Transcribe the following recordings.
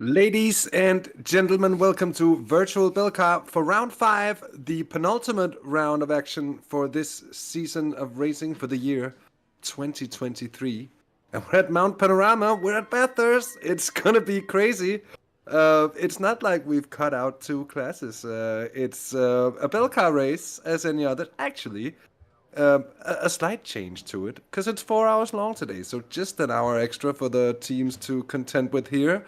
Ladies and gentlemen, welcome to Virtual Belcar for round 5, the penultimate round of action for this season of racing for the year 2023. And we're at Mount Panorama, we're at Bathurst, it's gonna be crazy. It's not like we've cut out two classes, it's a Belcar race as any other. Actually, a slight change to it, because it's 4 hours long today, so just an hour extra for the teams to contend with here.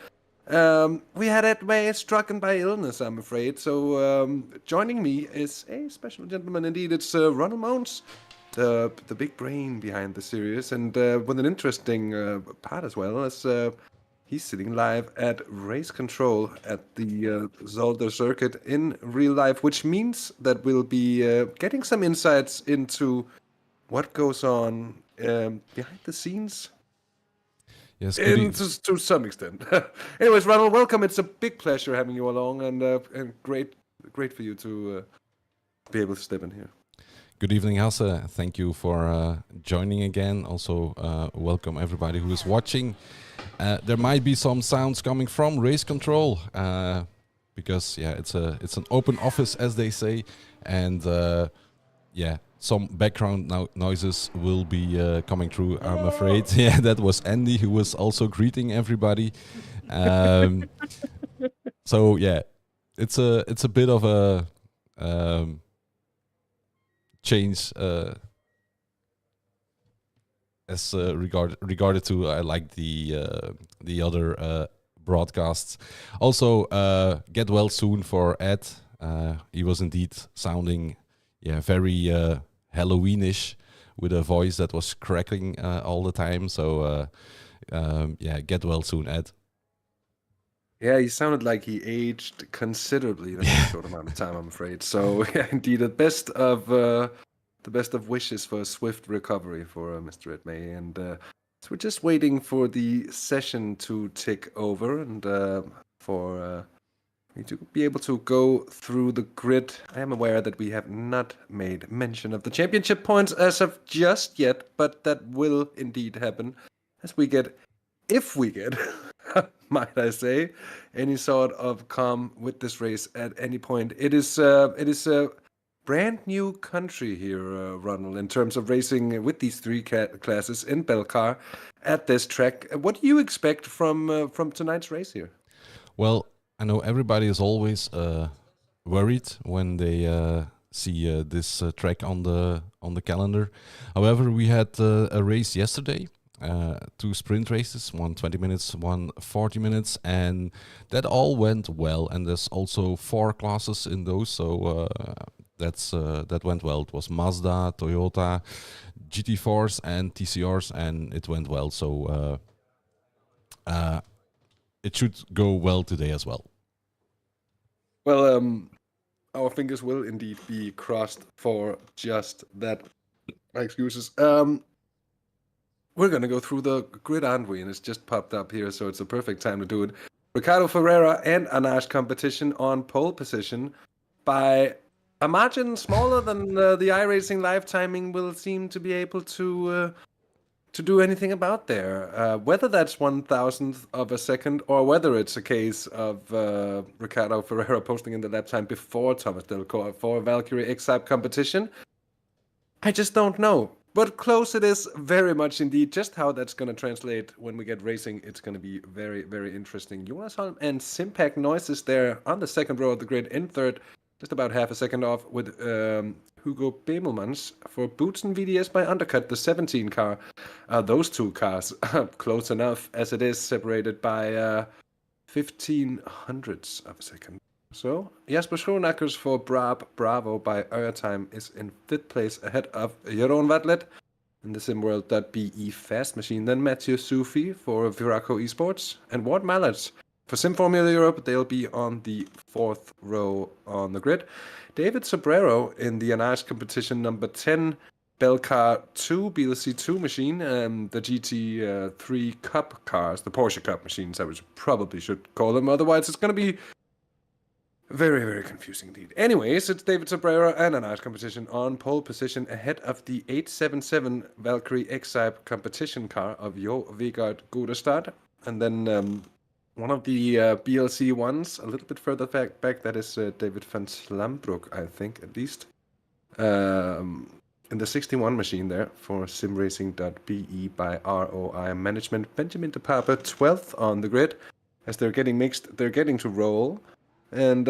We had Edway strucken by illness, I'm afraid. So joining me is a special gentleman indeed. It's Ronald Mons, the big brain behind the series, and with an interesting part as well, as he's sitting live at race control at the Zolder circuit in real life, which means that we'll be getting some insights into what goes on behind the scenes. Yes, To some extent. Anyways, Ronald, welcome. It's a big pleasure having you along, and great for you to be able to step in here. Good evening, Hasse. Thank you for joining again. Also, welcome everybody who is watching. There might be some sounds coming from race control because it's an open office, as they say, and some background noises will be coming through, I'm afraid. Yeah, that was Andy, who was also greeting everybody. So yeah, it's a bit of a change as regarded to like the other broadcasts. Also, get well soon for Ed. He was indeed sounding very Halloweenish, with a voice that was cracking all the time. So get well soon, Ed. Yeah, he sounded like he aged considerably in a short amount of time, I'm afraid. So yeah, indeed, the best of wishes for a swift recovery for Mr. Ed May. And so we're just waiting for the session to tick over and for me to be able to go through the grid. I am aware that we have not made mention of the championship points as of just yet, but that will indeed happen as we get, if we get, might I say, any sort of calm with this race at any point. It is a brand new country here, Ronald, in terms of racing with these three classes in Belcar at this track. What do you expect from tonight's race here? Well, I know everybody is always worried when they see this track on the calendar. However, we had a race yesterday, 2 sprint races, one 20 minutes, one 40 minutes, and that all went well. And there's also 4 classes in those, so that went well. It was Mazda, Toyota, GT4s, and TCRs, and it went well. So it should go well today as well. Well, our fingers will indeed be crossed for just that. My excuses. We're going to go through the grid, aren't we? And it's just popped up here, so it's a perfect time to do it. Ricardo Ferreira and Anash competition on pole position by a margin smaller than the iRacing live timing will seem to be able to do anything about there. Whether that's 1,000th of a second or whether it's a case of Ricardo Ferreira posting in the lap time before Thomas Delcourt for Valkyrie X-Type competition, I just don't know. But close it is very much indeed. Just how that's going to translate when we get racing, it's going to be very, very interesting. Jonas Holm and Simpac Noises there on the second row of the grid in third, just about half a second off with Hugo Bemelmans for Boots and VDS by Undercut, the 17 car. Those two cars close enough as it is separated by 15 hundredths of a second. So Jasper Schronackers for Bravo by Airtime is in 5th place ahead of Jeroen Wadlet in the SimWorld.be Fast Machine. Then Mathieu Soufi for Viraco eSports and Ward Mallets for Sim Formula Europe. They'll be on the 4th row on the grid. David Sobrero in the Anash competition number 10, Belcar 2 BLC2 machine, the GT3 Cup cars, the Porsche Cup machines, I probably should call them. Otherwise, it's going to be very, very confusing indeed. Anyways, it's David Sobrero and Anash competition on pole position ahead of the 877 Valkyrie X-Type competition car of Jo Vegard Godestad. And then one of the BLC ones, a little bit further back, that is David van Slambrook, I think, at least. In the 61 machine there for simracing.be by ROI Management. Benjamin de Papa, 12th on the grid. As they're getting mixed, they're getting to roll. And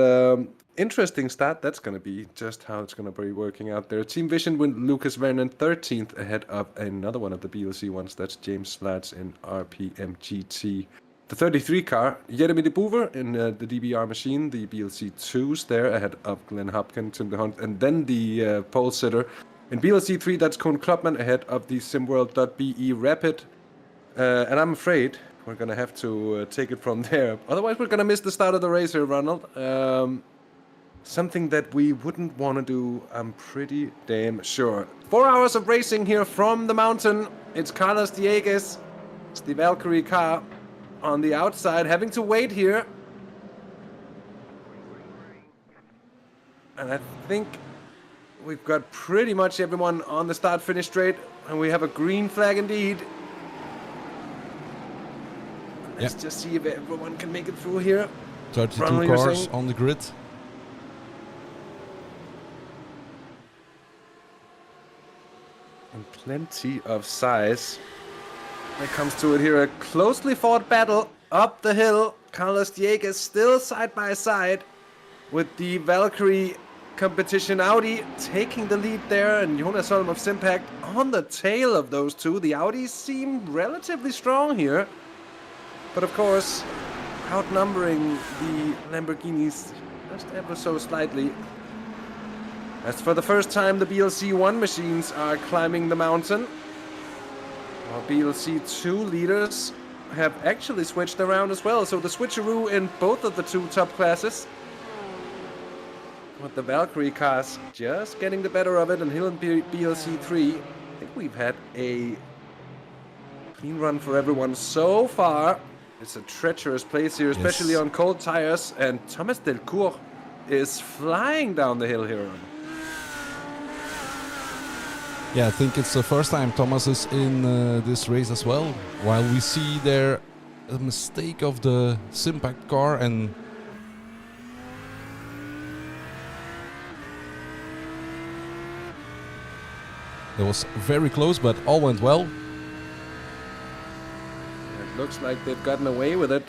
interesting start that's going to be, just how it's going to be working out there. Team Vision with Lucas Vernon 13th ahead of another one of the BLC ones. That's James Slats in RPM GT. The 33 car, Jeremy de Boever in the DBR machine, the BLC 2s there ahead of Glenn Hopkins in the hunt. And then the pole sitter in BLC 3, that's Koen Klopman ahead of the simworld.be Rapid. And I'm afraid we're going to have to take it from there. Otherwise, we're going to miss the start of the race here, Ronald. Something that we wouldn't want to do, I'm pretty damn sure. 4 hours of racing here from the mountain. It's Carlos Dieguez. It's the Valkyrie car on the outside, having to wait here. And I think we've got pretty much everyone on the start-finish straight. And we have a green flag indeed. Let's just see if everyone can make it through here. 32 cars on the grid. And plenty of size. When it comes to it here, a closely fought battle up the hill. Carlos Dieguez still side by side with the Valkyrie competition. Audi taking the lead there, and Jonas Holm of Simpact on the tail of those two. The Audis seem relatively strong here, but of course outnumbering the Lamborghinis just ever so slightly. As for the first time, the BLC 1 machines are climbing the mountain. Our BLC 2 leaders have actually switched around as well, so the switcheroo in both of the two top classes. With the Valkyrie cars just getting the better of it, and Hill and BLC 3, I think we've had a clean run for everyone so far. It's a treacherous place here, especially on cold tires, and Thomas Delcourt is flying down the hill here. Yeah, I think it's the first time Thomas is in this race as well. While we see there a mistake of the Simpact car, and it was very close, but all went well. It looks like they've gotten away with it.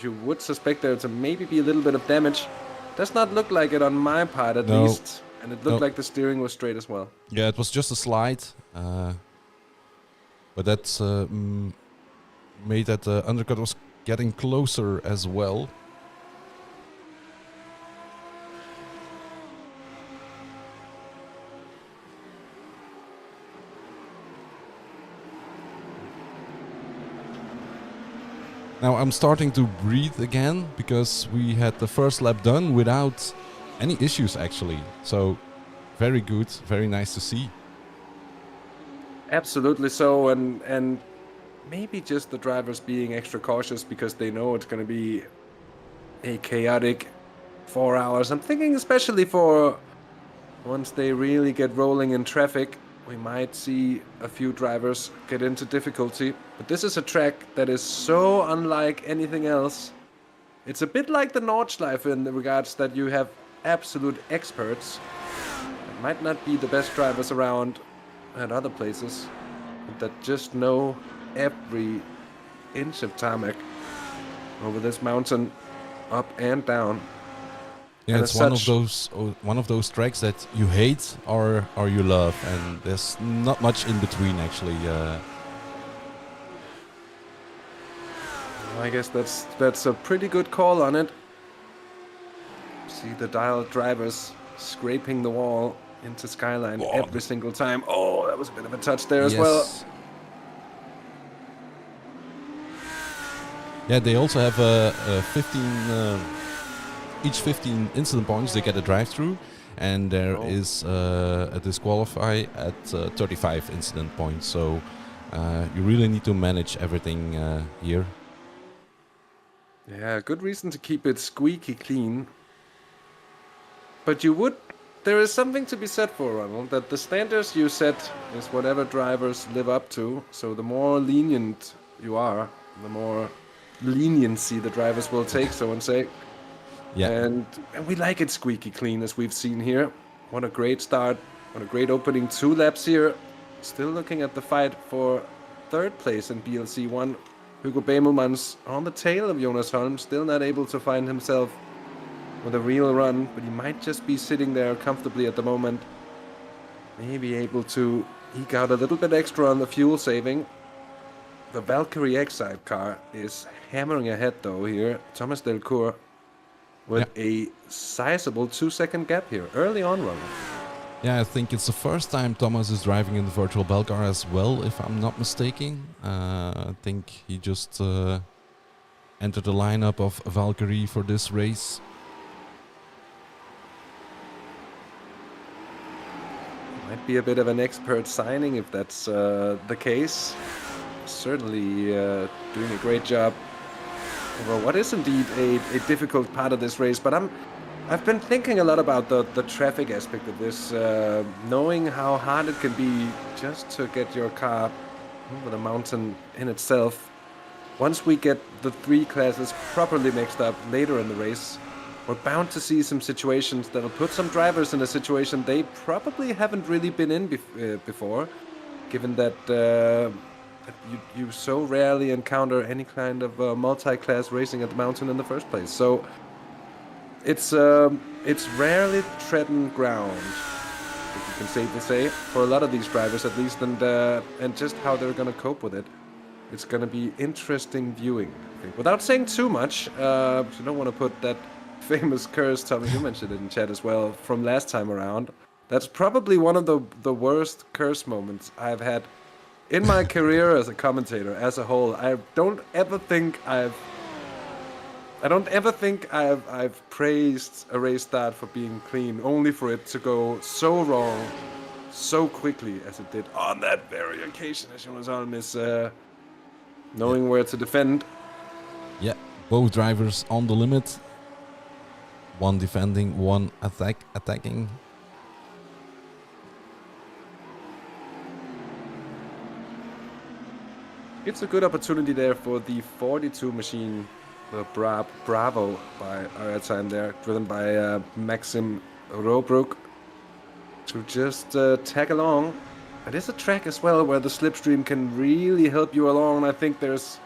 You would suspect there to maybe be a little bit of damage. Does not look like it on my part, at least. And it looked like the steering was straight as well. Yeah, it was just a slide. But that made that the undercut was getting closer as well. Now I'm starting to breathe again, because we had the first lap done without any issues actually. So very good, very nice to see. Absolutely so, and maybe just the drivers being extra cautious because they know it's going to be a chaotic 4 hours. I'm thinking especially for once they really get rolling in traffic, we might see a few drivers get into difficulty. But this is a track that is so unlike anything else. It's a bit like the Nordschleife in the regards that you have absolute experts. It might not be the best drivers around at other places, but that just know every inch of tarmac over this mountain, up and down. Yeah, and it's one of those tracks that you hate or you love, and there's not much in between actually. I guess that's a pretty good call on it. See the dial drivers scraping the wall into Skyline every single time. Oh, that was a bit of a touch there as well. Yeah, they also have a 15. Each 15 incident points they get a drive-through, and there is a disqualify at 35 incident points. So you really need to manage everything here. Yeah, good reason to keep it squeaky clean. But there is something to be said for, Ronald, that the standards you set is whatever drivers live up to. So the more lenient you are, the more leniency the drivers will take, so and say. Yeah. And we like it squeaky clean, as we've seen here. What a great start. What a great opening 2 laps here. Still looking at the fight for 3rd place in BLC 1. Hugo Bemelman's on the tail of Jonas Holm, still not able to find himself with a real run, but he might just be sitting there comfortably at the moment. Maybe able to eke out a little bit extra on the fuel saving. The Valkyrie X sidecar is hammering ahead though here. Thomas Delcourt with a sizable 2-second gap here, early on rather. Yeah, I think it's the first time Thomas is driving in the virtual Belcar as well, if I'm not mistaken. I think he just entered the lineup of Valkyrie for this race. Might be a bit of an expert signing if that's the case. Certainly doing a great job over what is indeed a difficult part of this race. But I've been thinking a lot about the traffic aspect of this, knowing how hard it can be just to get your car over the mountain in itself. Once we get the 3 classes properly mixed up later in the race, we're bound to see some situations that'll put some drivers in a situation they probably haven't really been in before, given that you so rarely encounter any kind of multi-class racing at the mountain in the first place. So it's rarely treading ground, if you can safely say, for a lot of these drivers at least, and just how they're going to cope with it. It's going to be interesting viewing, I think. Without saying too much, I don't want to put that famous curse, Tommy, you mentioned it in chat as well, from last time around. That's probably one of the worst curse moments I've had in my career as a commentator as a whole. I don't ever think I've praised a race start for being clean, only for it to go so wrong so quickly as it did on that very occasion, as Jonas Holm is knowing where to defend. Yeah, both drivers on the limit. One defending, one attacking. It's a good opportunity there for the 42 machine, the Bravo by our time there, driven by Maxim Robrook, to just tag along. It is a track as well where the slipstream can really help you along. I think there's...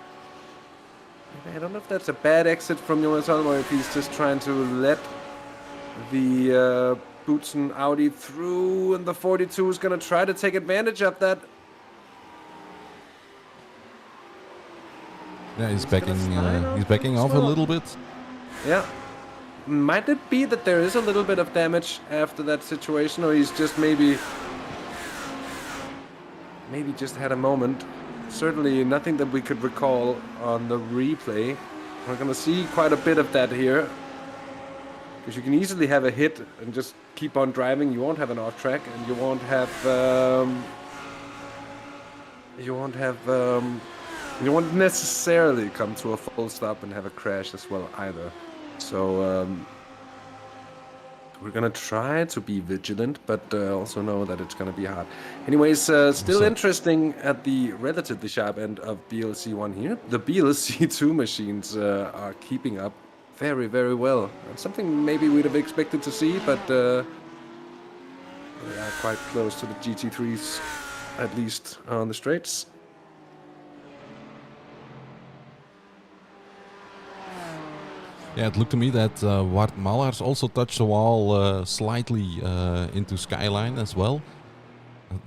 I don't know if that's a bad exit from Jonas Holm or if he's just trying to let the Boutsen Audi through, and the 42 is going to try to take advantage of that. Yeah, he's backing off a little bit. Yeah. Might it be that there is a little bit of damage after that situation, or he's just maybe just had a moment? Certainly nothing that we could recall on the replay. We're going to see quite a bit of that here, because you can easily have a hit and just keep on driving. You won't have an off track, and you won't necessarily come to a full stop and have a crash as well either. So we're gonna try to be vigilant, but also know that it's gonna be hard. Anyways, still interesting at the relatively sharp end of BLC 1 here. The BLC 2 machines are keeping up very, very well. That's something maybe we'd have expected to see, but they are quite close to the GT3s, at least on the straights. Yeah, it looked to me that Wout Mallars also touched the wall slightly into Skyline as well.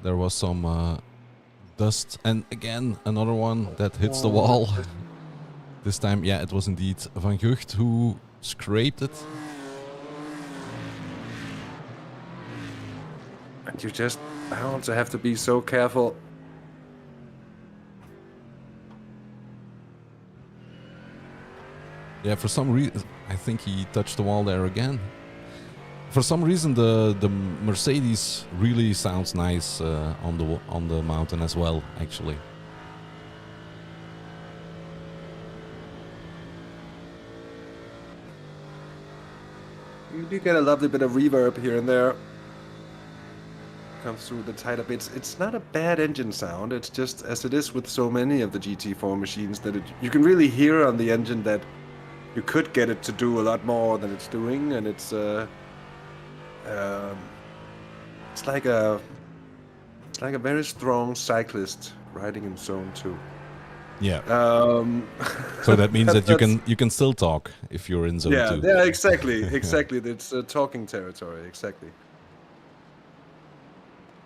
There was some dust, and again another one that hits the wall. This time, yeah, it was indeed Van Gucht who scraped it. And you just also have to be so careful. Yeah, for some reason, I think he touched the wall there again. For some reason, the Mercedes really sounds nice on the mountain as well, actually. You do get a lovely bit of reverb here and there. comes through the tighter bits. It's not a bad engine sound. It's just as it is with so many of the GT4 machines that you can really hear on the engine that you could get it to do a lot more than it's doing, and it's like a very strong cyclist riding in zone 2. Yeah. Um, So that means that that's- you can still talk if you're in zone 2. Yeah, exactly. It's talking territory, exactly.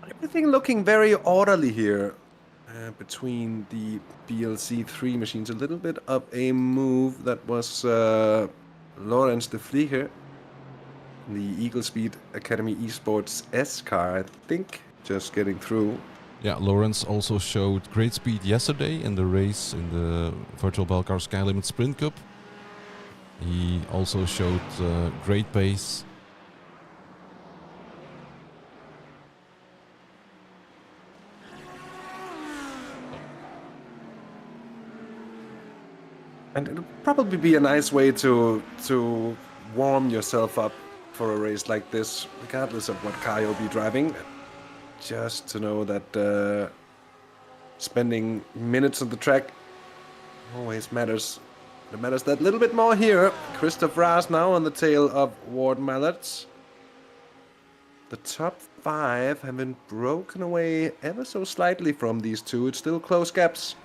Everything looking very orderly here between the BLC 3 machines. A little bit of a move that was Lawrence de Vlieger, the Eagle Speed Academy eSports S car, I think, just getting through. Yeah, Lawrence also showed great speed yesterday in the race in the Virtual Belcar Skylimit Sprint Cup. He also showed great pace. And it'll probably be a nice way to warm yourself up for a race like this, regardless of what car you'll be driving. Just to know that spending minutes on the track always matters. It matters that little bit more here. Christoph Raas now on the tail of Ward Mallards. The top 5 have been broken away ever so slightly from these two. It's still close gaps.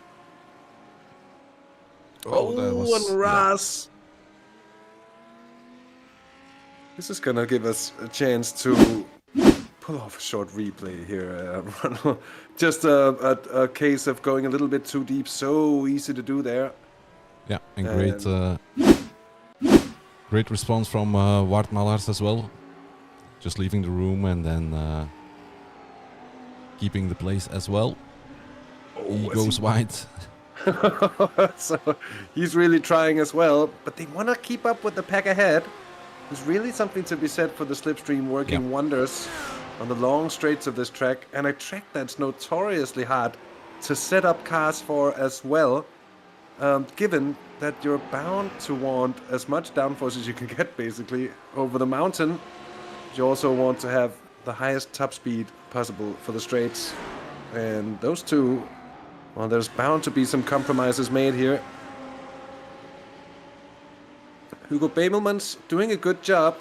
That was, and Raas. This is gonna give us a chance to pull off a short replay here. Just a case of going a little bit too deep. So easy to do there. Yeah, and great response from Ward Mallards as well. Just leaving the room and then keeping the place as well. He goes wide. So he's really trying as well, but they want to keep up with the pack ahead. There's really something to be said for the slipstream working wonders on the long straights of this track, and a track that's notoriously hard to set up cars for as well, given that you're bound to want as much downforce as you can get basically over the mountain. You also want to have the highest top speed possible for the straights, and those two, well, there's bound to be some compromises made here. Hugo Bemelman's doing a good job,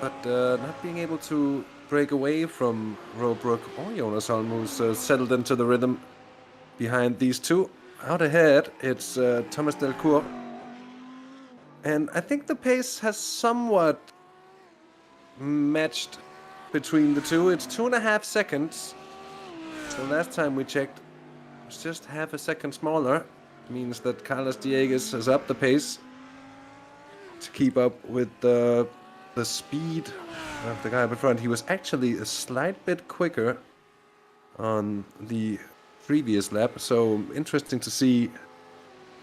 but not being able to break away from Robrook or Jonas Holm, who's settled into the rhythm behind these two. Out ahead, it's Thomas Delcourt. And I think the pace has somewhat matched between the two. It's 2.5 seconds. So last time we checked, it was just half a second smaller. It means that Carlos Dieguez has upped the pace to keep up with the speed of the guy up in front. He was actually a slight bit quicker on the previous lap, so interesting to see.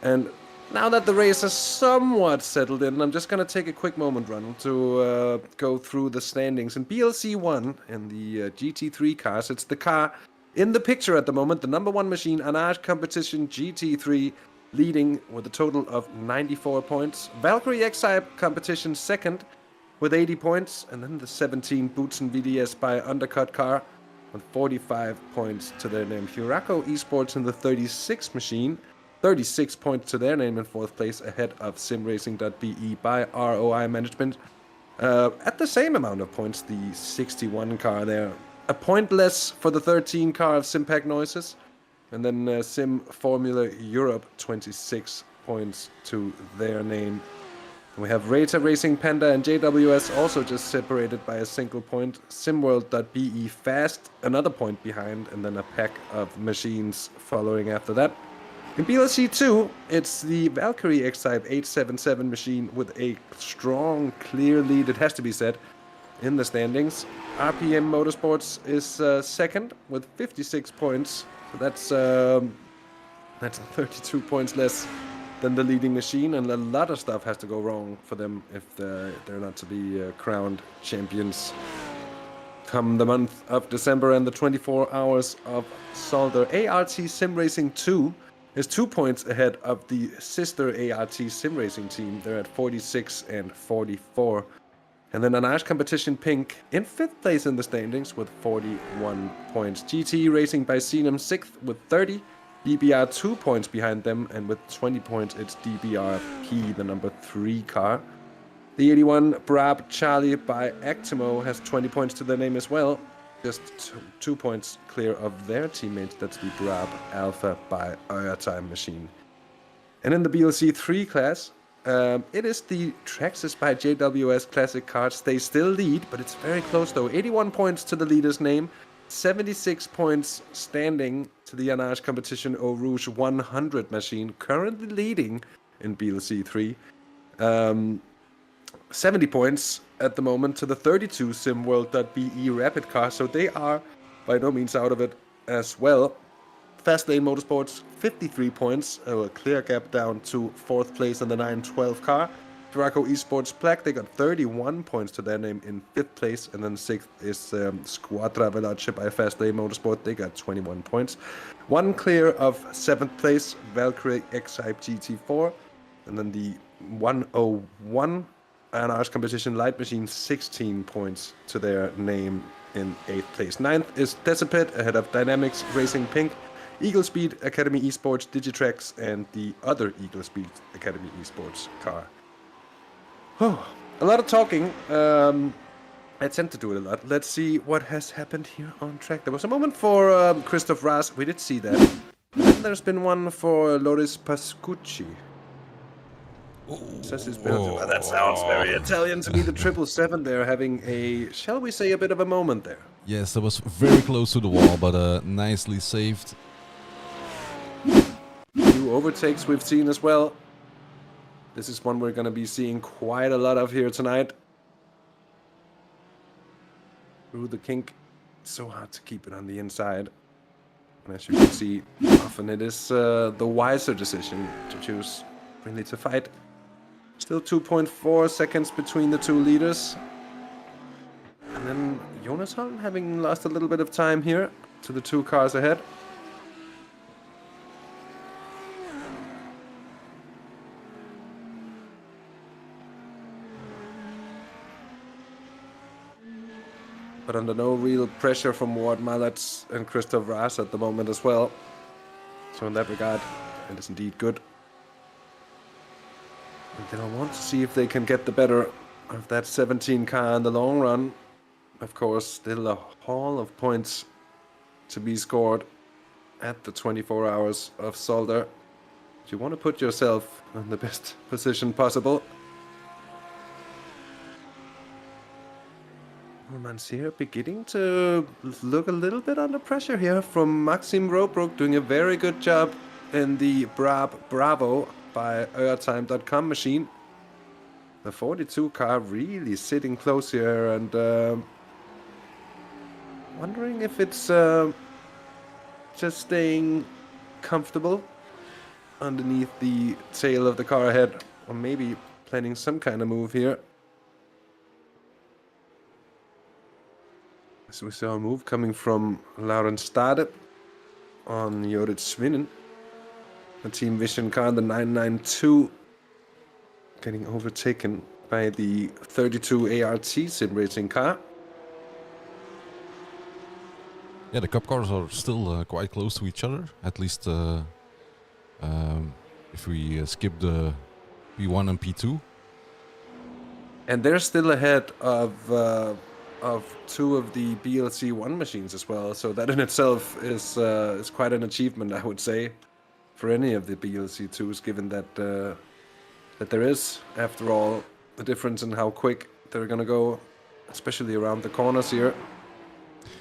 And now that the race has somewhat settled in, I'm just going to take a quick moment, Ronald, to go through the standings. In BLC 1, in the GT3 cars, it's the car in the picture at the moment, the number 1 machine, Anage Competition GT3, leading with a total of 94 points. Valkyrie X-Type Competition second with 80 points, and then the 17 Boots and VDS by Undercut car with 45 points to their name. Huraco eSports in the 36 machine, 36 points to their name in 4th place, ahead of simracing.be by ROI Management. At the same amount of points, the 61 car there. A point less for the 13 car of Simpac Noises. And then Sim Formula Europe, 26 points to their name. We have Rata Racing Panda and JWS also just separated by a single point. Simworld.be fast, another point behind, and then a pack of machines following after that. In BLC 2, it's the Valkyrie X-Type 877 machine with a strong, clear lead, it has to be said, in the standings. RPM Motorsports is second with 56 points. So that's 32 points less than the leading machine, and a lot of stuff has to go wrong for them if they're not to be crowned champions come the month of December and the 24 hours of Solder. ART Sim Racing 2 is 2 points ahead of the sister ART Sim Racing team. They're at 46 and 44. And then Anash Competition Pink in 5th place in the standings with 41 points. GT Racing by Senum 6th with 30. DBR 2 points behind them, and with 20 points it's DBRP, the number 3 car. The 81 Brab Charlie by Actimo has 20 points to their name as well. Just 2 points clear of their teammates. That's the Brab Alpha by Airtime Machine. And in the BLC 3 class, it is the Traxxas by JWS Classic Cards. They still lead, but it's very close though. 81 points to the leader's name. 76 points standing to the Anash Competition Eau Rouge 100 machine, currently leading in BLC 3. 70 points at the moment to the 32 SimWorld.be Rapid car, so they are by no means out of it as well. Fastlane Motorsports, 53 points, a clear gap down to 4th place in the 912 car. Draco eSports Black, they got 31 points to their name in 5th place, and then 6th is Squadra Veloce by Fastlane Motorsport, they got 21 points. 1 clear of 7th place, Valkyrie X-Hype GT4, and then the 101 Anash Competition Light Machine, 16 points to their name in 8th place. 9th is Deciped ahead of Dynamics Racing Pink, Eagle Speed Academy Esports Digitrax, and the other Eagle Speed Academy Esports car. Oh, a lot of talking. I tend to do it a lot. Let's see what has happened here on track. There was a moment for Christoph Ras. We did see that. And there's been one for Loris Pascucci. Says he's been. Well, that sounds very Italian to me. The 777 there having a, shall we say, a bit of a moment there. Yes, that was very close to the wall, but nicely saved. New overtakes we've seen as well. This is one we're going to be seeing quite a lot of here tonight. Through the kink. It's so hard to keep it on the inside. And as you can see, often it is the wiser decision to choose really to fight. Still 2.4 seconds between the two leaders. And then Jonathan having lost a little bit of time here to the 2 cars ahead. But under no real pressure from Ward Malletz and Christoph Ras at the moment as well. So in that regard, it is indeed good. And they'll want to see if they can get the better of that 17 car in the long run. Of course, still a haul of points to be scored at the 24 hours of Solder. You want to put yourself in the best position possible. Mansir beginning to look a little bit under pressure here from Maxim Robrook, doing a very good job in the Bravo by Airtime.com machine. The 42 car really sitting close here, and wondering if it's just staying comfortable underneath the tail of the car ahead, or maybe planning some kind of move here. So we saw a move coming from Lauren Stade on Jorrit Swinnen. The Team Vision car in the 992 getting overtaken by the 32 ART sim racing car. Yeah, the cup cars are still quite close to each other, at least if we skip the P1 and P2. And they're still ahead of 2 of the BLC 1 machines as well, so that in itself is quite an achievement, I would say, for any of the BLC 2s, given that that there is, after all, a difference in how quick they're gonna go, especially around the corners here.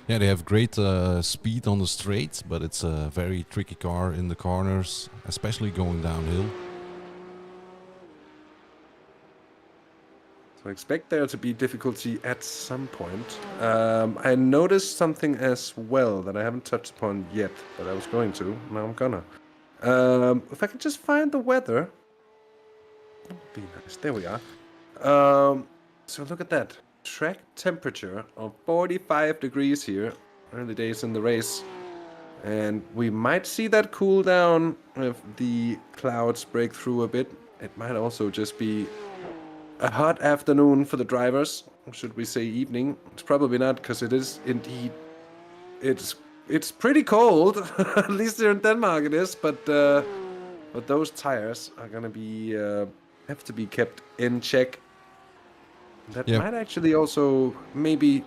Yeah, they have great speed on the straights, but it's a very tricky car in the corners, especially going downhill. So I expect there to be difficulty at some point. I noticed something as well that I haven't touched upon yet, but I was going to. Now I'm gonna. If I could just find the weather. That'd be nice. There we are. So look at that. Track temperature of 45 degrees here. Early days in the race. And we might see that cool down if the clouds break through a bit. It might also just be a hot afternoon for the drivers. should we say evening? It's probably not, because it is indeed. It's pretty cold. At least here in Denmark it is. But those tires are gonna be have to be kept in check. That might actually also maybe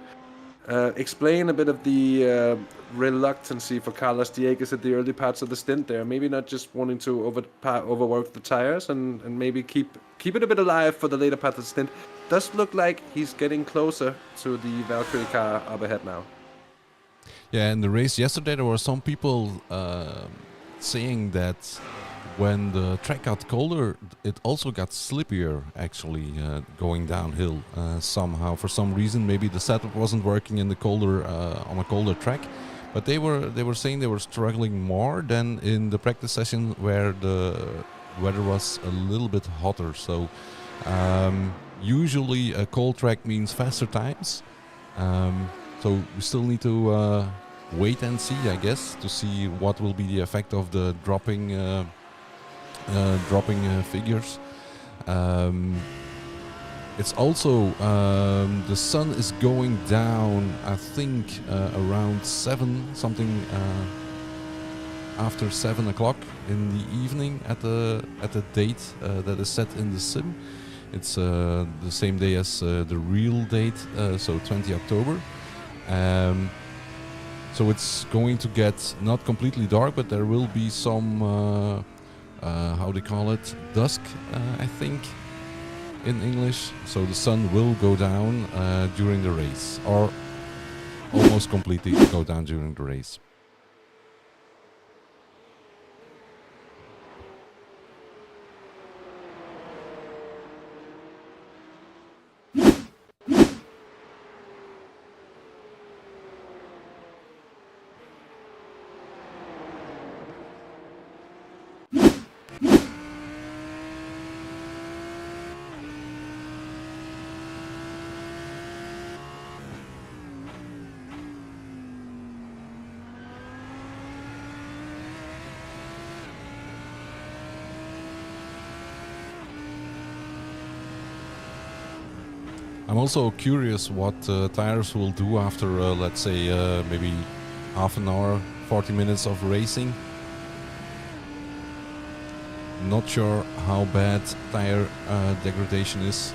explain a bit of the reluctancy for Carlos Dieguez at the early parts of the stint there. Maybe not just wanting to overwork the tires and maybe keep it a bit alive for the later part of the stint. Does look like he's getting closer to the Valkyrie car up ahead now. Yeah, in the race yesterday there were some people saying that when the track got colder, it also got slippier, actually, going downhill somehow. For some reason, maybe the setup wasn't working in the colder on a colder track, but they were saying they were struggling more than in the practice session where the weather was a little bit hotter. So usually a cold track means faster times. So we still need to wait and see, I guess, to see what will be the effect of the dropping figures. It's also the sun is going down, I think around 7 something, after 7 o'clock in the evening at the date that is set in the sim. It's the same day as the real date, so 20 October. So it's going to get not completely dark, but there will be some how they call it, dusk, I think, in English. So the sun will go down during the race, or almost completely go down during the race. I'm also curious what tires will do after, let's say, maybe half an hour, 40 minutes of racing. Not sure how bad tire degradation is.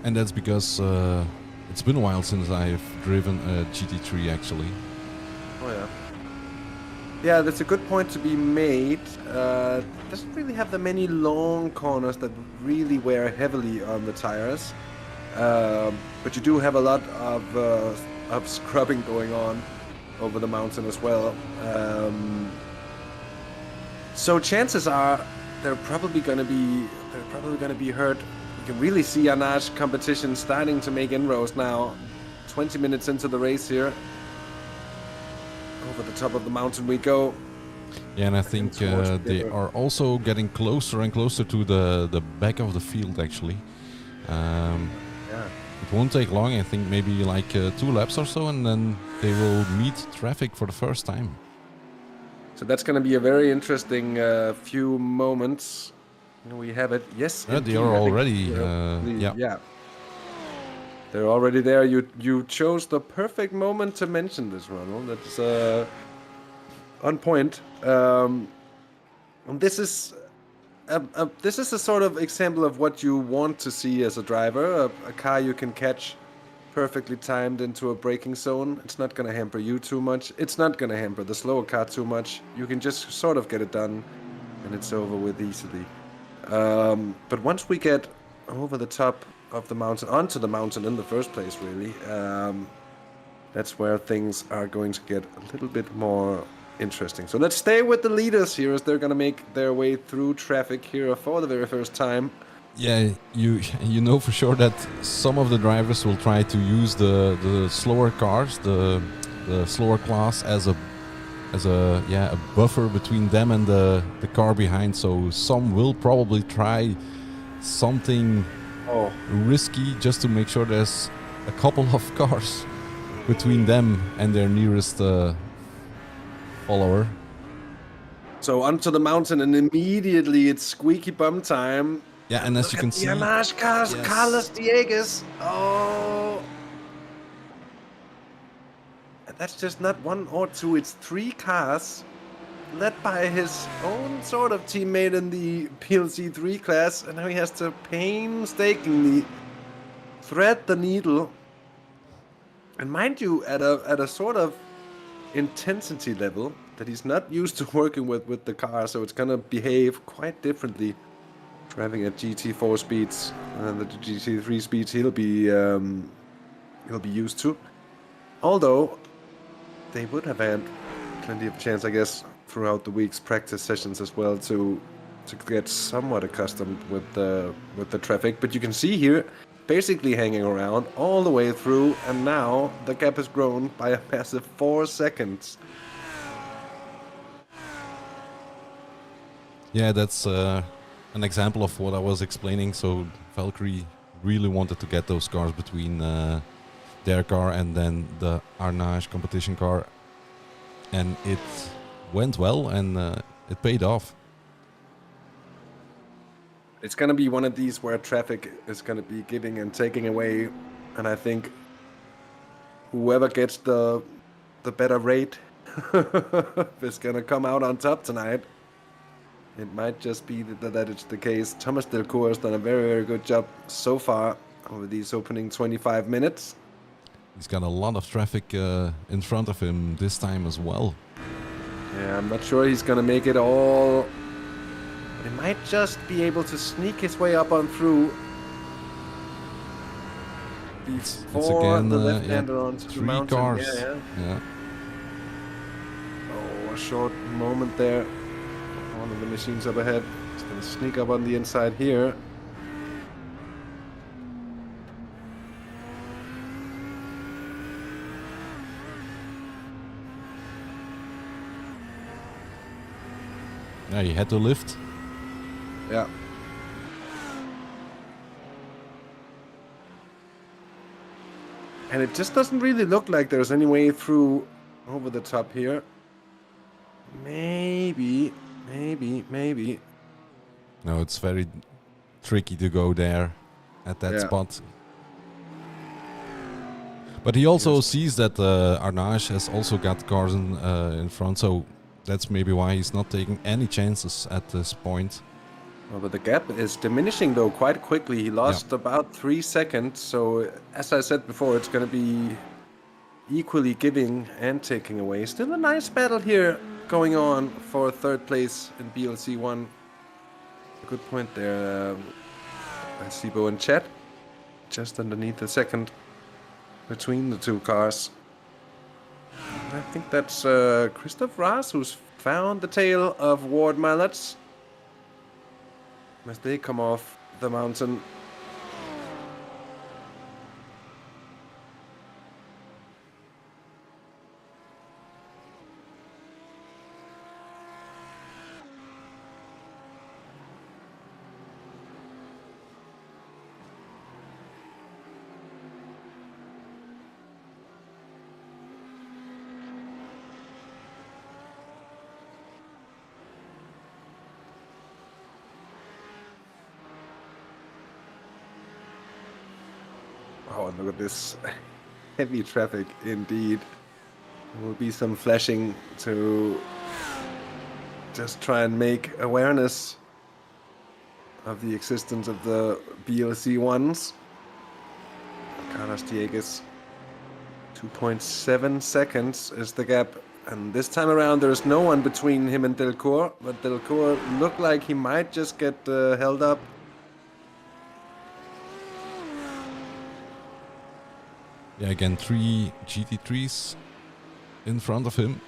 And that's because it's been a while since I've driven a GT3 actually. Oh yeah. Yeah, that's a good point to be made. Doesn't really have that many long corners that really wear heavily on the tires. But you do have a lot of scrubbing going on over the mountain as well. So chances are they're probably going to be hurt. You can really see Anaj competition starting to make inroads now. 20 minutes into the race here. Over the top of the mountain we go. Yeah, and I think they are also getting closer and closer to the back of the field actually. Yeah. It won't take long, I think maybe like 2 laps or so, and then they will meet traffic for the first time. So that's going to be a very interesting few moments. We have it. Yes, yeah, they are already. Yeah, they're already there. You chose the perfect moment to mention this, Ronald. That's on point. This is a sort of example of what you want to see as a driver. A car you can catch perfectly timed into a braking zone. It's not going to hamper you too much. It's not going to hamper the slower car too much. You can just sort of get it done, and it's over with easily. But once we get over the top of the mountain, onto the mountain in the first place, really, that's where things are going to get a little bit more interesting. So let's stay with the leaders here as they're going to make their way through traffic here for the very first time. Yeah, you know for sure that some of the drivers will try to use the slower cars, the slower class as a buffer between them and the car behind. So some will probably try something risky just to make sure there's a couple of cars between them and their nearest follower. So onto the mountain, and immediately it's squeaky bum time. Yeah, and as Look you at can the see, Anash cars, yes. Carlos Diegues. Oh, and that's just not one or two; it's 3 cars, led by his own sort of teammate in the PLC3 class, and now he has to painstakingly thread the needle. And mind you, at a sort of intensity level that he's not used to working with the car, so it's gonna behave quite differently. Driving at GT4 speeds and the GT3 speeds he'll be used to. Although they would have had plenty of chance, I guess, throughout the week's practice sessions as well to get somewhat accustomed with the traffic. But you can see here, basically hanging around all the way through, and now the gap has grown by a massive 4 seconds. Yeah, that's an example of what I was explaining. So Valkyrie really wanted to get those cars between their car and then the Arnage competition car, and it went well, and it paid off. It's going to be one of these where traffic is going to be giving and taking away, and I think whoever gets the better rate is going to come out on top tonight. It might just be that it's the case. Thomas Delcourt has done a very, very good job so far over these opening 25 minutes. He's got a lot of traffic in front of him this time as well. Yeah, I'm not sure he's going to make it all. But he might just be able to sneak his way up on through before it's again, the left-hander onto the 3 mountain. cars. Yeah. Oh, a short moment there. One of the machines up ahead. He's going to sneak up on the inside here. Yeah, he had to lift. Yeah. And it just doesn't really look like there's any way through over the top here. Maybe. No, it's very tricky to go there at that spot. But he also sees that Arnage has also got cars in front, so that's maybe why he's not taking any chances at this point. Well, but the gap is diminishing though quite quickly. He lost about 3 seconds, so as I said before, it's going to be equally giving and taking away. Still a nice battle here going on for 3rd place in BLC 1. Good point there. I see Bo in chat, just underneath the second between the 2 cars. I think that's Christoph Raas who's found the tail of Ward Mallets as they come off the mountain. Oh, and look at this heavy traffic indeed. There will be some flashing to just try and make awareness of the existence of the BLC ones. Carlos Diegues, 2.7 seconds is the gap. And this time around, there's no one between him and Delcourt. But Delcourt looked like he might just get held up. Yeah, again, 3 GT3s in front of him.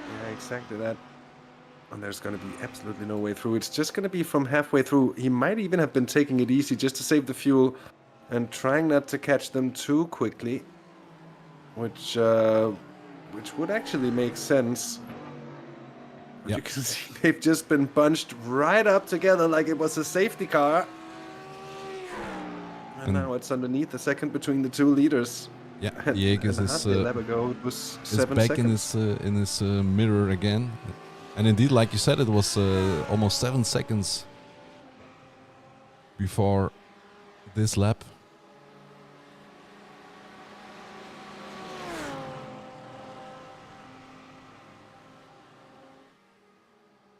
Yeah, exactly that. And there's going to be absolutely no way through. It's just going to be from halfway through. He might even have been taking it easy just to save the fuel and trying not to catch them too quickly, which would actually make sense. But you can see they've just been bunched right up together like it was a safety car. And now it's underneath the second between the 2 leaders. Yeah, And, Diegues and is hardly a lap ago, it was is 7 back seconds. in his mirror again, and indeed, like you said, it was almost 7 seconds before this lap.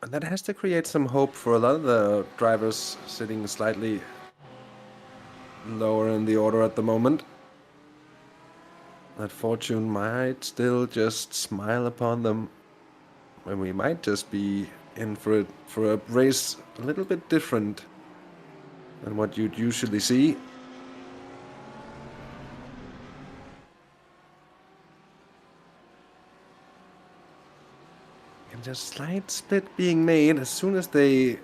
And that has to create some hope for a lot of the drivers sitting slightly lower in the order at the moment. That fortune might still just smile upon them, and we might just be in for a race a little bit different than what you'd usually see. And just slight split being made as soon as they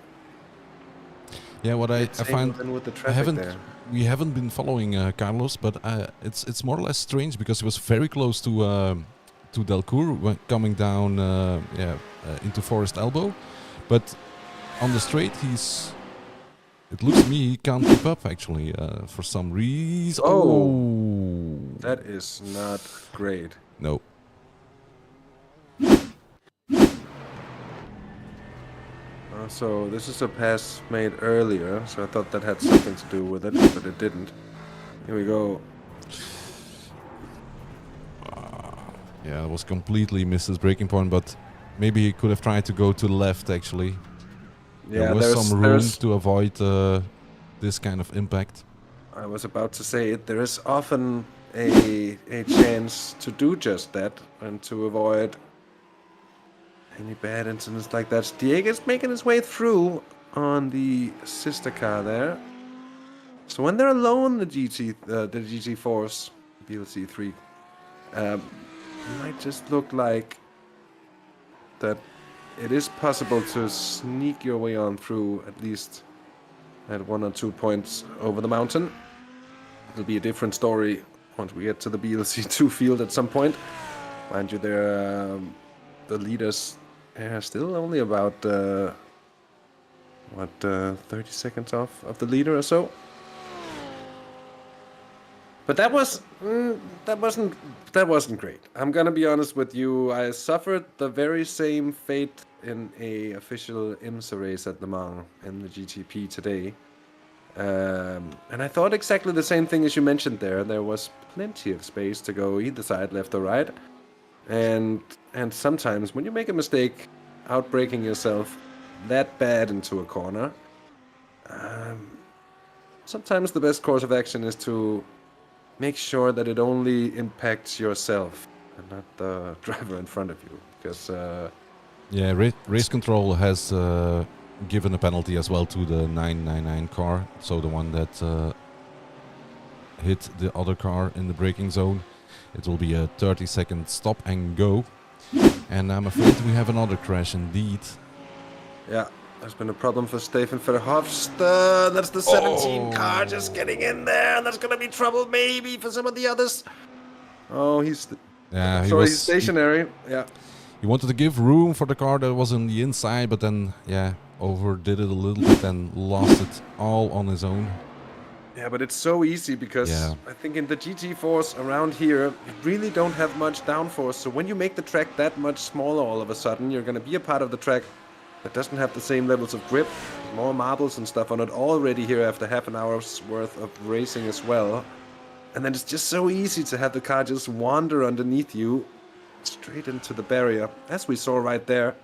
Yeah, what I get tangled find in with the I traffic haven't there. we haven't been following Carlos, but it's more or less strange because he was very close to Delcourt when coming down into Forest Elbow, but on the straight it looks to me he can't keep up actually for some reason. Oh, That is not great. no. So this is a pass made earlier, so I thought that had something to do with it, but it didn't. Here we go. Yeah, it was completely missed his braking point, but maybe he could have tried to go to the left actually. Yeah, there was some room there's to avoid this kind of impact. I was about to say it. There is often a chance to do just that and to avoid any bad incidents like that. Diego's making his way through on the sister car there. So when they're alone, the GT Force BLC3 might just look like that. It is possible to sneak your way on through at least at 1 or 2 points over the mountain. It'll be a different story once we get to the BLC2 field at some point. Mind you, the leaders are still only about 30 seconds off of the leader or so. But that wasn't great. I'm gonna be honest with you. I suffered the very same fate in a official IMSA race at Le Mans in the GTP today. And I thought exactly the same thing as you mentioned there. There was plenty of space to go either side, left or right. And sometimes when you make a mistake, outbraking yourself that bad into a corner, sometimes the best course of action is to make sure that it only impacts yourself and not the driver in front of you. Because yeah, race control has given a penalty as well to the 999 car, so the one that hit the other car in the braking zone. It will be a 30-second stop and go. And I'm afraid we have another crash indeed. yeah, there's been a problem for Stefan Verhofstadt. That's the 17 car just getting in there. That's gonna be trouble maybe for some of the others. Oh, he's stationary. Yeah. He wanted to give room for the car that was on the inside, but then overdid it a little bit and lost it all on his own. Yeah, but it's so easy because I think in the GT Force around here, you really don't have much downforce. So when you make the track that much smaller all of a sudden, you're going to be a part of the track that doesn't have the same levels of grip, more marbles and stuff on it already here after half an hour's worth of racing as well. And then it's just so easy to have the car just wander underneath you straight into the barrier, as we saw right there.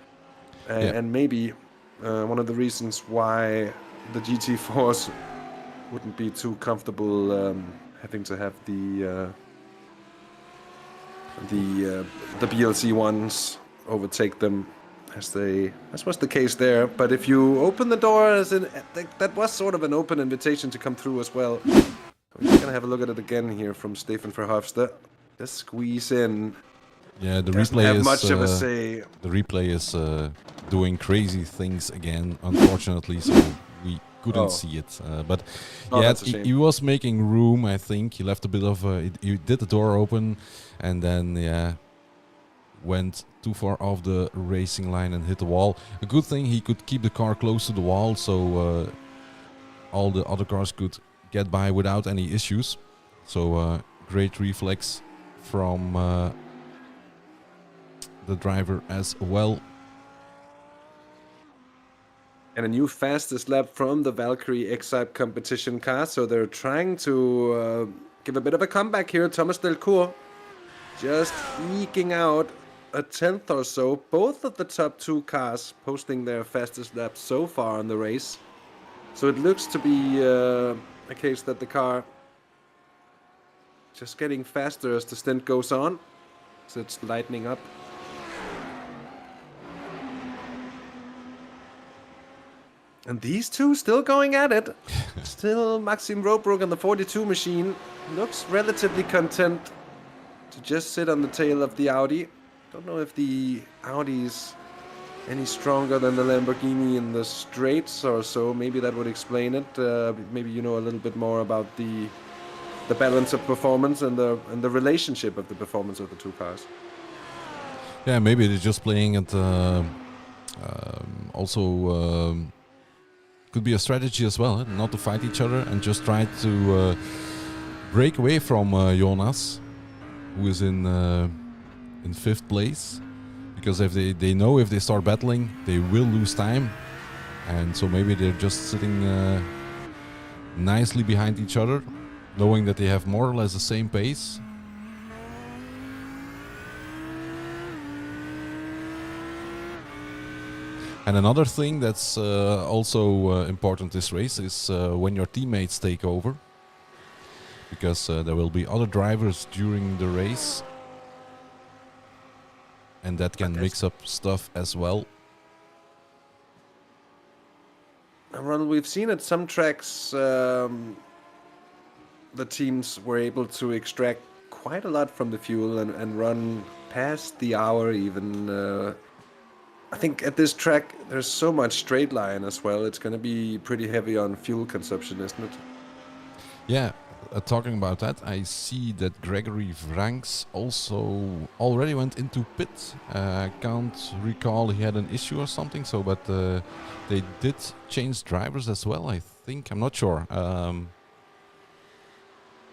And maybe one of the reasons why the GT Force wouldn't be too comfortable having to have the BLC ones overtake them, as was the case there. But if you open the door, that was sort of an open invitation to come through as well. We're just gonna have a look at it again here from Stefan Verhofstadt. Just squeeze in. Yeah, the Doesn't replay have is much of a say. The replay is doing crazy things again, unfortunately, so we couldn't see it. But he was making room. I think he left a bit of. He did the door open, and then went too far off the racing line and hit the wall. A good thing he could keep the car close to the wall, so all the other cars could get by without any issues. So great reflex from the driver as well. And a new fastest lap from the Valkyrie X-Type competition car. So they're trying to give a bit of a comeback here. Thomas Delcourt just eking out a 10th or so. Both of the top 2 cars posting their fastest lap so far in the race. So it looks to be a case that the car just getting faster as the stint goes on. So it's lightening up. And these two still going at it. Still Maxime Robrook on the 42 machine. Looks relatively content to just sit on the tail of the Audi. Don't know if the Audi's any stronger than the Lamborghini in the straights or so. Maybe that would explain it. Maybe you know a little bit more about the balance of performance and the relationship of the performance of the 2 cars. Yeah, maybe they're just playing it. Also, could be a strategy as well, not to fight each other and just try to break away from Jonas, who is in 5th place. Because if they know if they start battling, they will lose time, and so maybe they're just sitting nicely behind each other, knowing that they have more or less the same pace. And another thing that's also important this race is when your teammates take over, because there will be other drivers during the race, and that can mix up stuff as well. Well, we've seen at some tracks the teams were able to extract quite a lot from the fuel and run past the hour even. I think at this track there's so much straight line as well. It's going to be pretty heavy on fuel consumption, isn't it? Yeah, talking about that, I see that Gregory Franks also already went into pit. I can't recall he had an issue or something. So, but they did change drivers as well, I think. I'm not sure.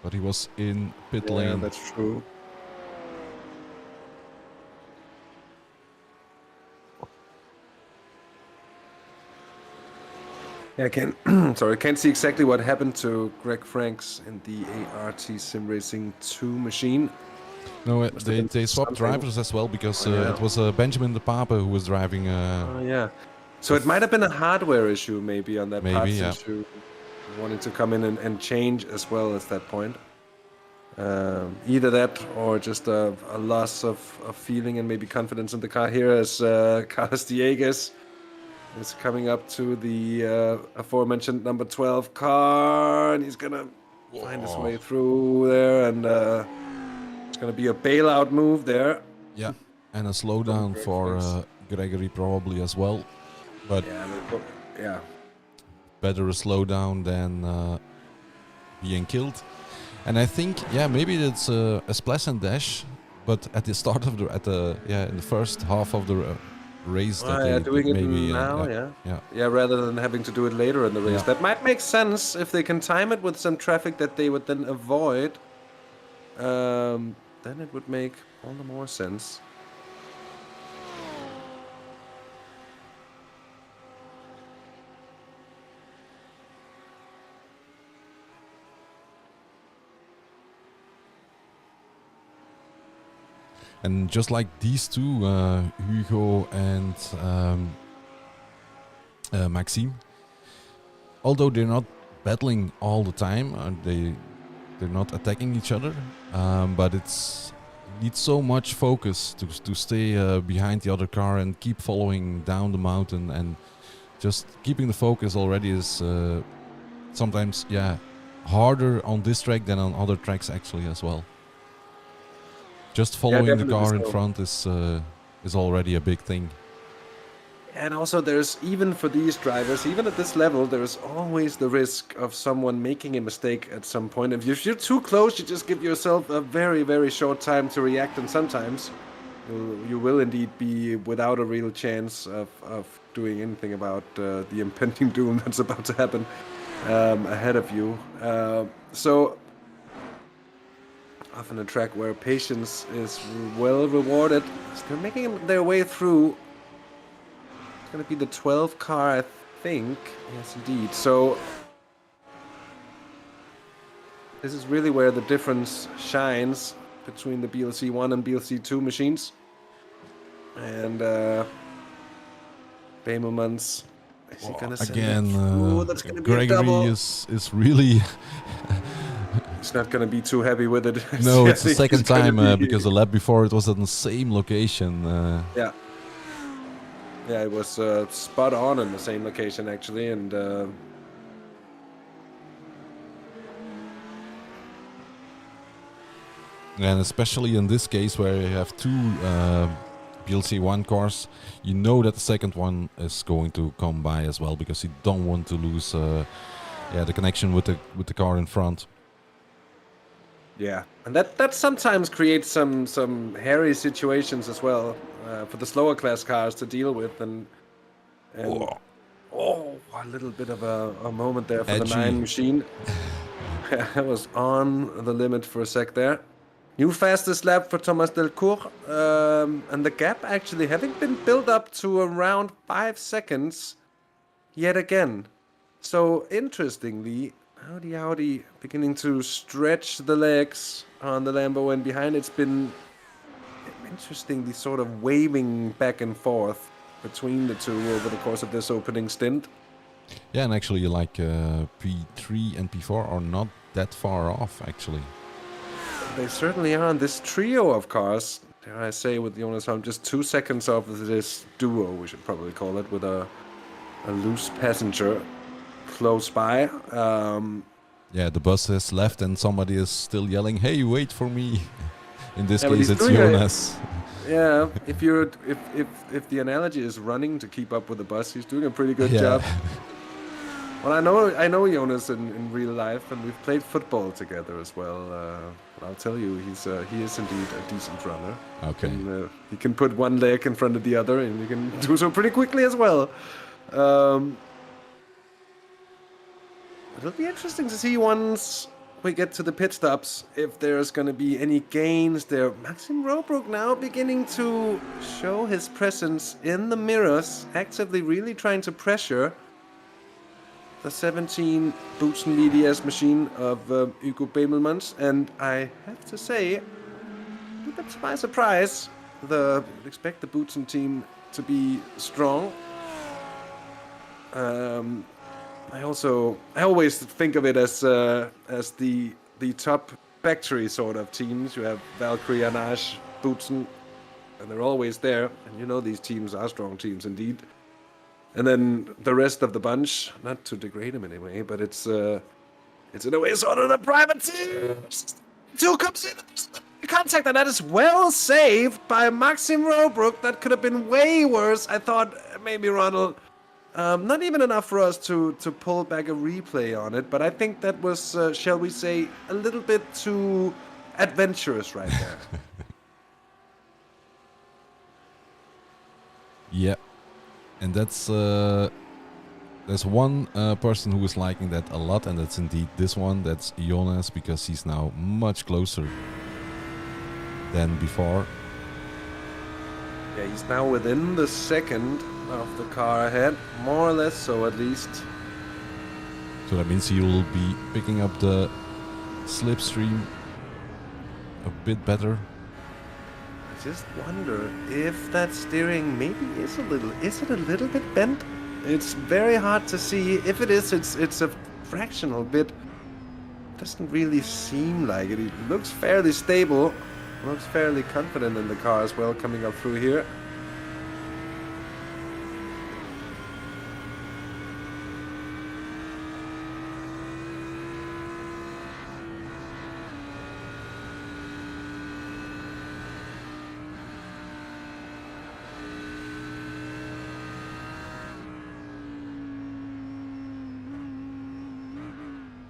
But he was in pit lane. Yeah, that's true. Yeah, I can't see exactly what happened to Greg Franks in the ART Sim Racing 2 machine. No, they swapped drivers as well, because it was Benjamin De Pape who was driving. Oh, yeah. So it might have been a hardware issue maybe on that parts issue. Wanting to come in and change as well at that point. Either that or just a loss of feeling and maybe confidence in the car here, as Carlos Dieguez is coming up to the aforementioned number 12 car, and he's gonna find his way through there, and it's gonna be a bailout move there. Yeah, and a slowdown for Gregory probably as well, but yeah, better a slowdown than being killed. And I think maybe it's a splash and dash, but at the start of in the first half of the race that they're doing it maybe now, rather than having to do it later in the race. That might make sense if they can time it with some traffic that they would then avoid. Then it would make all the more sense. And just like these two, Hugo and Maxime, although they're not battling all the time, they're not attacking each other, but it needs so much focus to stay behind the other car and keep following down the mountain, and just keeping the focus already is sometimes harder on this track than on other tracks actually as well. Just following the car in front is already a big thing. And also there's, even for these drivers, even at this level, there's always the risk of someone making a mistake at some point. If you're too close, you just give yourself a very, very short time to react, and sometimes you will indeed be without a real chance of doing anything about the impending doom that's about to happen ahead of you. So often a track where patience is well rewarded. So they're making their way through. It's going to be the 12 car, I think. Yes, indeed. So this is really where the difference shines between the BLC 1 and BLC 2 machines. And Bemelmans, is he going to send Again, that through? That's going to be a Gregory double. is really He's not going to be too happy with it. no. I It's the think second he's gonna time be- because the lap before it was at the same location. Yeah. Yeah, it was spot on in the same location, actually, and And especially in this case where you have two BLC1 cars, you know that the second one is going to come by as well because you don't want to lose the connection with the car in front. yeah, and that sometimes creates some hairy situations as well for the slower class cars to deal with, and a little bit of a moment there for the Edgy. 9 machine. That was on the limit for a sec there. New fastest lap for Thomas Delcourt, and the gap actually having been built up to around 5 seconds yet again. So interestingly, Audi beginning to stretch the legs on the Lambo, and behind it's been interestingly sort of waving back and forth between the two over the course of this opening stint. Yeah, and actually like P3 and P4 are not that far off actually. They certainly are. This trio of cars, dare I say, with Jonas Holm, just 2 seconds off of this duo, we should probably call it, with a loose passenger close by. Yeah, the bus has left and somebody is still yelling, "Hey, wait for me!" In this Yeah, but case, he's it's doing Jonas. Yeah, if the analogy is running to keep up with the bus, he's doing a pretty good Yeah. job. Well, I know Jonas in real life, and we've played football together as well. I'll tell you, he is indeed a decent runner. Okay. And, he can put one leg in front of the other, and he can do so pretty quickly as well. It'll be interesting to see once we get to the pit stops if there's going to be any gains there. Maxim Robrook now beginning to show his presence in the mirrors, actively really trying to pressure the 17 Boutsen VDS machine of Hugo Bemelmans. And I have to say, a bit by surprise, expect the Boutsen team to be strong. I always think of it as the top factory sort of teams. You have Valkyrie, Anash, Boutsen, and they're always there. And you know these teams are strong teams indeed. And then the rest of the bunch, not to degrade them in any way, but it's in a way sort of the private teams. Two comes in contact, and that is well saved by Maxim Robrook. That could have been way worse. I thought maybe Ronald. Not even enough for us to pull back a replay on it, but I think that was, shall we say, a little bit too adventurous right there. Yeah, and that's there's one person who is liking that a lot, and that's indeed this one. That's Jonas, because he's now much closer than before. Yeah, he's now within the second of the car ahead, more or less so at least. So that means he will be picking up the slipstream a bit better. I just wonder if that steering maybe is it a little bit bent? It's very hard to see. If it is, it's a fractional bit. Doesn't really seem like it. It looks fairly stable. Looks fairly confident in the car as well, coming up through here.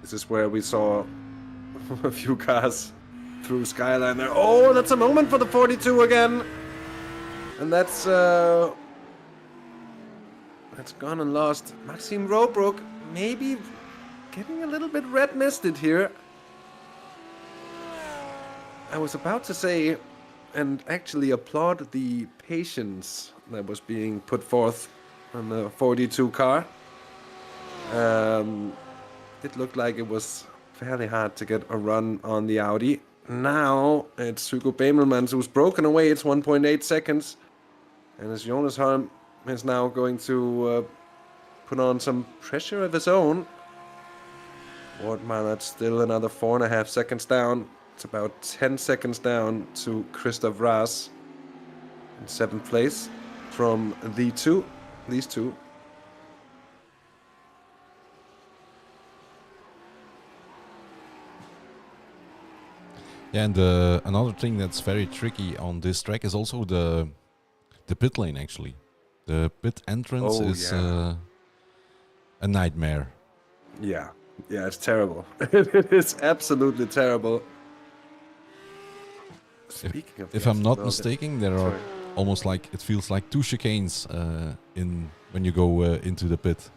This is where we saw a few cars through Skyline there. Oh, that's a moment for the 42 again. And that's gone and lost. Maxim Robrook maybe getting a little bit red-misted here. I was about to say, and actually applaud the patience that was being put forth on the 42 car. It looked like it was fairly hard to get a run on the Audi. Now it's Hugo Bemelmans who's broken away. It's 1.8 seconds. And as Jonas Holm is now going to put on some pressure of his own. Ward Mallard's still another 4.5 seconds down. It's about 10 seconds down to Christoph Raas in 7th place from these two. Yeah, and another thing that's very tricky on this track is also the pit lane. Actually, the pit entrance is a nightmare. Yeah, it's terrible. It is absolutely terrible. Speaking of, if I'm not mistaken, there are almost like, it feels like 2 chicanes in when you go into the pit.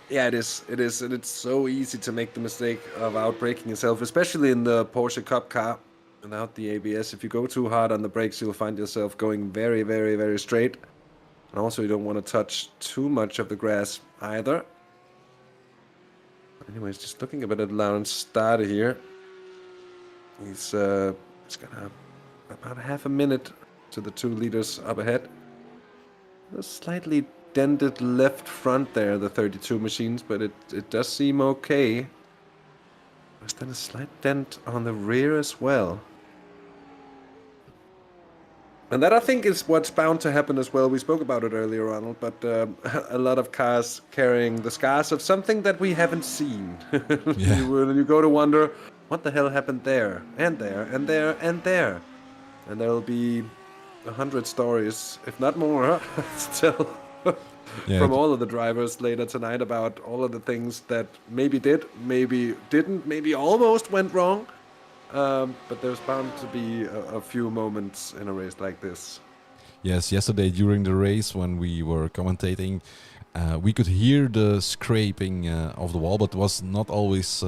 Yeah, it is, and it's so easy to make the mistake of outbraking yourself, especially in the Porsche Cup car without the ABS. If you go too hard on the brakes, you'll find yourself going very, very, very straight. And also, you don't want to touch too much of the grass either. Anyways, just looking a bit at Lawrence Stade here. He's got about half a minute to the 2 leaders up ahead. A slightly dented left front there, the 32 machines, but it does seem okay. There's then a slight dent on the rear as well. And that, I think, is what's bound to happen as well. We spoke about it earlier, Ronald, but a lot of cars carrying the scars of something that we haven't seen. Yeah. You go to wonder, what the hell happened there, and there, and there, and there? And there'll be 100 stories, if not more, still, from all of the drivers later tonight about all of the things that maybe did, maybe didn't, maybe almost went wrong. But there's bound to be a few moments in a race like this. Yes, yesterday during the race when we were commentating, we could hear the scraping of the wall, but it was not always,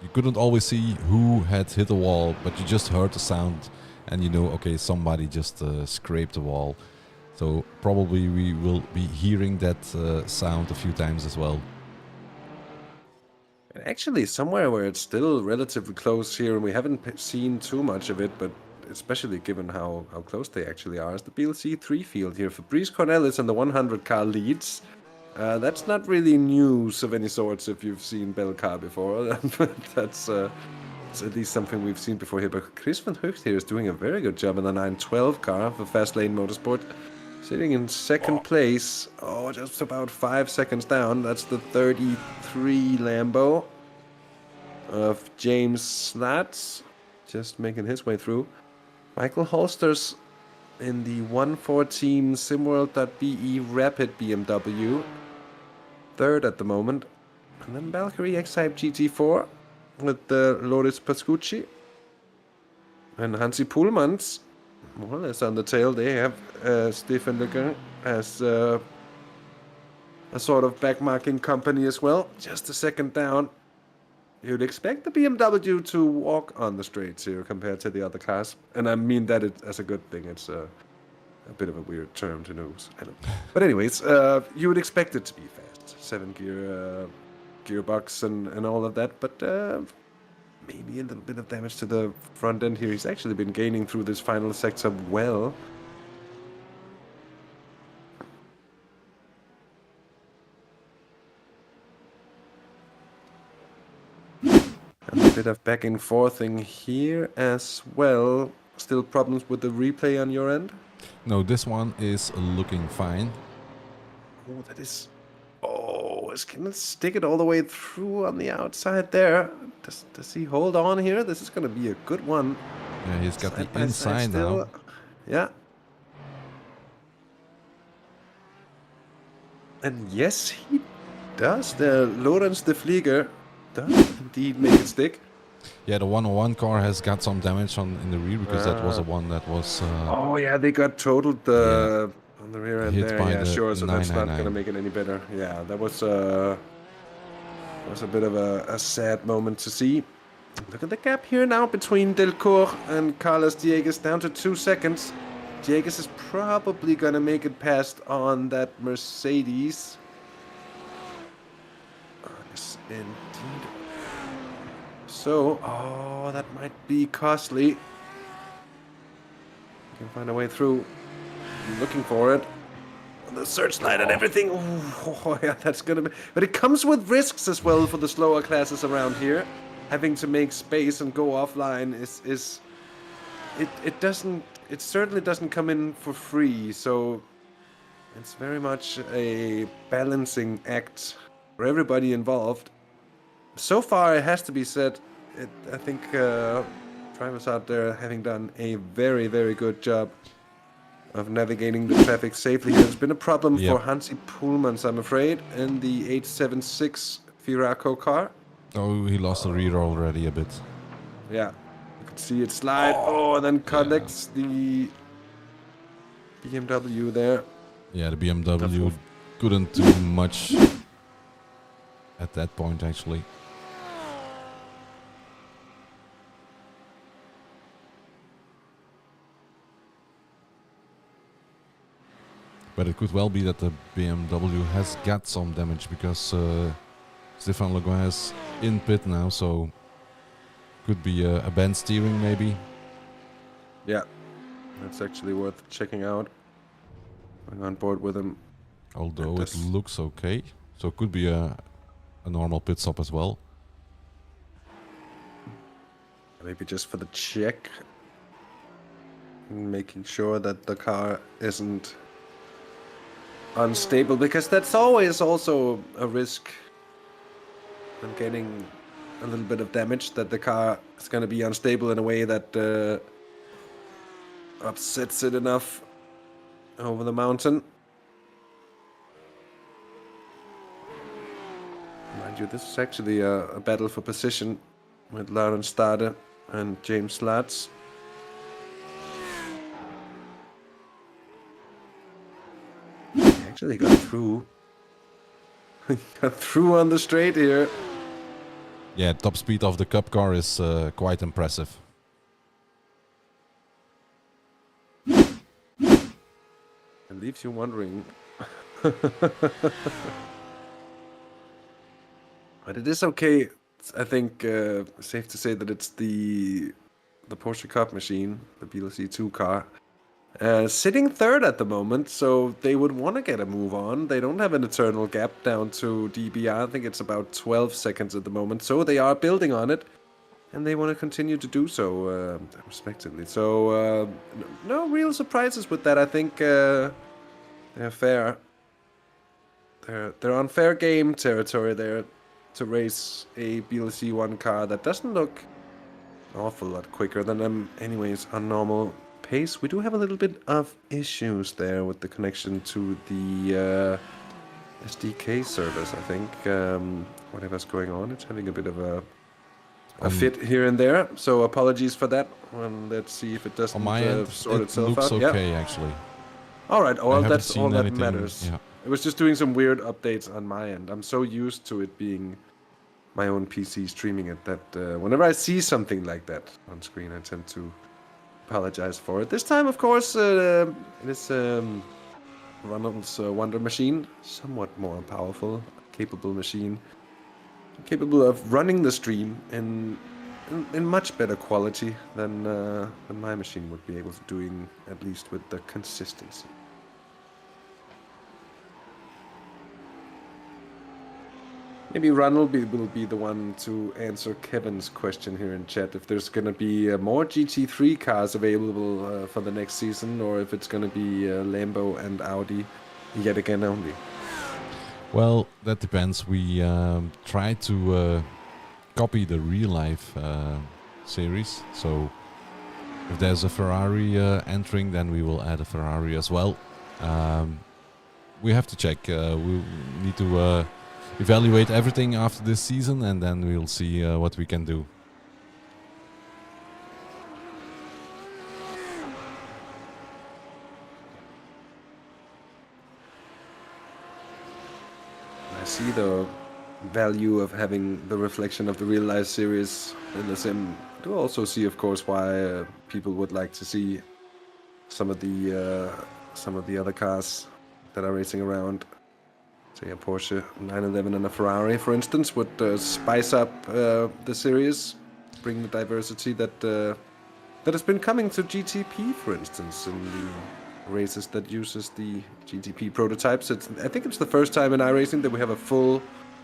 you couldn't always see who had hit the wall, but you just heard the sound and you know, okay, somebody just scraped the wall. So probably we will be hearing that sound a few times as well. Actually, somewhere where it's still relatively close here, and we haven't seen too much of it, but especially given how close they actually are, is the BLC 3 field here. Fabrice Cornelis in the 100 car leads. That's not really news of any sorts if you've seen Belcar before. That's at least something we've seen before here. But Chris van Hucht here is doing a very good job in the 912 car for Fast Lane Motorsport. Sitting in 2nd place, just about 5 seconds down. That's the 33 Lambo of James Slats, just making his way through. Michael Holsters in the 114 Simworld.be Rapid BMW, 3rd at the moment. And then Valkyrie X-Type GT4 with Loris Pascucci. And Hansi Pullmans, more or less on the tail. They have Stefan Legrand as a sort of backmarking company as well. Just a second down. You'd expect the BMW to walk on the straights here compared to the other cars. And I mean that as a good thing. It's a bit of a weird term to use. But anyways, you would expect it to be fast. 7-gear gearbox and all of that. But maybe a little bit of damage to the front end here. He's actually been gaining through this final sector well. And a bit of back and forthing here as well. Still problems with the replay on your end? No, this one is looking fine. Oh, that is... Oh, is going to stick it all the way through on the outside there. Does he hold on here? This is going to be a good one. Yeah, he's got the inside now. Yeah. And yes, he does. The Lorenz de Vlieger does indeed make it stick. Yeah, the 101 car has got some damage in the rear because that was the one that was... oh yeah, they got totaled on the rear end hit there. by Yeah, the sure, so that's not going to 999. make it any better. Yeah, that was a bit of a sad moment to see. Look at the gap here now between Delcourt and Carlos Dieguez, down to 2 seconds. Dieguez is probably gonna make it past on that Mercedes. Yes, indeed. So, oh, that might be costly. Can find a way through. I'm looking for it. The searchlight and everything. Oh, yeah, that's gonna be. But it comes with risks as well for the slower classes around here. Having to make space and go offline is it doesn't. It certainly doesn't come in for free. So it's very much a balancing act for everybody involved. So far, it has to be said. I think drivers out there having done a very, very good job of navigating the traffic safely. There's been a problem for Hansi Pullmans, I'm afraid, in the 876 Firaco car. Oh, he lost the rear already a bit. Yeah, you could see it slide. Oh, and then connects the BMW there. Yeah, the BMW couldn't do much at that point, actually. But it could well be that the BMW has got some damage because Stefan Le Guin is in pit now, so could be a bend steering maybe. Yeah, that's actually worth checking out. Going on board with him. Although it looks okay, so it could be a normal pit stop as well. Maybe just for the check, making sure that the car isn't unstable, because that's always also a risk on getting a little bit of damage, that the car is going to be unstable in a way that upsets it enough over the mountain. Mind you, this is actually a battle for position with Lauren Stade and James Slatz. Actually got through. Got through on the straight here. Yeah, top speed of the Cup car is quite impressive. It leaves you wondering. But it is okay. I think safe to say that it's the Porsche Cup machine, the BLC2 car, sitting third at the moment, so they would want to get a move on. They don't have an eternal gap down to DBR. I think it's about 12 seconds at the moment, so they are building on it, and they want to continue to do so, respectively. So, no real surprises with that. I think they're fair. They're on fair game territory there to race a BLC1 car that doesn't look an awful lot quicker than them anyways on normal pace. We do have a little bit of issues there with the connection to the SDK service, I think. Whatever's going on, it's having a bit of a fit here and there, so apologies for that. Let's see if it doesn't on my end, sort it itself looks out. okay, actually. All right, well, that's all that anything, matters. yeah. It was just doing some weird updates on my end. I'm so used to it being my own PC streaming it that whenever I see something like that on screen, I tend to apologize for it. This time, of course, it is Ronald's Wonder Machine, somewhat more powerful, capable machine, capable of running the stream in much better quality than my machine would be able to doing, at least with the consistency. Maybe Ronald will be the one to answer Kevin's question here in chat, if there's going to be more GT3 cars available for the next season, or if it's going to be Lambo and Audi yet again only. Well, that depends. We try to copy the real life series. So if there's a Ferrari entering, then we will add a Ferrari as well. We have to check. We need to evaluate everything after this season, and then we'll see what we can do. I see the value of having the reflection of the real life series in the sim. Do also see, of course, why people would like to see some of the other cars that are racing around. Say a Porsche 911 and a Ferrari, for instance, would spice up the series, bring the diversity that has been coming to GTP, for instance, in the races that uses the GTP prototypes. I think it's the first time in iRacing that we have a full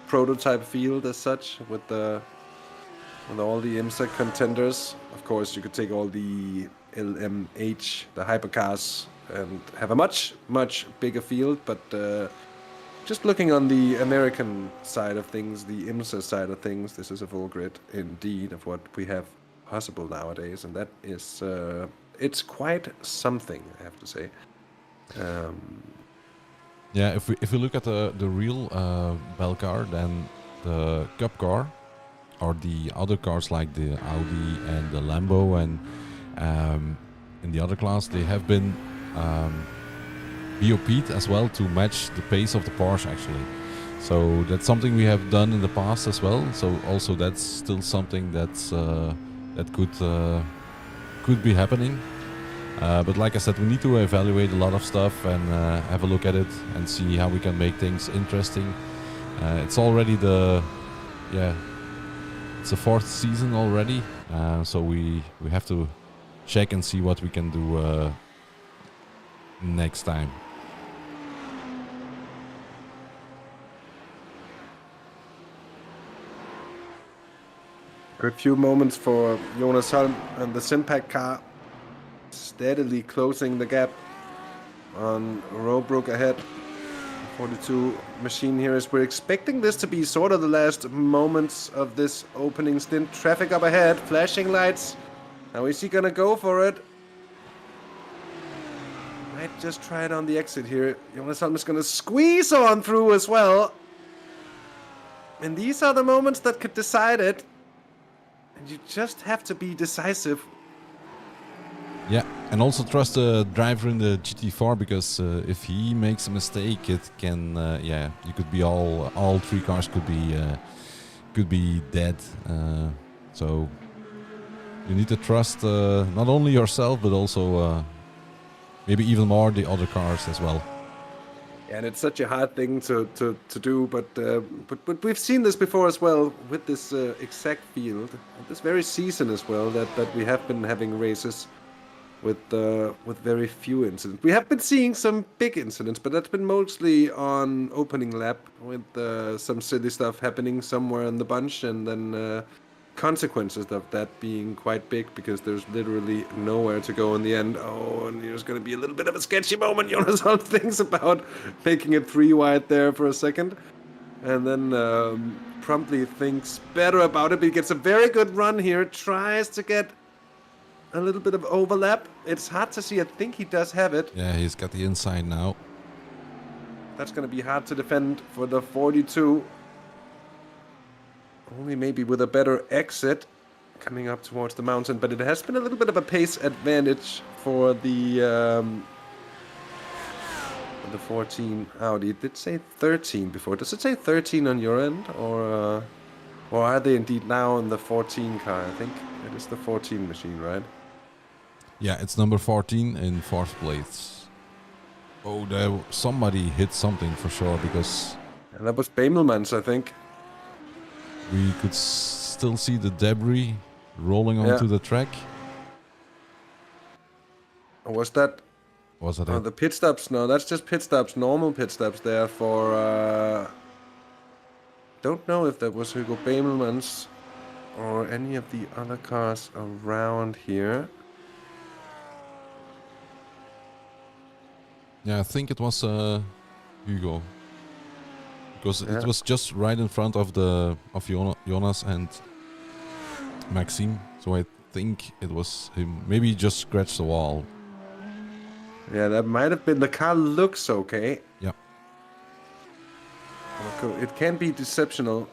prototype field as such with all the IMSA contenders. Of course, you could take all the LMH, the hypercars, and have a much bigger field. But just looking on the American side of things, the IMSA side of things, this is a full grid indeed of what we have possible nowadays, and that is it's quite something, I have to say. Yeah, if we look at the real Belcar, then the Cup car or the other cars like the Audi and the Lambo and in the other class, they have been BOP'd as well to match the pace of the Porsche actually. So that's something we have done in the past as well. So also that's still something that's that could be happening. But like I said, we need to evaluate a lot of stuff and have a look at it and see how we can make things interesting. It's already it's the 4th season already, so we have to check and see what we can do next time. Good few moments for Jonas Holm and the Simpack car, steadily closing the gap on Robrook ahead. 42 machine here, as we're expecting this to be sort of the last moments of this opening stint. Traffic up ahead, flashing lights. Now is he gonna go for it? Might just try it on the exit here. Jonas Holm is gonna squeeze on through as well. And these are the moments that could decide it. And you just have to be decisive. Yeah, and also trust the driver in the GT4 because if he makes a mistake, it can you could be all 3 cars could be dead. So you need to trust not only yourself but also maybe even more the other cars as well. And it's such a hard thing to do, but we've seen this before as well with this exact field, this very season as well, that we have been having races with very few incidents. We have been seeing some big incidents, but that's been mostly on opening lap with some silly stuff happening somewhere in the bunch, and then consequences of that being quite big because there's literally nowhere to go in the end. Oh, and there's going to be a little bit of a sketchy moment. Jonas Holm thinks about making it 3 wide there for a second, and then promptly thinks better about it. But he gets a very good run here, tries to get a little bit of overlap. It's hard to see. I think he does have it. Yeah, he's got the inside now. That's going to be hard to defend for the 42. Only maybe with a better exit coming up towards the mountain, but it has been a little bit of a pace advantage for the 14 Audi. It did say 13 before. Does it say 13 on your end, or are they indeed now in the 14 car? I think it is the 14 machine, right? Yeah, it's number 14 in 4th place. Oh, there somebody hit something for sure because And that was Bamelmans, I think. we could still see the debris rolling onto the track. Or was that it? the pit stops? No, that's just pit stops, normal pit stops there for... don't know if that was Hugo Bamelmans or any of the other cars around here. Yeah, I think it was Hugo. Because it was just right in front of Jonas and Maxime. So I think it was him. Maybe he just scratched the wall. Yeah, that might have been. The car looks okay. Yeah. It can be deceptional.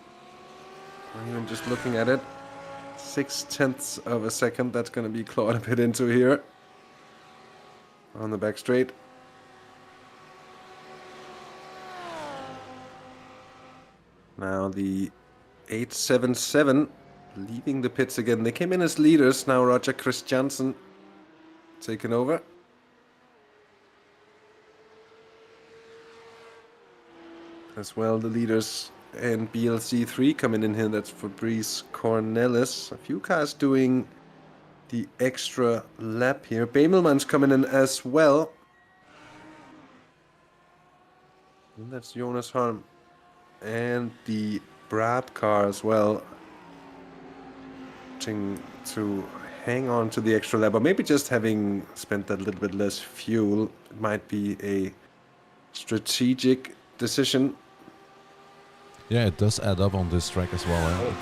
Even just looking at it. 0.6 of a second. That's going to be clawed a bit into here. On the back straight. Now the 877 leaving the pits again. They came in as leaders. Now Roger Christiansen taking over. As well, the leaders in BLC3 coming in here. That's Fabrice Cornelis. A few cars doing the extra lap here. Bamelman's coming in as well. And that's Jonas Holm. And the Brab car as well. To hang on to the extra lap. Or maybe just having spent that little bit less fuel. It might be a strategic decision. Yeah, it does add up on this track as well.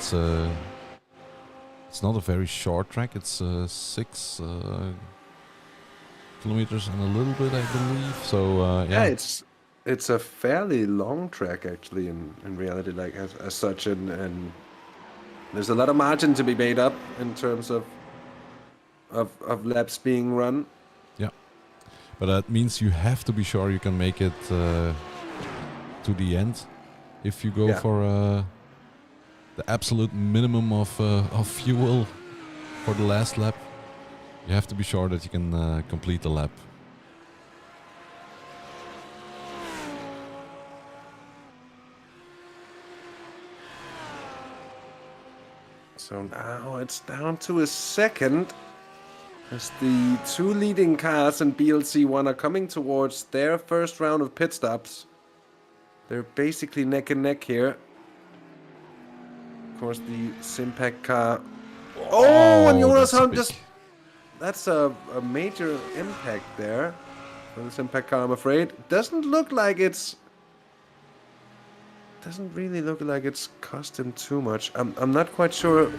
It's not a very short track. It's 6 kilometers and a little bit, I believe. So yeah, it's a fairly long track actually in reality, like as such, and there's a lot of margin to be made up in terms of laps being run. Yeah, but that means you have to be sure you can make it to the end. If you go for the absolute minimum of fuel for the last lap, you have to be sure that you can complete the lap. So now it's down to a second as the 2 leading cars in BLC1 are coming towards their first round of pit stops. They're basically neck and neck here. Of course, the Simpac car. Oh, and Jonas Holm just... That's a major impact there for the Simpac car, I'm afraid. Doesn't look like it's... Doesn't really look like it's cost him too much. I'm not quite sure.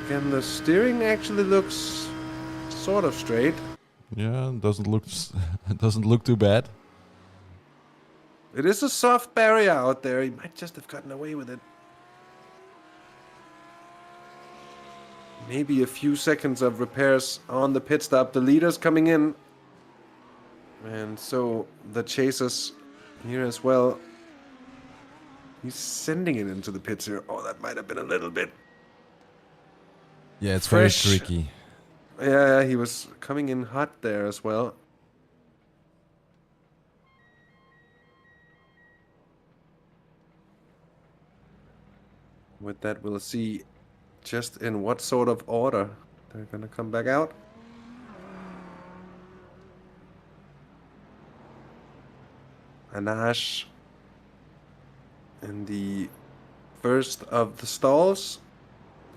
Again, the steering actually looks sort of straight. Yeah, it doesn't look too bad. It is a soft barrier out there. He might just have gotten away with it. Maybe a few seconds of repairs on the pit stop. The leader's coming in. And so the chasers here as well. He's sending it into the pits here. Oh, that might have been a little bit... Yeah, it's fresh. very tricky. Yeah, he was coming in hot there as well. With that, we'll see just in what sort of order they're going to come back out. Anash in the first of the stalls.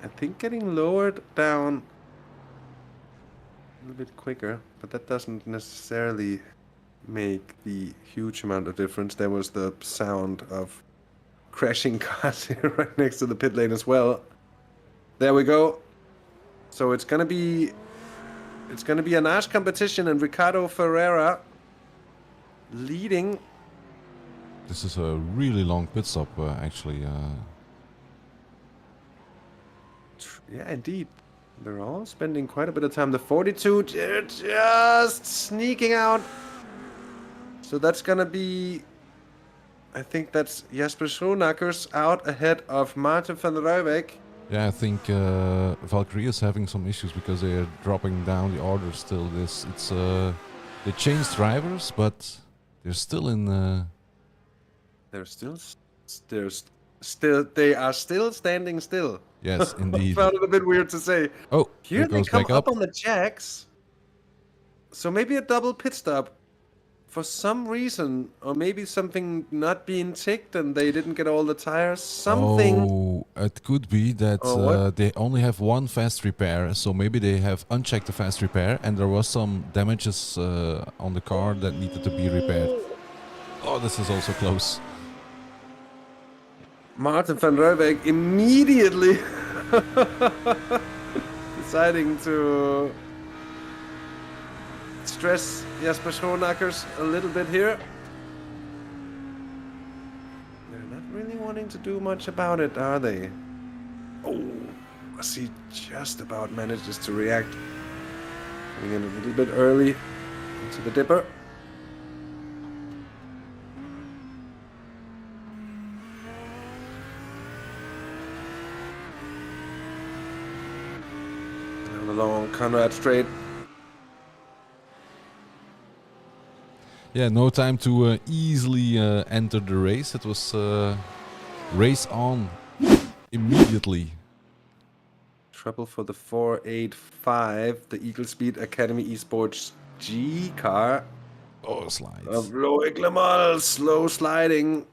I think getting lowered down a little bit quicker, but that doesn't necessarily make the huge amount of difference. There was the sound of crashing cars here right next to the pit lane as well. There we go. So it's gonna be a Nash competition and Ricardo Ferreira leading. This is a really long pit stop, actually. Yeah, indeed. They're all spending quite a bit of time. The 42 just sneaking out. So that's gonna be... I think that's Jasper Schoenakers out ahead of Maarten van Rijwijk. Yeah, I think Valkyrie is having some issues because they are dropping down the order still. They changed drivers, but they're still in. They are still standing still. Yes, indeed. I found it a bit weird to say. Oh, here they come back up on the jacks. So maybe a double pit stop. For some reason, or maybe something not being ticked and they didn't get all the tires. Something. Oh, it could be that they only have one fast repair, so maybe they have unchecked the fast repair and there was some damages on the car that needed to be repaired. Oh, this is also close. Maarten van Rijwijk immediately deciding to stress Jasper Schoenakers a little bit here. They're not really wanting to do much about it, are they? Oh, he just about manages to react. Coming in a little bit early into the dipper. Conrad straight. Yeah, no time to easily enter the race. It was race on immediately. Trouble for the 485, the Eagle Speed Academy eSports G car Oh, of slides. Loic Lemal, slow sliding.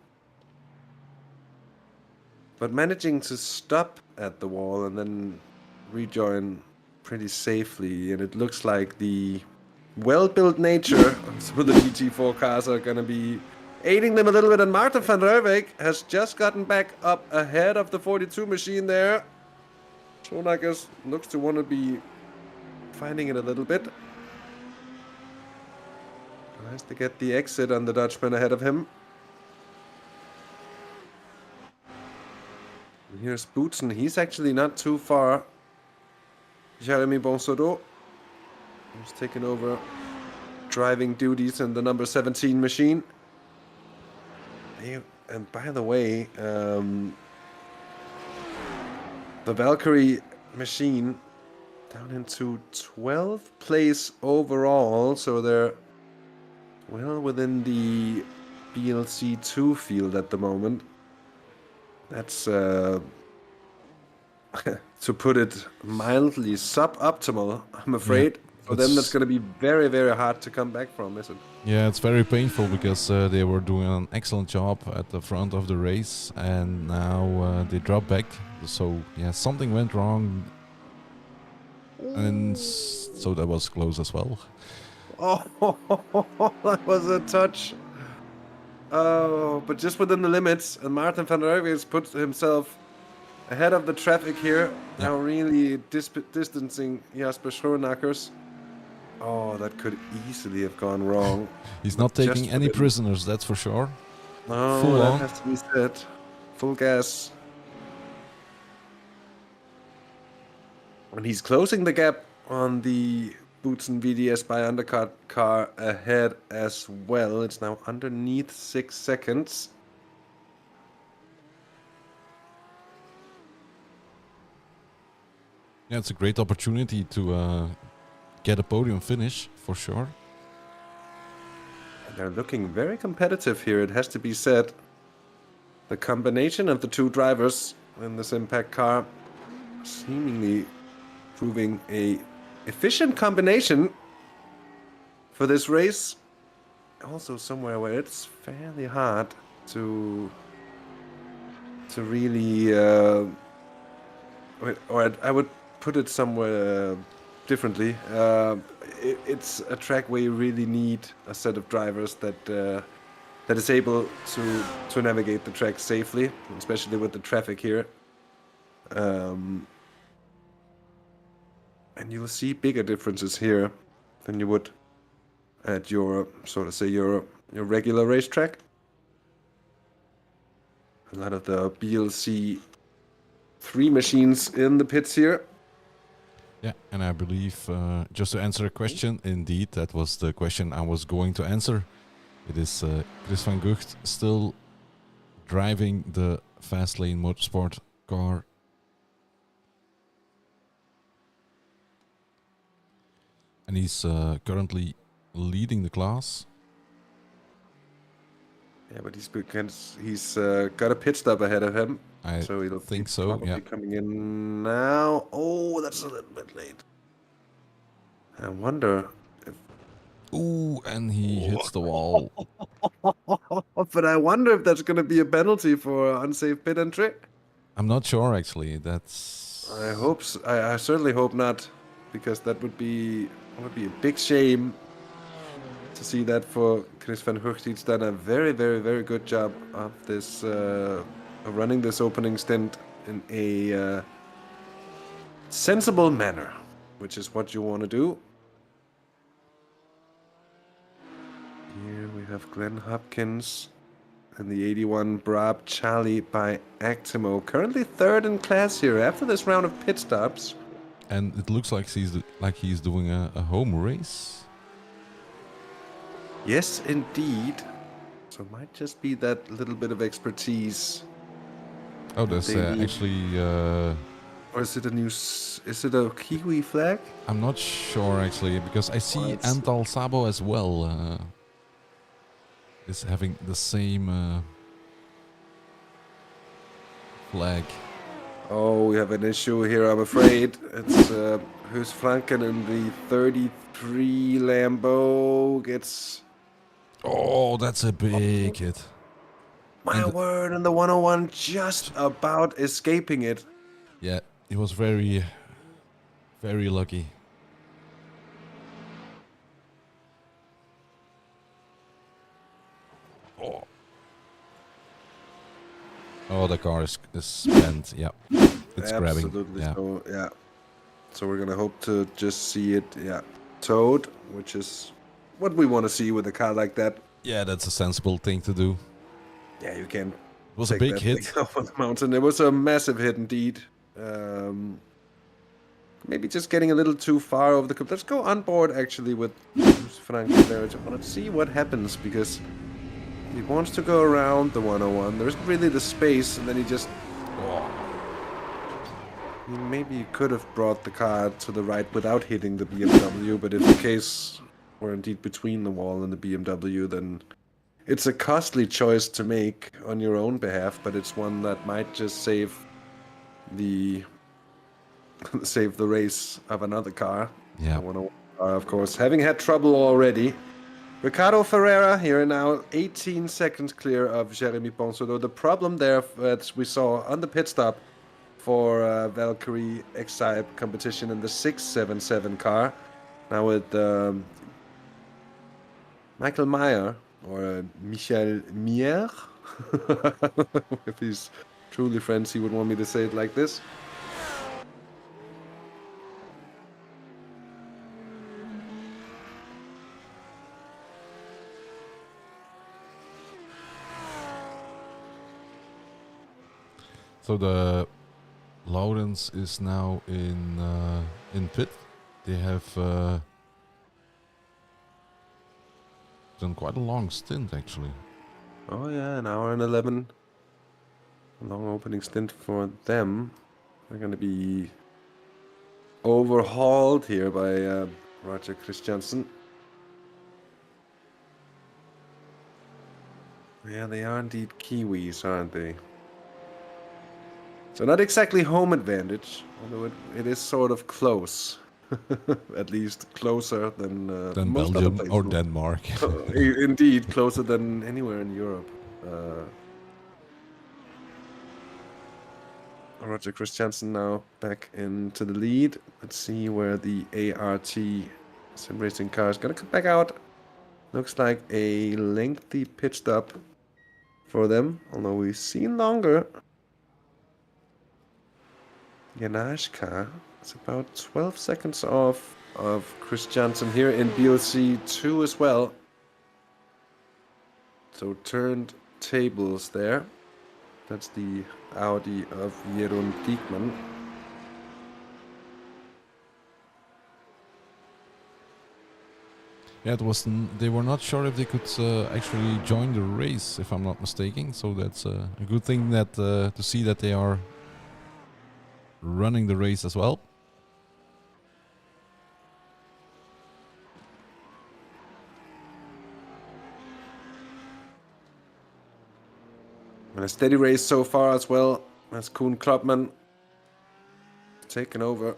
But managing to stop at the wall and then rejoin pretty safely. And it looks like the well-built nature of some of the GT4 cars are going to be aiding them a little bit. And Martin van Rooijek has just gotten back up ahead of the 42 machine there. Schoenakers looks to want to be finding it a little bit. Tries to get the exit on the Dutchman ahead of him. And here's Boutsen. He's actually not too far. Jeremy Bonsodo, who's taken over driving duties in the number 17 machine. And by the way, the Valkyrie machine down into 12th place overall, so they're well within the BLC2 field at the moment. That's, to put it mildly, suboptimal, I'm afraid. Yeah, For them, that's going to be very, very hard to come back from, isn't it? Yeah, it's very painful because they were doing an excellent job at the front of the race, and now they drop back. So yeah, something went wrong, and so that was close as well. Oh, that was a touch. Oh, but just within the limits, and Martin van Rooijek has put himself ahead of the traffic here. Yeah. Now really distancing Jasper Schoenakers. Oh, that could easily have gone wrong. He's not taking any prisoners, that's for sure. No, Full that on. has to be said. Full gas. And he's closing the gap on the Boutsen VDS by undercut car ahead as well. It's now underneath 6 seconds. Yeah, it's a great opportunity to get a podium finish, for sure. And they're looking very competitive here, it has to be said. The combination of the two drivers in this impact car seemingly proving a efficient combination for this race. Also somewhere where it's fairly hard to really, or I would put it somewhere differently. It's a track where you really need a set of drivers that is able to navigate the track safely, especially with the traffic here. And you'll see bigger differences here than you would at your, so to say, your regular racetrack. A lot of the BLC 3 machines in the pits here. Yeah, and I believe, just to answer a question, indeed, that was the question I was going to answer. It is Chris van Gucht still driving the fast lane motorsport car. And he's currently leading the class. Yeah, but he's got a pit stop ahead of him. I so he'll think be so, probably yeah. coming in now. Oh, that's a little bit late. I wonder if... Ooh, and he hits the wall. But I wonder if that's going to be a penalty for unsafe pit entry. I'm not sure, actually. That's... I hope so. I certainly hope not, because that would be a big shame to see that for Chris van Gucht. He's done a very, very, very good job of this, of running this opening stint in a sensible manner, which is what you want to do. Here we have Glenn Hopkins and the 81 Brab Charlie by Actimo, currently third in class here after this round of pit stops. And it looks like he's doing a home race. Yes, indeed. So it might just be that little bit of expertise. Oh, there's actually Or is it is it a Kiwi flag? I'm not sure actually, because I see Let's see. Antal Sabo as well is having the same flag. Oh, we have an issue here, I'm afraid. It's who's Franken in the 33 Lambo gets... Oh, that's a big hit. My And word, and the 101 just about escaping it. yeah, he was very, very lucky. Oh. Oh, the car is bent. Yeah, it's grabbing. Absolutely. Yeah. So, yeah. So we're gonna hope to just see it, yeah, towed, which is what we want to see with a car like that. Yeah, that's a sensible thing to do. Yeah, you can It was a take big that hit. thing off on the mountain. It was a massive hit indeed. Maybe just getting a little too far over the cliff. Let's go on board actually with Frank there. I just want to see what happens because he wants to go around the 101. There isn't really the space, and then he just... Maybe you could have brought the car to the right without hitting the BMW, but if the case were indeed between the wall and the BMW, then it's a costly choice to make on your own behalf, but it's one that might just save the save the race of another car. Yeah. The 101 car, of course, having had trouble already. Ricardo Ferreira here now 18 seconds clear of Jeremy Ponsodo. The problem there, as we saw on the pit stop, for Valkyrie Excite competition in the 677 car. Now with Michael Meyer, or Michel Mier. If he's truly French, he would want me to say it like this. So the Lawrence is now in pit. They have done quite a long stint actually. Oh yeah, an hour and 11. A long opening stint for them. They're going to be overhauled here by Roger Christiansen. Yeah, they are indeed Kiwis, aren't they? So not exactly home advantage, although it is sort of close. At least closer than most other Belgium places. or Denmark. Indeed, closer than anywhere in Europe. Roger Christiansen now back into the lead. Let's see where the ART sim racing car is going to come back out. Looks like a lengthy pit stop for them, although we've seen longer. Janashka is about 12 seconds off of Christiansen here in BLC 2 as well. So turned tables there. That's the Audi of Jeroen Diekman. Yeah, it was. They were not sure if they could actually join the race, if I'm not mistaken. So that's a good thing that to see that they are running the race as well. And a steady race so far as well, as Koen Klopman taken over.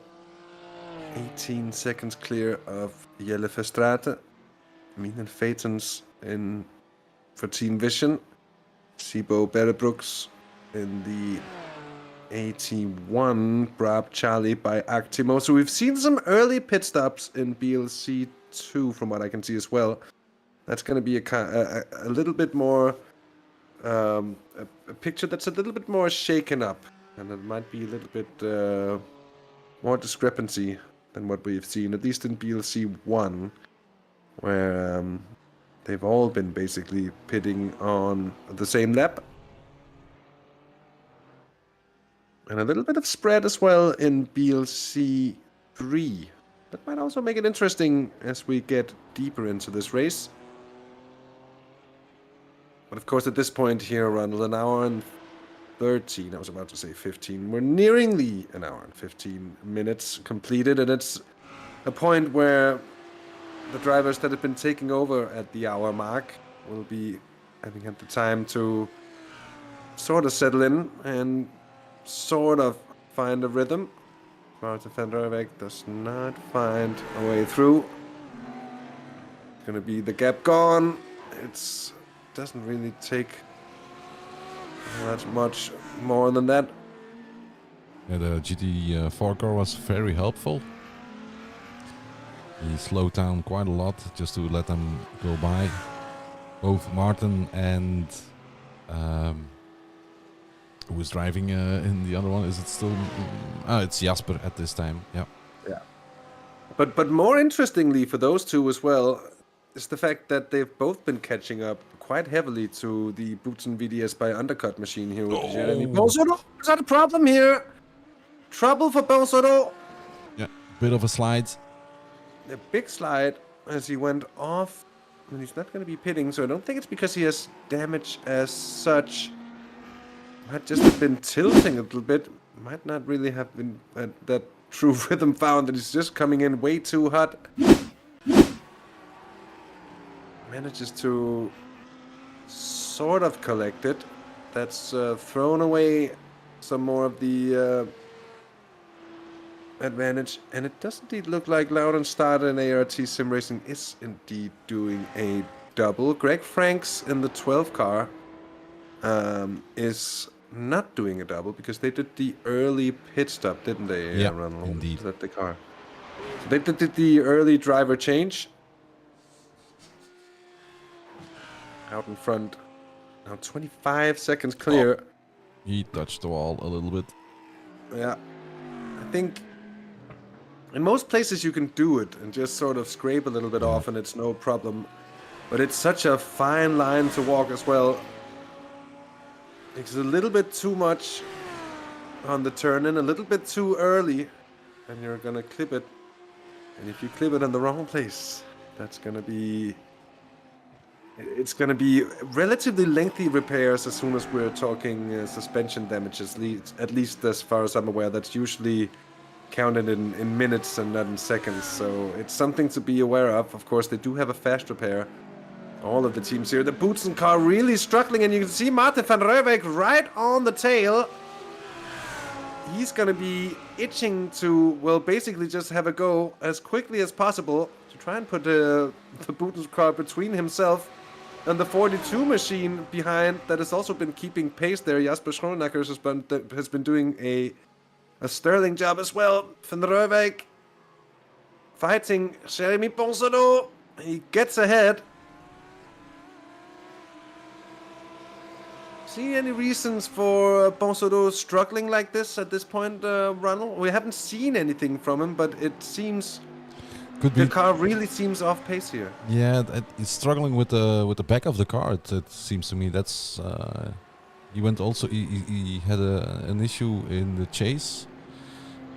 18 seconds clear of Jelle Verstraeten. Minen Phaetons in for Team Vision. Sibo Berrebrooks in the 81. Brab Charlie by Actimo. So we've seen some early pit stops in BLC 2 from what I can see as well. That's going to be a little bit more... a picture that's a little bit more shaken up, and it might be a little bit more discrepancy than what we've seen, at least in BLC 1, where they've all been basically pitting on the same lap. And a little bit of spread as well in BLC 3. That might also make it interesting as we get deeper into this race. But of course, at this point here, around an hour and 13. I was about to say 15. We're nearing the an hour and 15 minutes completed, and it's a point where the drivers that have been taking over at the hour mark will be having had the time to sort of settle in and sort of find a rhythm. Martin van der Wijk does not find a way through. It's gonna be the gap gone. It's doesn't really take much more than that. Yeah, the GT4 car was very helpful. He slowed down quite a lot just to let them go by. Both Martin and who was driving in the other one? Is it still? It's Jasper at this time. Yeah. Yeah. But more interestingly for those two as well is the fact that they've both been catching up quite heavily to the Booten VDS by undercut machine here with Jeremy Bolsoro. Is that a problem here? Trouble for Bolsoro. Yeah, bit of a slide. A big slide as he went off. And he's not going to be pitting, so I don't think it's because he has damage as such. Might just have been tilting a little bit. Might not really have been that true rhythm found, that he's just coming in way too hot. Manages to sort of collect it. That's thrown away some more of the advantage, and it does indeed look like Laudenstad and ART Sim Racing is indeed doing a double. Greg Franks in the 12 car is not doing a double because they did the early pit stop, didn't they? Yeah, Ronald? indeed. Is that the car? So they did the early driver change. Out in front. Now 25 seconds clear. Oh, he touched the wall a little bit. Yeah. I think in most places you can do it and just sort of scrape a little bit off and it's no problem. But it's such a fine line to walk as well. It's a little bit too much on the turn in, a little bit too early, and you're gonna clip it. And if you clip it in the wrong place, that's gonna be... It's gonna be relatively lengthy repairs as soon as we're talking suspension damages, at least as far as I'm aware. That's usually counted in minutes and not in seconds, so it's something to be aware of. Of course, they do have a fast repair. All of the teams here. The Bootsen car really struggling, and you can see Martin van Rijwijk right on the tail. He's going to be itching to, well, basically just have a go as quickly as possible to try and put the Bootsen car between himself and the 42 machine behind that has also been keeping pace there. Jasper Schroenacker has been doing a sterling job as well. Van Rijwijk fighting Jeremy Ponsado. He gets ahead. See any reasons for Ponsado struggling like this at this point, Ronald? We haven't seen anything from him, but it seems the car really seems off pace here. Yeah, he's struggling with the back of the car. It seems to me that's he went also. He had an issue in the chase,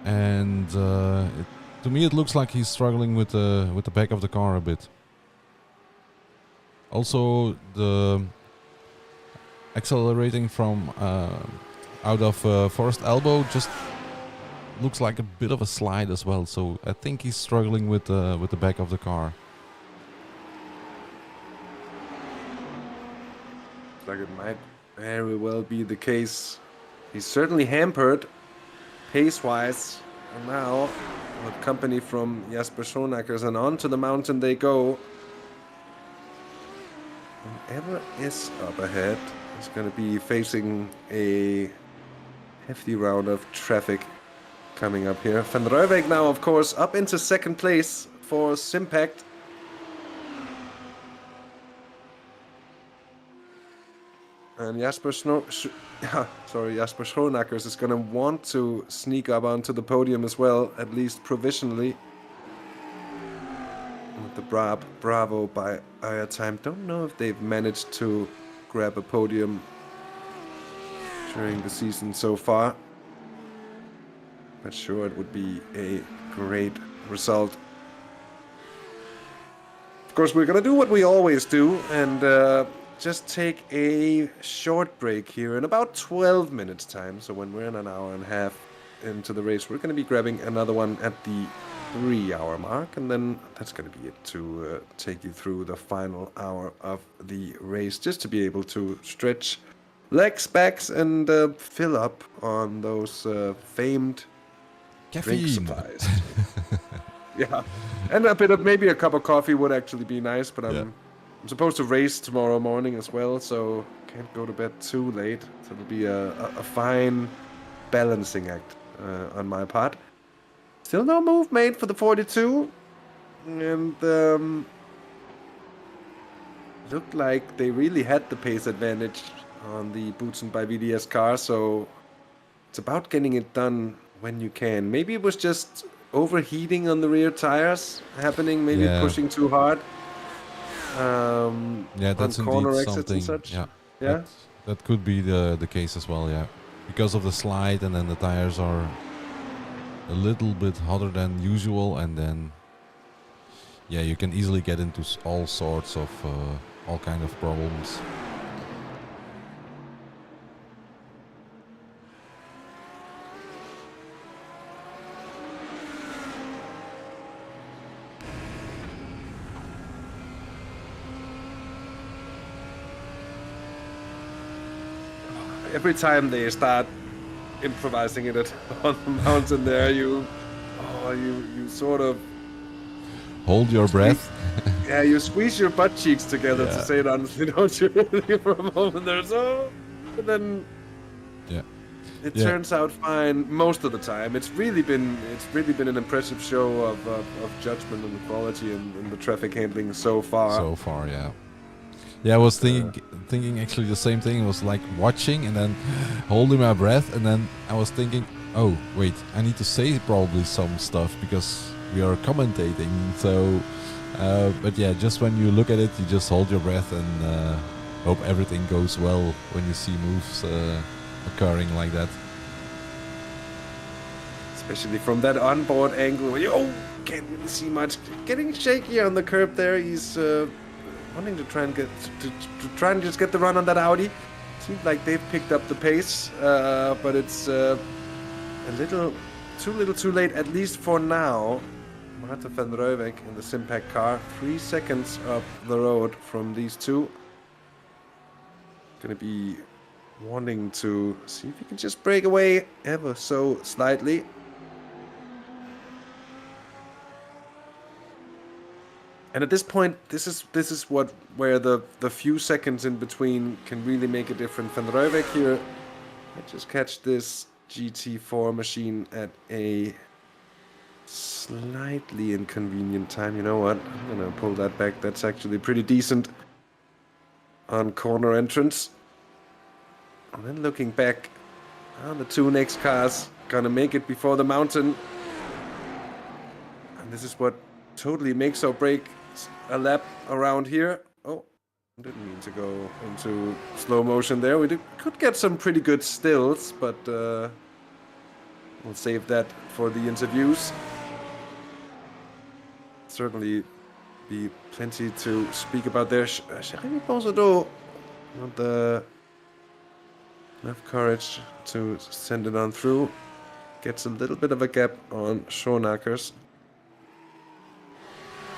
and to me it looks like he's struggling with the back of the car a bit. Also the accelerating from out of Forest Elbow just looks like a bit of a slide as well. So I think he's struggling with the back of the car. Like it might very well be the case. He's certainly hampered pace-wise. And now, with company from Jasper Schoenackers, and onto the mountain they go. Whoever is up ahead is going to be facing a hefty round of traffic coming up here. Van Rijwijk now, of course, up into second place for Simpact. And Jasper Schroenackers is going to want to sneak up onto the podium as well, at least provisionally. With the Bravo by our time. Don't know if they've managed to grab a podium during the season so far. But sure, it would be a great result. Of course, we're going to do what we always do and just take a short break here in about 12 minutes time. So when we're in an hour and a half into the race, we're going to be grabbing another one at the 3-hour mark, and then that's going to be it to take you through the final hour of the race, just to be able to stretch legs, backs, and fill up on those famed drink Caffeine. supplies. Yeah, and a bit of maybe a cup of coffee would actually be nice, but I'm supposed to race tomorrow morning as well, so can't go to bed too late. So it'll be a fine balancing act on my part. Still no move made for the 42, and looked like they really had the pace advantage on the Boutsen by VDS car, so it's about getting it done when you can. Maybe it was just overheating on the rear tires happening, maybe pushing too hard. That's on corner indeed exits something. and such. Yeah, that could be the case as well. Yeah, because of the slide, and then the tires are a little bit hotter than usual, and then you can easily get into all sorts of all kind of problems. Every time they start improvising it on the mountain there, you sort of hold your breath. Yeah, you squeeze your butt cheeks together, to say it honestly, don't you? For a moment there, so but then it turns out fine most of the time. It's really been an impressive show of judgment and quality and the traffic handling so far. So far, yeah. Yeah, I was thinking actually the same thing. It was like watching and then holding my breath, and then I was thinking, oh wait, I need to say probably some stuff because we are commentating. So, but yeah, just when you look at it, you just hold your breath and hope everything goes well when you see moves occurring like that. Especially from that onboard angle where you can't really see much. Getting shaky on the curb there. He's wanting to try and just get the run on that Audi. Seems like they've picked up the pace, but it's a little too late, at least for now. Marta van Rooijek in the Simpac car, 3 seconds up the road from these two. Gonna be wanting to see if he can just break away ever so slightly. And at this point, this is where the few seconds in between can really make a difference. Van Rooijek here, I just catch this GT4 machine at a slightly inconvenient time. You know what? I'm gonna pull that back. That's actually pretty decent on corner entrance. And then looking back on the two next cars, gonna make it before the mountain. And this is what totally makes or breaks a lap around here. Oh, didn't mean to go into slow motion there. We could get some pretty good stills, but we'll save that for the interviews. Certainly be plenty to speak about there. Jeremy Bonzado, not the enough courage to send it on through. Gets a little bit of a gap on Schoenakers.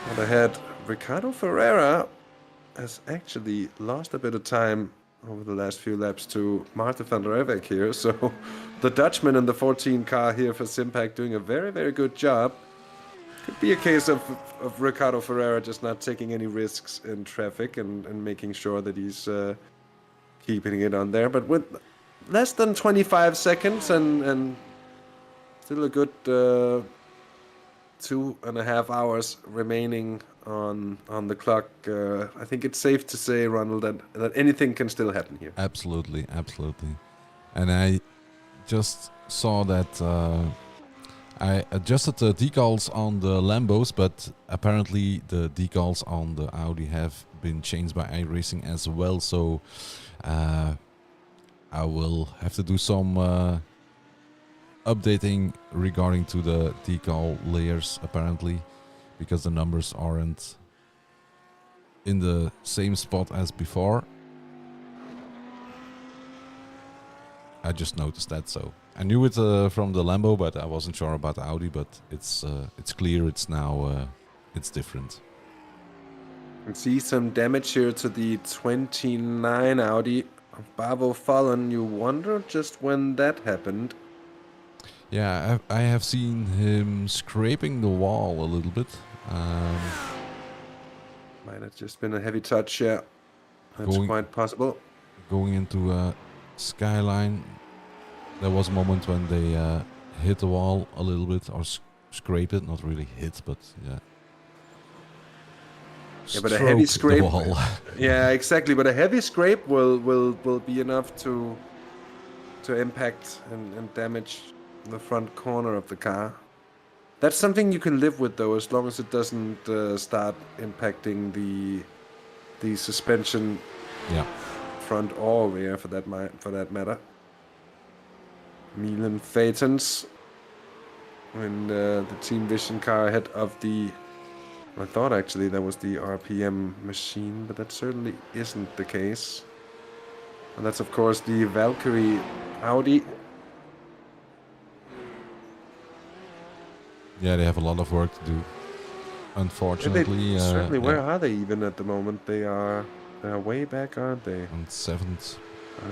And ahead, Ricardo Ferreira has actually lost a bit of time over the last few laps to Marta van Rooijek here. So the Dutchman in the 14 car here for Simpac doing a very, very good job. Could be a case of Ricardo Ferreira just not taking any risks in traffic and making sure that he's keeping it on there. But with less than 25 seconds and still a good 2.5 hours remaining on the clock, I think it's safe to say, Ronald, that anything can still happen here. Absolutely. And I just saw that I adjusted the decals on the Lambos, but apparently the decals on the Audi have been changed by iRacing as well. So I will have to do some updating regarding to the decal layers, apparently, because the numbers aren't in the same spot as before. I just noticed that. So I knew it from the Lambo, but I wasn't sure about the Audi. But it's clear. It's now it's different. You can see some damage here to the 29 Audi. Bavo fallen. You wonder just when that happened. Yeah, I have seen him scraping the wall a little bit. Might have just been a heavy touch, yeah. That's quite possible. Going into Skyline, there was a moment when they hit the wall a little bit, or scrape it, not really hit, but yeah. Yeah, but a heavy scrape. The wall. Yeah, exactly. But a heavy scrape will be enough to impact and damage the front corner of the car. That's something you can live with, though, as long as it doesn't start impacting the suspension. Yeah. Front or rear, for that matter. Milan Phaetons in the Team Vision car ahead of the. I thought actually that was the RPM machine, but that certainly isn't the case. And that's of course the Valkyrie Audi. Yeah, they have a lot of work to do. Unfortunately, certainly. Where are they even at the moment? They are way back, aren't they? On 7th.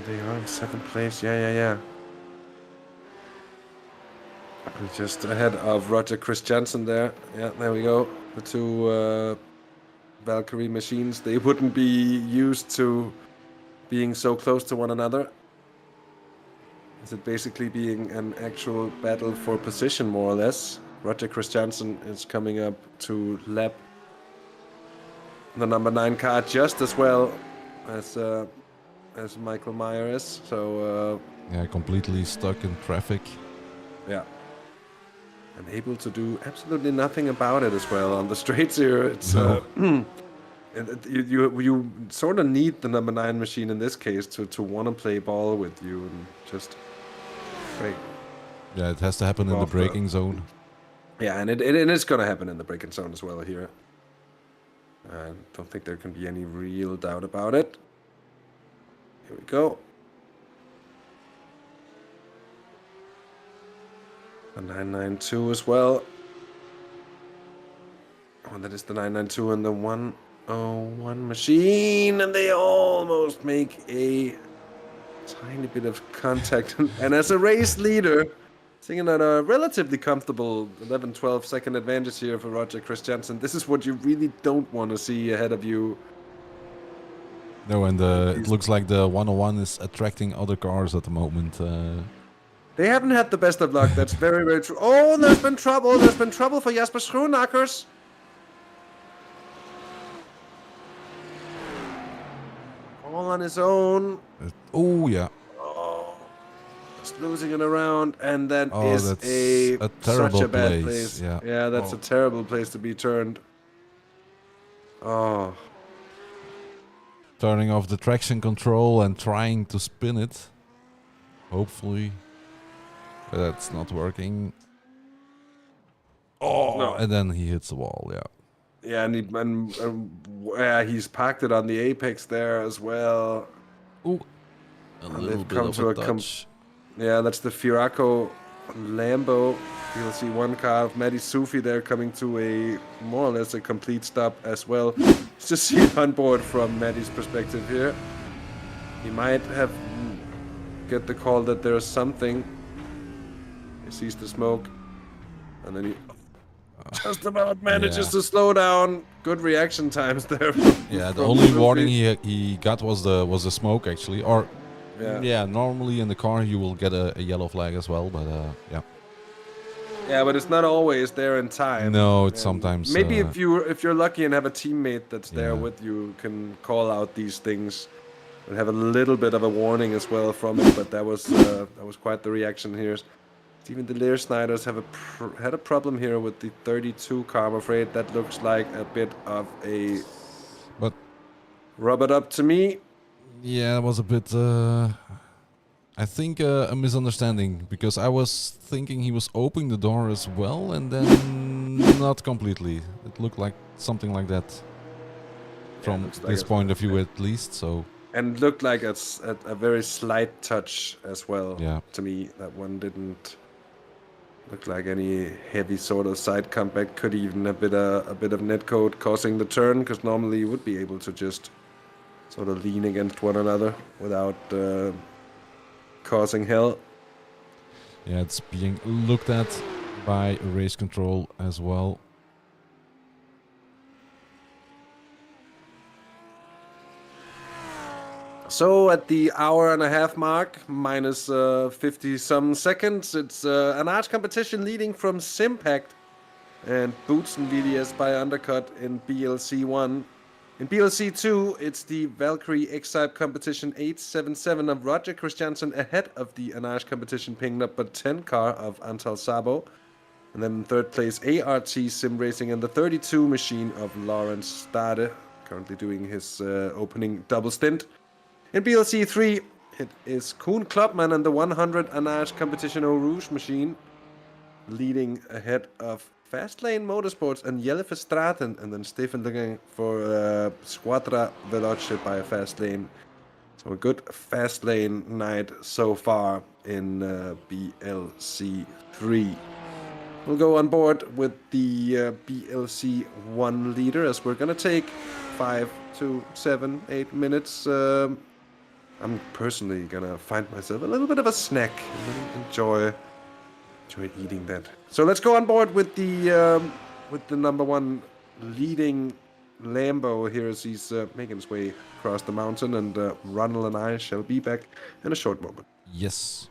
They are in 7th place. Yeah. Just ahead of Roger Christiansen there. Yeah, there we go. The two Valkyrie machines. They wouldn't be used to being so close to one another. Is it basically being an actual battle for position, more or less? Roger Christiansen is coming up to lap the number 9 car just as well as Michael Meyer is. So yeah, completely stuck in traffic. Yeah. And able to do absolutely nothing about it as well on the straights here. It's you sort of need the number 9 machine in this case to want to play ball with you and just break. Yeah, it has to happen in the braking zone. Yeah, and it is going to happen in the braking zone as well here. I don't think there can be any real doubt about it. Here we go. The 992 as well. Oh, that is the 992 and the 101 machine. And they almost make a tiny bit of contact. And as a race leader, sitting at a relatively comfortable 11-12 second advantage here for Roger Christiansen. This is what you really don't want to see ahead of you. No, and it looks like the 101 is attracting other cars at the moment. They haven't had the best of luck. That's very, very true. Oh, there's been trouble. There's been trouble for Jasper Schoenackers. All on his own. Oh, yeah. Just losing it around. And that is such a bad place. Yeah, that's a terrible place to be turned. Oh. Turning off the traction control and trying to spin it. Hopefully. But that's not working. Oh, no. And then he hits the wall, yeah. Yeah, and he's packed it on the apex there as well. Ooh, a little bit of a touch. Yeah, that's the Firaco Lambo. You'll see one car of Mehdi Soufi there coming to a more or less a complete stop as well. Let's just see it on board from Mehdi's perspective here. He might have get the call that there's something. He sees the smoke, and then he just about manages to slow down. Good reaction times there. Yeah, the only warning he got was the smoke actually. Or yeah, normally in the car you will get a yellow flag as well, but yeah. Yeah, but it's not always there in time. No, it's sometimes. Maybe if you're lucky and have a teammate that's there with you, can call out these things and have a little bit of a warning as well from it. But that was quite the reaction here. Even the Lear Snyders have had a problem here with the 32 car. I'm afraid that looks like a bit of a. But rub it up to me. Yeah, it was a bit. I think a misunderstanding, because I was thinking he was opening the door as well, and then not completely. It looked like something like that from this point of view, at least. So And looked like a very slight touch as well. Yeah. To me, that one didn't look like any heavy sort of side comeback. Could even have been a bit of netcode causing the turn, because normally you would be able to just sort of lean against one another without causing hell. Yeah, it's being looked at by race control as well. So at the hour and a half mark, minus 50 some seconds, it's an arch competition leading from Simpact and Boots and VDS by undercut in BLC 1. In BLC 2, it's the Valkyrie X-Type competition 877 of Roger Christiansen ahead of the Anage competition ping number 10 car of Antal Sabo. And then in third place, ART Sim Racing and the 32 machine of Lawrence Stade, currently doing his opening double stint. In BLC 3, it is Koen Klopman and the 100 Anage competition Eau Rouge machine, leading ahead of Fastlane Motorsports and Jelle Verstraeten, and then Stefan Legain for Squadra Veloce by Fastlane. So a good Fastlane night so far in BLC 3. We'll go on board with the BLC 1 leader, as we're going to take 5 to 7, 8 minutes. I'm personally going to find myself a little bit of a snack and enjoy eating that. So let's go on board with the number one leading Lambo here as he's making his way across the mountain, and Ronald and I shall be back in a short moment. Yes.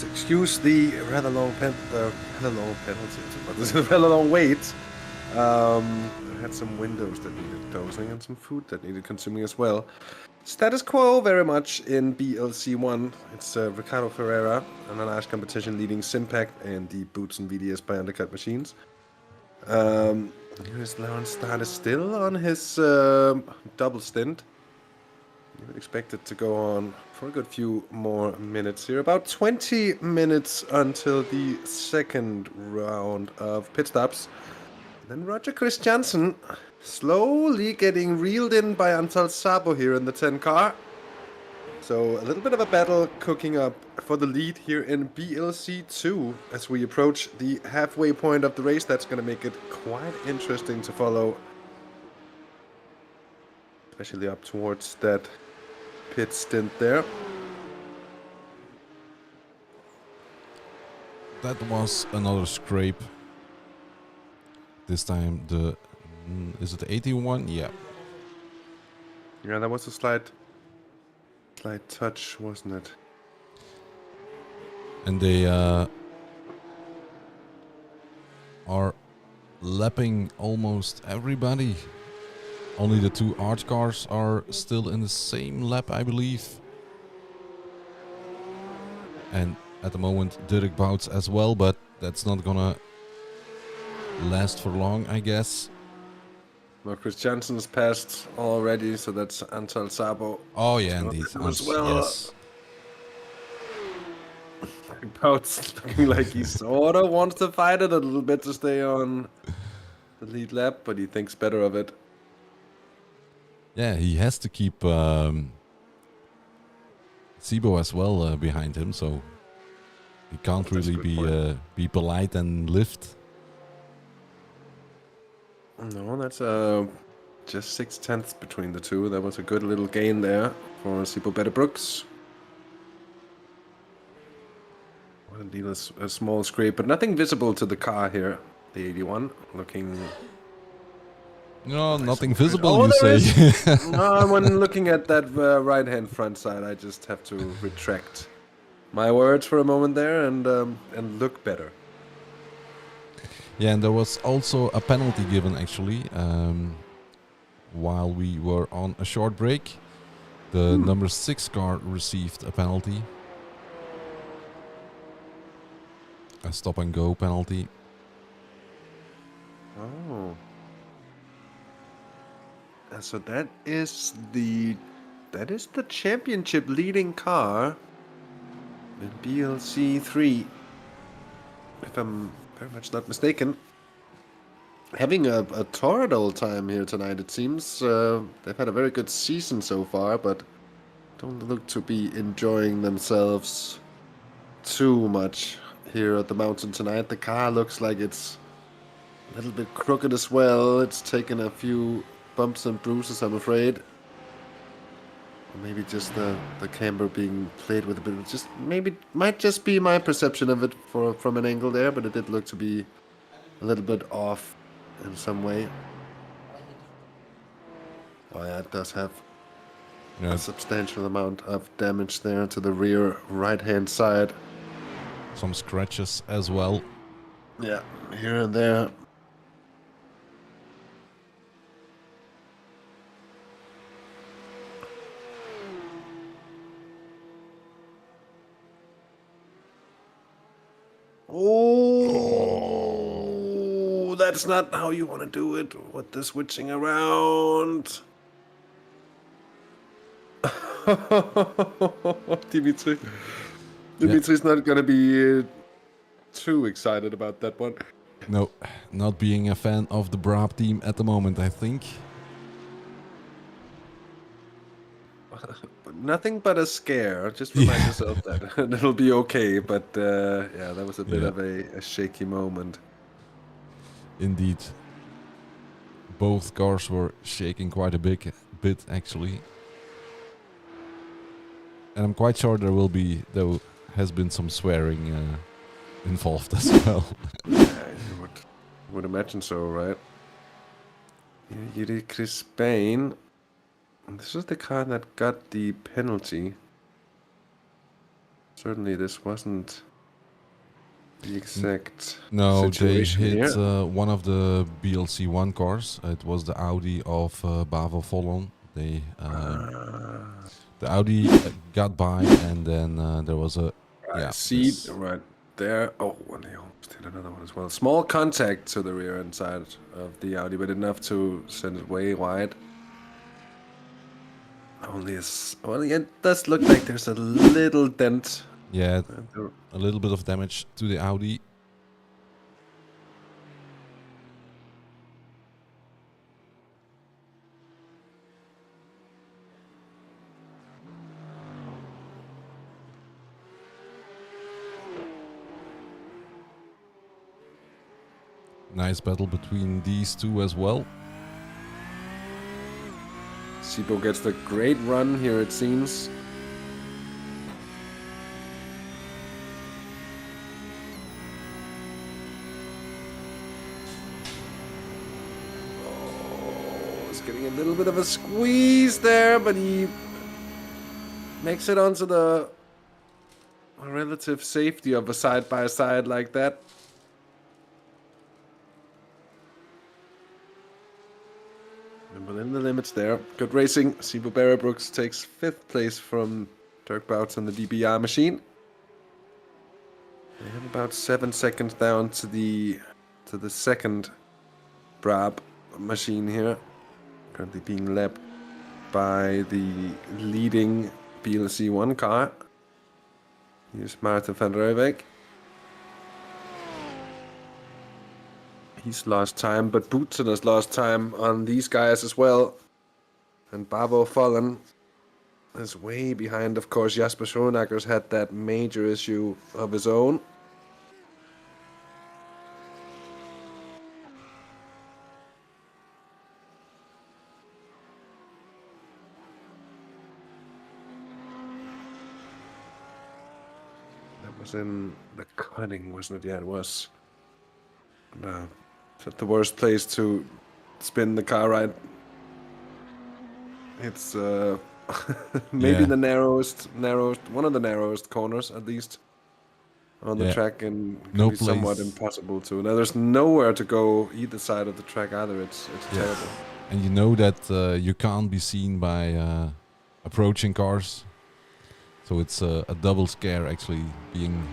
excuse the rather long penalty, but this is a rather long wait. I had some windows that needed closing and some food that needed consuming as well. Status quo very much in BLC1. It's Ricardo Ferreira and a nice competition leading Simpact and the Boots and VDS by Undercut Machines. Here's Lawrence Stade still on his double stint. You would expect it to go on for a good few more minutes here. About 20 minutes until the second round of pit stops. Then Roger Christiansen slowly getting reeled in by Antal Sabo here in the 10 car. So a little bit of a battle cooking up for the lead here in BLC2 as we approach the halfway point of the race. That's going to make it quite interesting to follow, especially up towards that pit stint there. That was another scrape. This time is it the 81? Yeah. Yeah, that was a slight touch, wasn't it? And they are lapping almost everybody. Only the two art cars are still in the same lap, I believe. And at the moment, Dirk Bouts as well, but that's not gonna last for long, I guess. Well, Christiansen's passed already, so that's Antal Sabo. Oh yeah, indeed. As well. Yes. Bouts looking like he sort of wants to fight it a little bit to stay on the lead lap, but he thinks better of it. Yeah, he has to keep Sibo as well behind him, so he can't really be polite and lift. No, that's just 6/10 between the two. That was a good little gain there for Sibo Brooks. Well, indeed, a small scrape, but nothing visible to the car here. The 81 looking. No, nothing visible, you say. No, when looking at that right-hand front side, I just have to retract my words for a moment there and look better. Yeah, and there was also a penalty given actually while we were on a short break. The number 6 car received a penalty. A stop and go penalty. Oh. So that is the championship leading car in BLC 3, if I'm very much not mistaken. Having a torrid old time here tonight, it seems. They've had a very good season so far, but don't look to be enjoying themselves too much here at the mountain tonight. The car looks like it's a little bit crooked as well. It's taken a few bumps and bruises, I'm afraid. Or maybe just the camber being played with a bit. Just maybe might just be my perception of it from an angle there, but it did look to be a little bit off in some way. Oh yeah, it does have a substantial amount of damage there to the rear right-hand side. Some scratches as well. Yeah, here and there. Oh, that's not how you want to do it with the switching around. Dimitri's not going to be too excited about that one. No, not being a fan of the Brab team at the moment, I think. Nothing but a scare. Just remind yourself that. And it'll be okay. But yeah, that was a bit of a shaky moment. Indeed. Both cars were shaking quite a bit actually. And I'm quite sure there has been some swearing involved as well. Yeah, you would imagine so, right? Yuri Chris Bain. This is the car that got the penalty. Certainly this wasn't the exact No, they situation hit here. one of the BLC1 cars. It was the Audi of Bavo Follon. They the Audi got by, and then there was a I yeah see this right there. Oh, and they almost hit another one as well. Small contact to the rear end side of the Audi, but enough to send it way wide. Only as well, yeah, it does look like there's a little dent. yeah There. a little bit of damage to the Audi. Nice battle between these two as well. Sibo gets the great run here, it seems. Oh, it's getting a little bit of a squeeze there, but he makes it onto the relative safety of a side-by-side like that. And within the limits there. Good racing. Sibo Barrowbrooks takes 5th place from Dirk Bouts on the DBR machine. They have about 7 seconds down to the second Brab machine here. Currently being led by the leading BLC1 car. Here's Maarten van Rooijwijk. He's lost time, but Boetsen has lost time on these guys as well. And Bavo Fallen is way behind. Of course, Jasper Schoenacker's had that major issue of his own. That was in the cutting, wasn't it? Yeah, it was. No, it's the worst place to spin the car right. It's maybe Yeah. the narrowest, one of the narrowest corners at least on the Yeah. track, and can No be somewhat place. impossible to. Now there's nowhere to go either side of the track either. It's Yes. terrible. And you know that you can't be seen by approaching cars. So it's a double scare actually being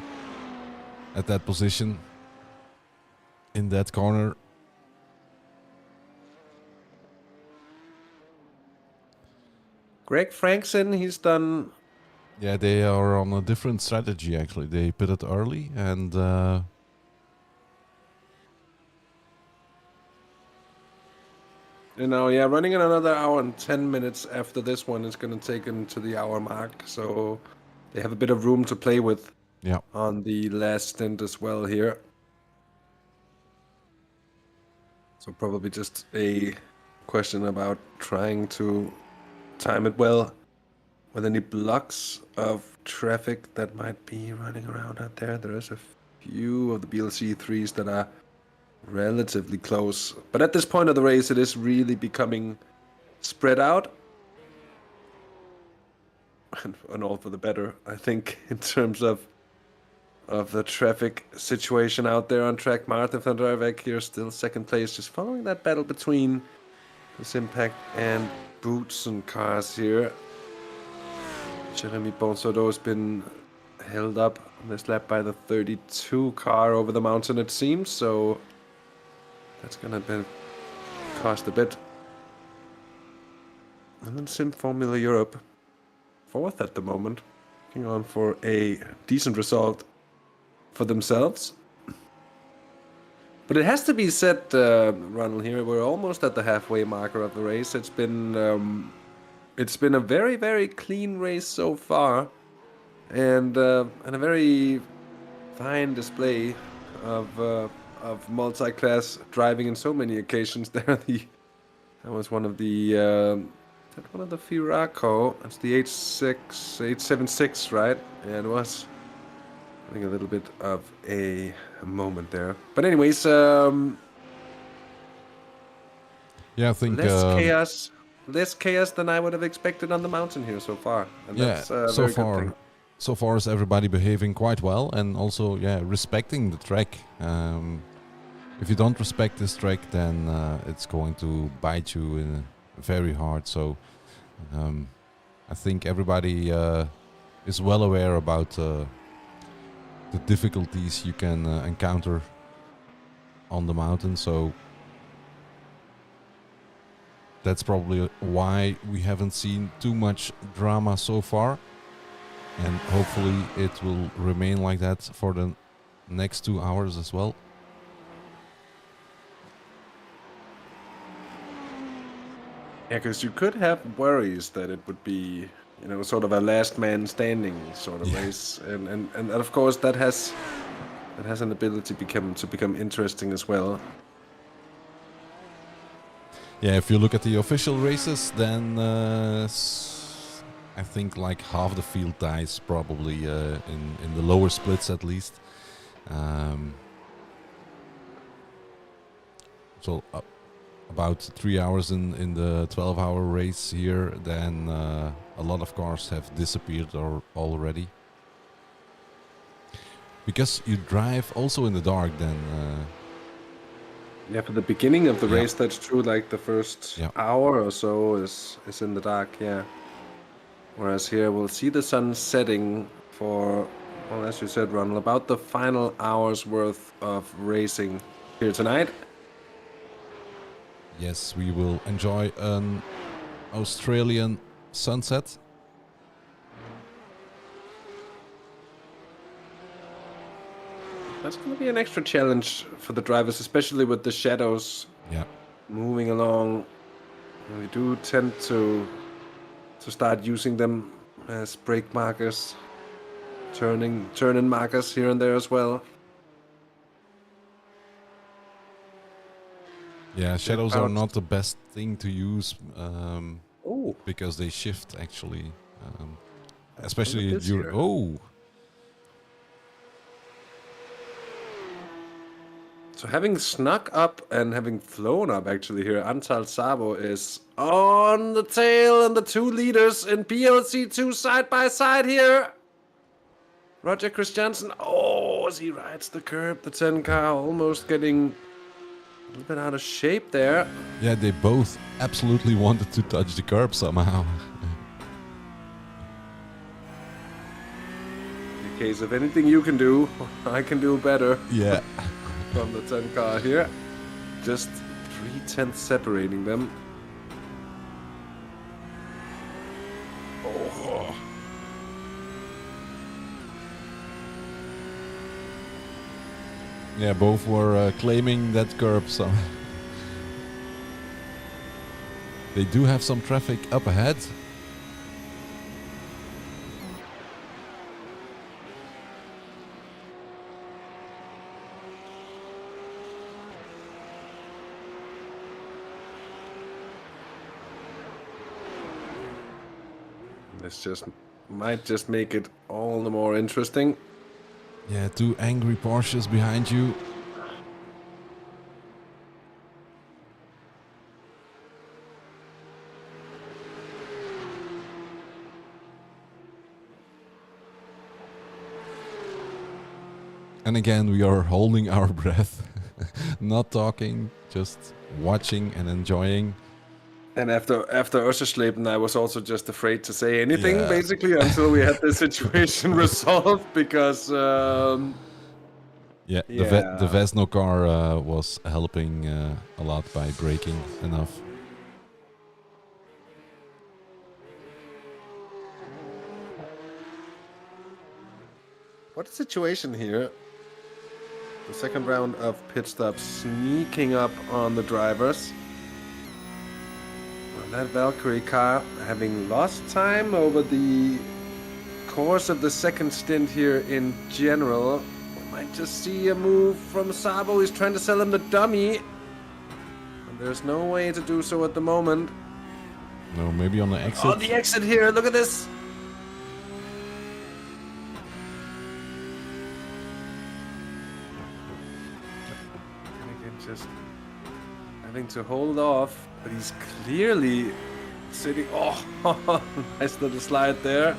at that position in that corner. Greg Frankson, he's done. Yeah, they are on a different strategy actually. They pitted early and Yeah, running in another hour and 10 minutes after this one is going to take him to the hour mark. So they have a bit of room to play with yeah. on the last stint as well here. So probably just a question about trying to time it well with any blocks of traffic that might be running around out there. There is a few of the BLC 3s that are relatively close. But at this point of the race, it is really becoming spread out. And all for the better, I think, in terms of the traffic situation out there on track. Maarten van Rooijwijk here still second place, just following that battle between this Impact and Boots and cars here. Jeremy Bonsodo's been held up on this lap by the 32 car over the mountain, it seems, so that's gonna cost a bit. And then Sim Formula Europe, 4th at the moment, looking on for a decent result for themselves. But it has to be said, Ronald, here we're almost at the halfway marker of the race. It's been a very, very clean race so far, and a very fine display of multi-class driving in so many occasions. That was one of the Firaco. It's the 876, right? Yeah, it was. I think a little bit of a moment there. But anyways, Yeah, I think less chaos than I would have expected on the mountain here so far. And yeah, that's a so very good far thing. so far is everybody behaving quite well and also respecting the track. If you don't respect this track, then it's going to bite you very hard. So I think everybody is well aware about the difficulties you can encounter on the mountain. So that's probably why we haven't seen too much drama so far. And hopefully it will remain like that for the next 2 hours as well. Yeah, because you could have worries that it would be, sort of a last man standing sort of race, and of course that has an ability to become interesting as well. Yeah, if you look at the official races, then I think like half the field dies probably in the lower splits at least. So about 3 hours in the 12-hour race here, then a lot of cars have disappeared already. Because you drive also in the dark, then... Yeah, for the beginning of the race, that's true. Like the first Yeah. hour or so is in the dark, yeah. Whereas here we'll see the sun setting for, well, as you said, Ronald, about the final hour's worth of racing here tonight. Yes, we will enjoy an Australian sunset. That's going to be an extra challenge for the drivers, especially with the shadows moving along. We do tend to start using them as brake markers, turning markers here and there as well. Yeah, shadows are not the best thing to use because they shift actually, especially during. Oh. So having snuck up and having flown up actually here, Antal Sabo is on the tail, and the two leaders in PLC2 side by side here. Roger Christiansen, as he rides the curb, the 10 car almost getting a little bit out of shape there. Yeah, they both absolutely wanted to touch the curb somehow. In case of anything you can do, I can do better. Yeah. From the 10 car here. Just 3/10 separating them. Oh. Yeah, both were claiming that curb, so they do have some traffic up ahead. This might just make it all the more interesting. Yeah, two angry Porsches behind you. And again, we are holding our breath, not talking, just watching and enjoying. And after Össersleben, I was also just afraid to say anything, basically, until we had the situation resolved, because... the Vesno car was helping a lot by braking enough. What a situation here. The second round of pit stops sneaking up on the drivers. That Valkyrie car having lost time over the course of the second stint here in general. We might just see a move from Sabo. He's trying to sell him the dummy. And there's no way to do so at the moment. No, maybe on the exit. Oh, the exit here. Look at this. Just having to hold off. But he's clearly sitting. Oh, nice little slide there.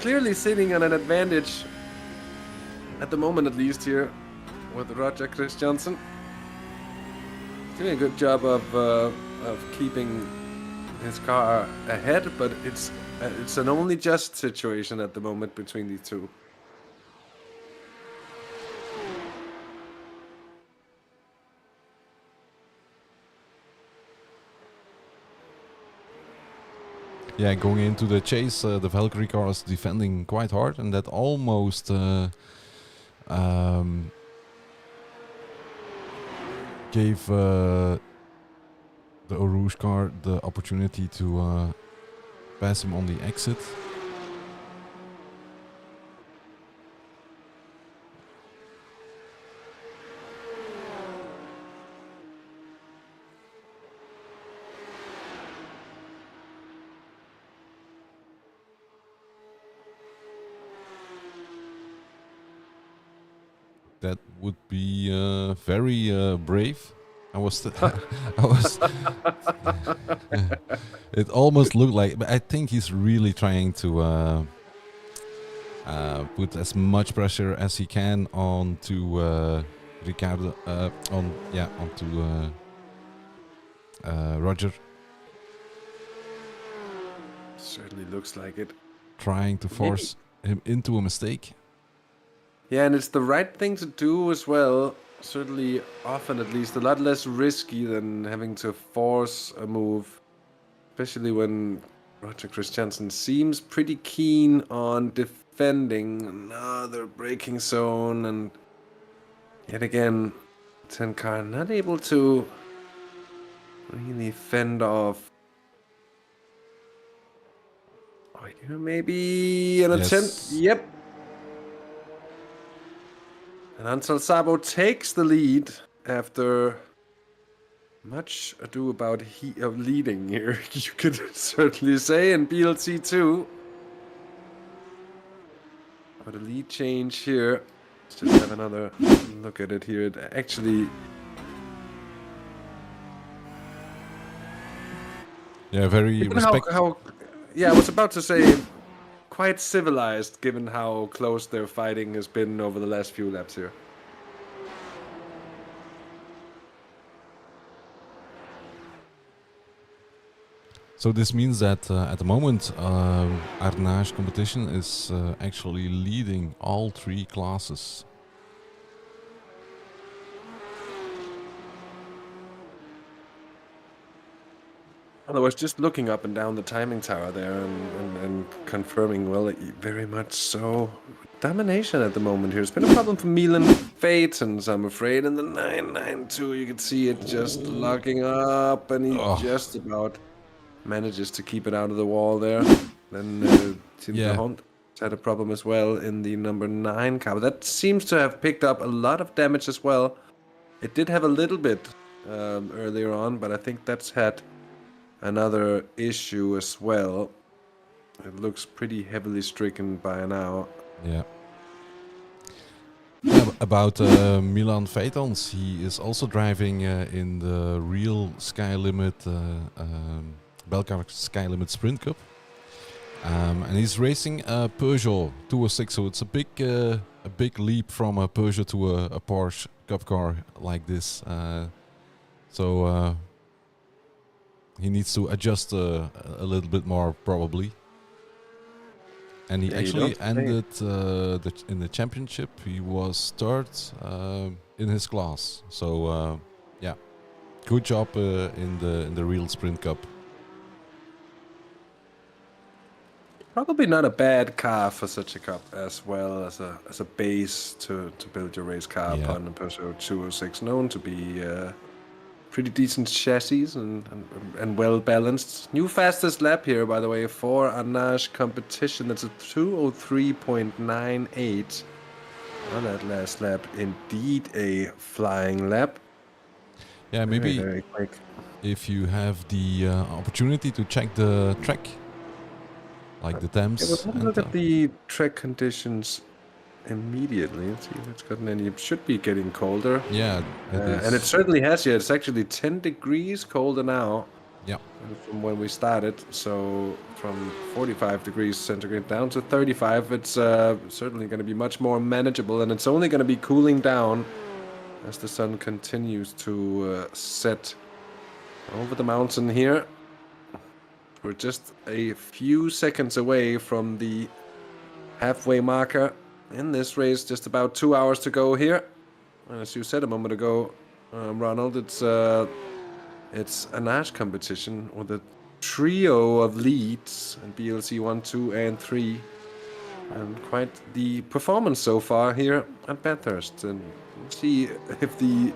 clearly sitting on an advantage at the moment, at least here with Roger Christiansen. Doing a good job of keeping his car ahead, but it's an only just situation at the moment between these two. Yeah, going into the chase, the Valkyrie car is defending quite hard, and that almost gave the Rouge car the opportunity to pass him on the exit. That would be very brave. I was, I was. It almost looked like, but I think he's really trying to put as much pressure as he can onto Ricardo, onto Roger. Certainly looks like it. Trying to force him into a mistake. Yeah, and it's the right thing to do as well. Certainly, often at least, a lot less risky than having to force a move. Especially when Roger Christiansen seems pretty keen on defending another braking zone. And yet again, Tenkar not able to really fend off. Oh, here maybe an attempt. Yep. And Ansel Sabo takes the lead after much ado about leading here, you could certainly say, in BLC 2. But a lead change here. Let's just have another look at it here. It actually... Yeah, very respectful. Yeah, I was about to say quite civilized, given how close their fighting has been over the last few laps here. So this means that at the moment, Arnage competition is actually leading all three classes. I was just looking up and down the timing tower there and confirming, well, very much so. Domination at the moment here. It's been a problem for Milan Phaetons, I'm afraid. In the 992, you can see it just locking up, and he just about manages to keep it out of the wall there. Then Hunt had a problem as well in the number 9 car. But that seems to have picked up a lot of damage as well. It did have a little bit earlier on, but I think that's had another issue as well. It looks pretty heavily stricken by now. Yeah. About Milan Phaetons, he is also driving in the real Skylimit, Belcar Skylimit Sprint Cup. And he's racing a Peugeot 206, so it's a big leap from a Peugeot to a Porsche Cup car like this. So he needs to adjust a little bit more, probably. And he actually ended in the championship. He was third in his class. So yeah, good job in the real Sprint Cup. Probably not a bad car for such a cup, as well as a base to build your race car upon. The Peugeot 206, known to be pretty decent chassis and well balanced. New fastest lap here, by the way, for Arnage competition. That's a 203.98 on that last lap. Indeed, a flying lap. Yeah, maybe very quick. If you have the opportunity to check the track, like the temps. Yeah, we'll look at the track conditions immediately. Let's see if it's gotten any. It should be getting colder. Yeah, and it certainly has. Yeah, it's actually 10 degrees colder now Yeah. from when we started. So from 45 degrees centigrade down to 35, it's certainly going to be much more manageable, and it's only going to be cooling down as the sun continues to set over the mountain here. We're just a few seconds away from the halfway marker in this race. Just about 2 hours to go here. And as you said a moment ago, Ronald, it's a Nash competition with a trio of leads in BLC 1, 2, and 3. And quite the performance so far here at Bathurst. And we'll see if the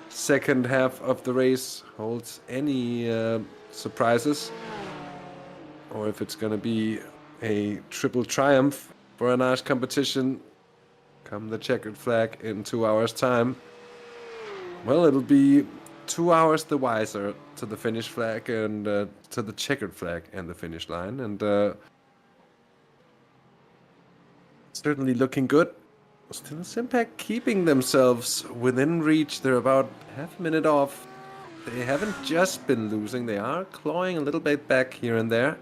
second half of the race holds any surprises, or if it's going to be a triple triumph for a Nash competition come the checkered flag in 2 hours' time. Well, it'll be 2 hours the wiser to the finish flag and to the checkered flag and the finish line. And certainly looking good. Still Simpac keeping themselves within reach. They're about half a minute off. They haven't just been losing. They are clawing a little bit back here and there.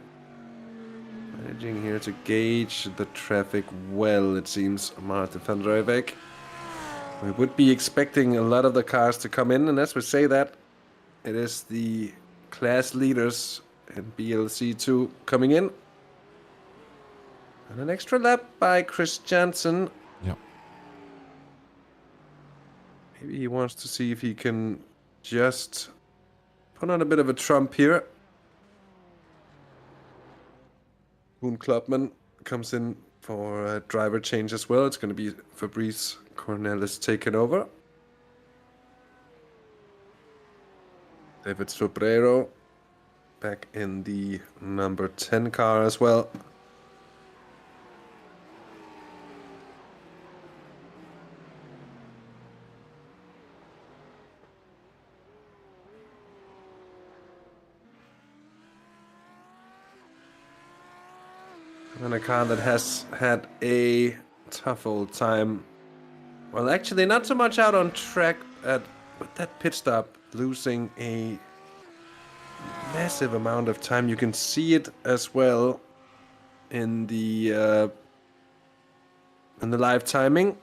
Managing here to gauge the traffic well, it seems, Martin van Rijbeek. We would be expecting a lot of the cars to come in, and as we say that, it is the class leaders in BLC2 coming in. And an extra lap by Chris Jansen. Yeah. Maybe he wants to see if he can just put on a bit of a trump here. Koen Klopman comes in for a driver change as well. It's going to be Fabrice Cornelis taking over. David Sobrero back in the number 10 car as well. And a car that has had a tough old time. Well, actually, not so much out on track with that pit stop, losing a massive amount of time. You can see it as well in the live timing.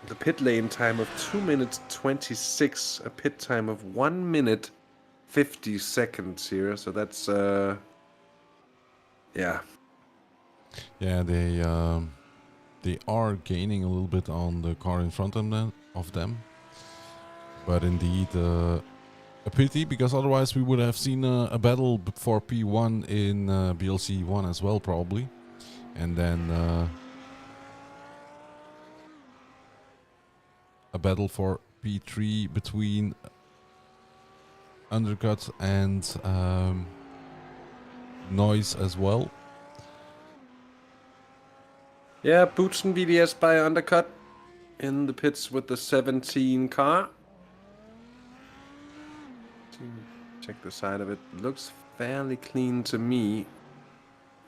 The pit lane time of 2 minutes 26, a pit time of 1 minute 50 seconds here. So that's yeah. Yeah, they are gaining a little bit on the car in front of them. But indeed, a pity, because otherwise we would have seen a battle for P1 in BLC 1 as well, probably. And then a battle for P3 between Undercut and Noise as well. Yeah, Boots and BDS by Undercut in the pits with the 17 car. Check the side of it. Looks fairly clean to me.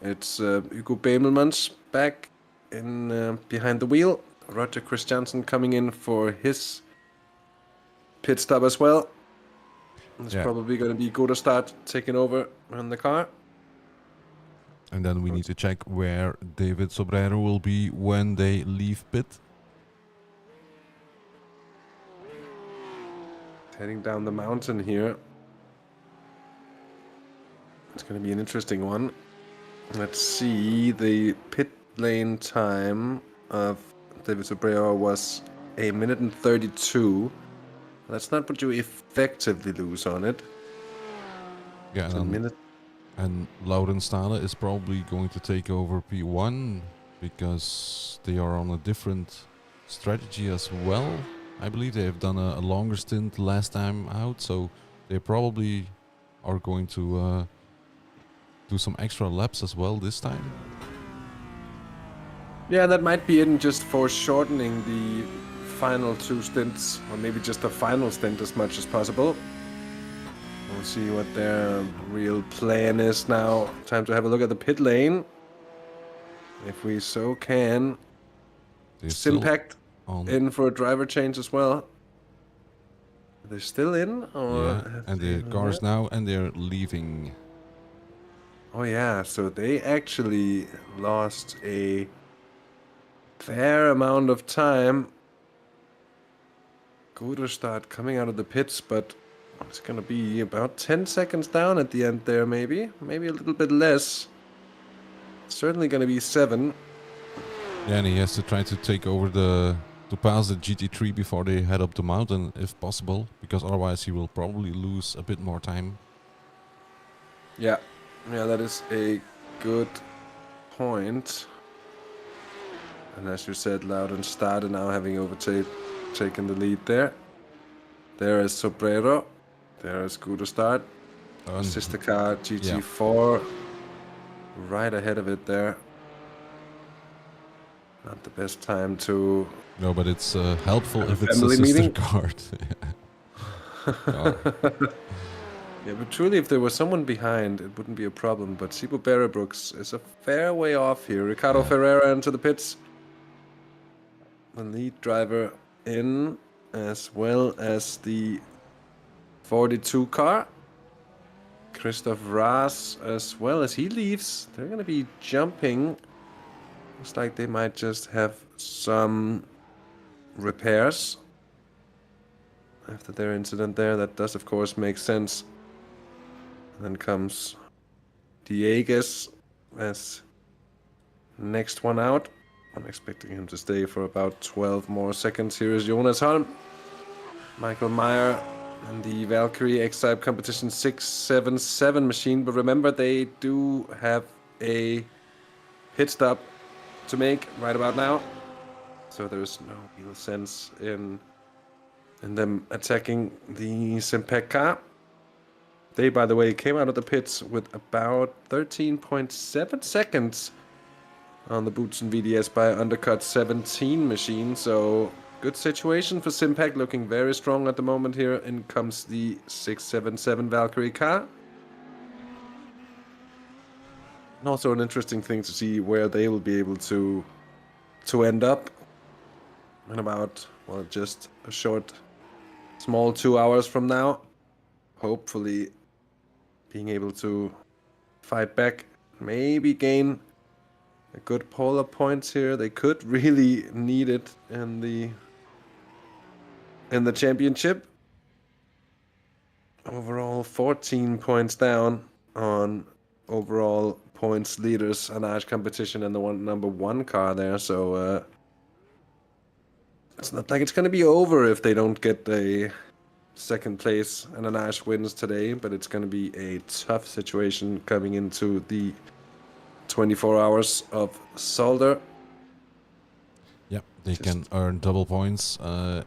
It's Hugo Bemelmans back in behind the wheel. Roger Christiansen coming in for his pit stop as well. It's probably going to be Godestad taking over on the car. And then we need to check where David Sobrero will be when they leave pit. Heading down the mountain here. It's going to be an interesting one. Let's see. The pit lane time of David Sobrero was 1 minute and 32. That's not what you effectively lose on it. Yeah, it's a minute. And Laurens Stahler is probably going to take over P1 because they are on a different strategy as well. I believe they have done a longer stint last time out, so they probably are going to do some extra laps as well this time. Yeah, that might be in just for shortening the final 2 stints, or maybe just the final stint as much as possible. We'll see what their real plan is now. Time to have a look at the pit lane. If we so can. Simpact in for a driver change as well. They're still in, or Yeah, have and they the cars left? now, and they're leaving. Oh yeah, so they actually lost a fair amount of time. Good start coming out of the pits, but it's gonna be about 10 seconds down at the end there, maybe a little bit less. Certainly gonna be 7. Yeah, and he has to try to take over to pass the GT3 before they head up the mountain, if possible, because otherwise he will probably lose a bit more time. Yeah, that is a good point. And as you said, Loudon started now having taken the lead there. There is Sobrero. There is Gudestad. Sister car GT4 right ahead of it there. Not the best time to... No, but it's helpful Have if a it's a family sister meeting? card. Car. Yeah, but truly, if there was someone behind, it wouldn't be a problem. But Sibu Berrebrooks is a fair way off here. Ricardo Yeah. Ferreira into the pits. The lead driver in, as well as the 42 car. Christoph Raas as well as he leaves. They're going to be jumping. Looks like they might just have some repairs after their incident there. That does, of course, make sense. And then comes Diegues as next one out. I'm expecting him to stay for about 12 more seconds. Here is Jonas Holm, Michael Meyer, and the Valkyrie X-Type Competition 677 machine. But remember, they do have a pit stop to make right about now. So there's no real sense in them attacking the Simpec car. They, by the way, came out of the pits with about 13.7 seconds on the Boots and VDS by undercut 17 machine. So good situation for Simpec, looking very strong at the moment here. In comes the 677 Valkyrie car. And also an interesting thing to see where they will be able to end up in about, well, just a short, small 2 hours from now. Hopefully being able to fight back, maybe gain a good polar points here. They could really need it in the championship. Overall 14 points down on overall points leaders and Ash competition and the number one car there. So it's not like it's going to be over if they don't get a second place and an Ash wins today, but it's going to be a tough situation coming into the 24 hours of Solder. Yeah, they can earn double points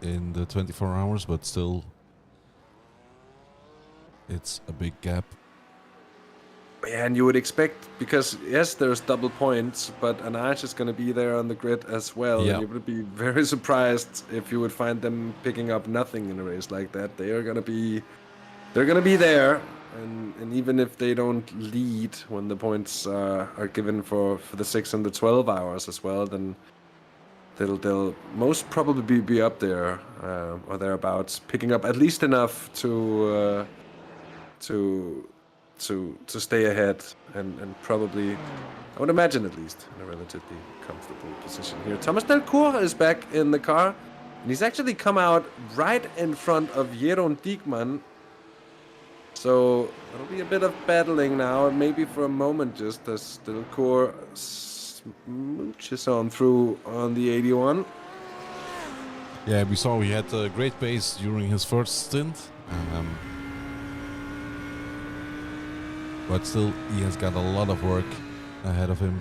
in the 24 hours, but still it's a big gap. Yeah, and you would expect, because yes, there's double points, but Anash is going to be there on the grid as well. Yeah. And you would be very surprised if you would find them picking up nothing in a race like that. They're going to be there, and even if they don't lead when the points are given for the 6 and the 12 hours as well, then they'll most probably be up there or thereabouts, picking up at least enough to stay ahead and probably, I would imagine at least, in a relatively comfortable position here. Thomas Delcourt is back in the car, and he's actually come out right in front of Jeroen Diekman. So it'll be a bit of battling now, and maybe for a moment just as Delcourt smooches on through on the 81. Yeah, we saw he had a great pace during his first stint. But still, he has got a lot of work ahead of him.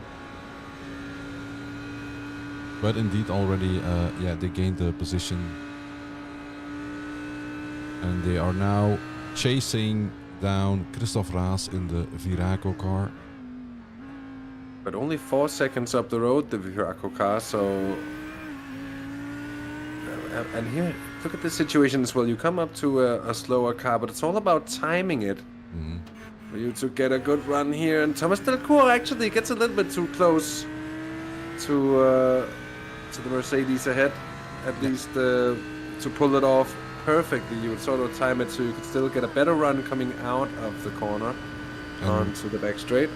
But indeed, already, they gained the position. And they are now chasing down Christoph Raas in the Viraco car. But only 4 seconds up the road, the Viraco car, so... And here, look at the situation as well. You come up to a slower car, but it's all about timing it. Mm-hmm. For you to get a good run here, and Thomas Delcourt actually gets a little bit too close to the Mercedes ahead, at least to pull it off perfectly. You would sort of time it so you could still get a better run coming out of the corner onto the back straight.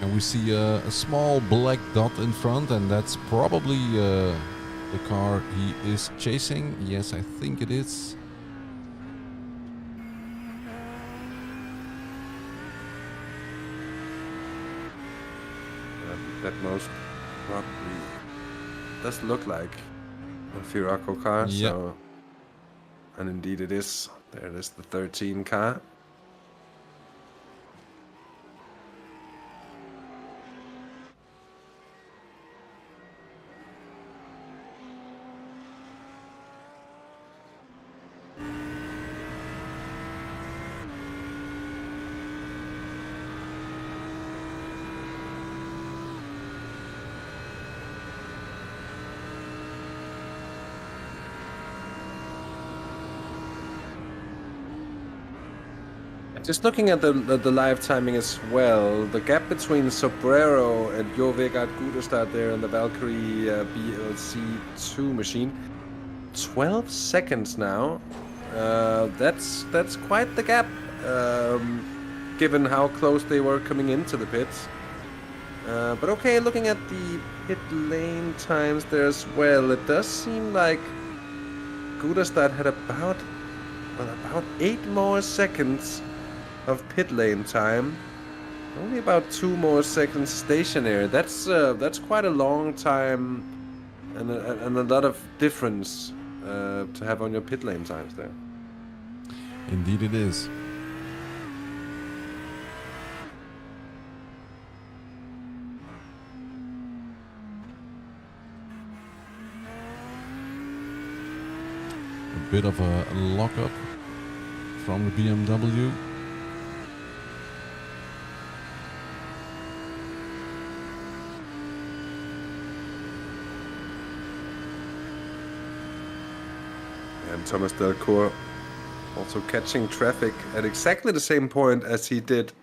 And we see a small black dot in front, and that's probably the car he is chasing. Yes, I think it is. That most probably does look like a Firaco car. Yeah. So, and indeed it is. There it is, the 13 car. Just looking at the live timing as well, the gap between Sobrero and Jo Vegard Gudestad there in the Valkyrie BLC2 machine, 12 seconds now. That's quite the gap, given how close they were coming into the pits. But okay, looking at the pit lane times there as well, it does seem like Gudestad had about 8 more seconds of pit lane time. Only about 2 more seconds stationary. That's quite a long time and a lot of difference to have on your pit lane times there. Indeed it is. A bit of a lockup from the BMW. And Thomas Delcourt also catching traffic at exactly the same point as he did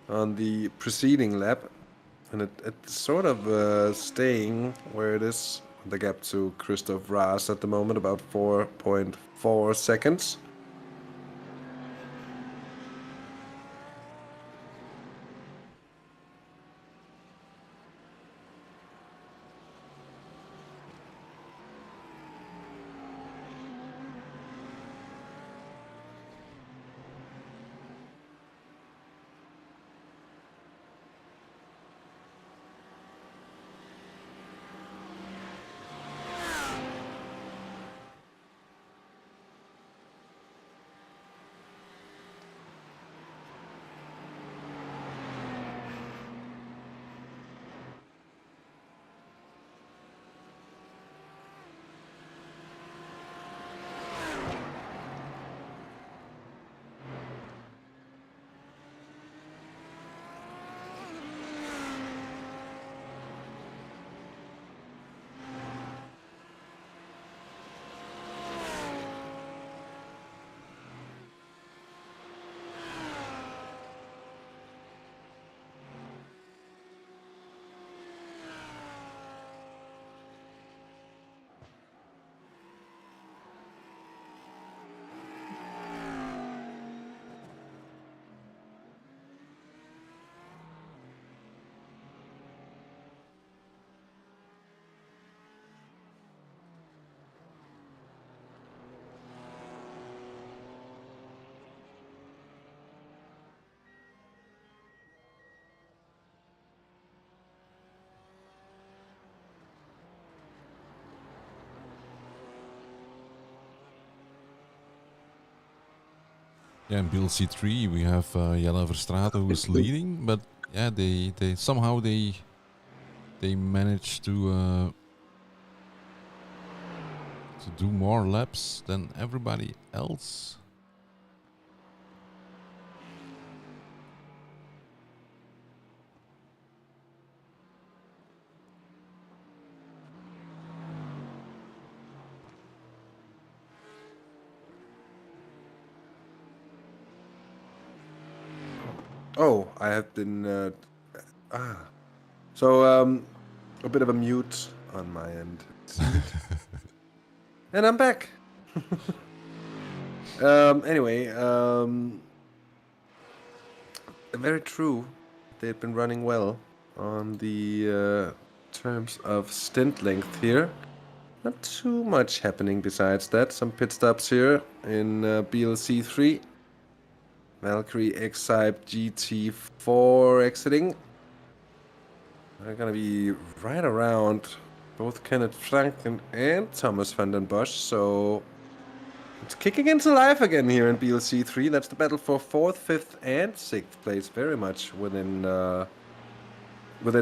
on the preceding lap. And it's sort of staying where it is. The gap to Christoph Raas at the moment, about 4.4 seconds. Yeah, in BLC3 we have Jelle Verstraeten who is leading, but yeah, they somehow they managed to do more laps than everybody else. Oh, I have been. So a bit of a mute on my end. And I'm back. Anyway, very true. They've been running well on the terms of stint length here. Not too much happening besides that. Some pit stops here in BLC 3. Valkyrie, X-Type, GT4 exiting. They're gonna be right around both Kenneth Franken and Thomas van den Bosch, so it's kicking into life again here in BLC 3. That's the battle for 4th, 5th, and 6th place, very much within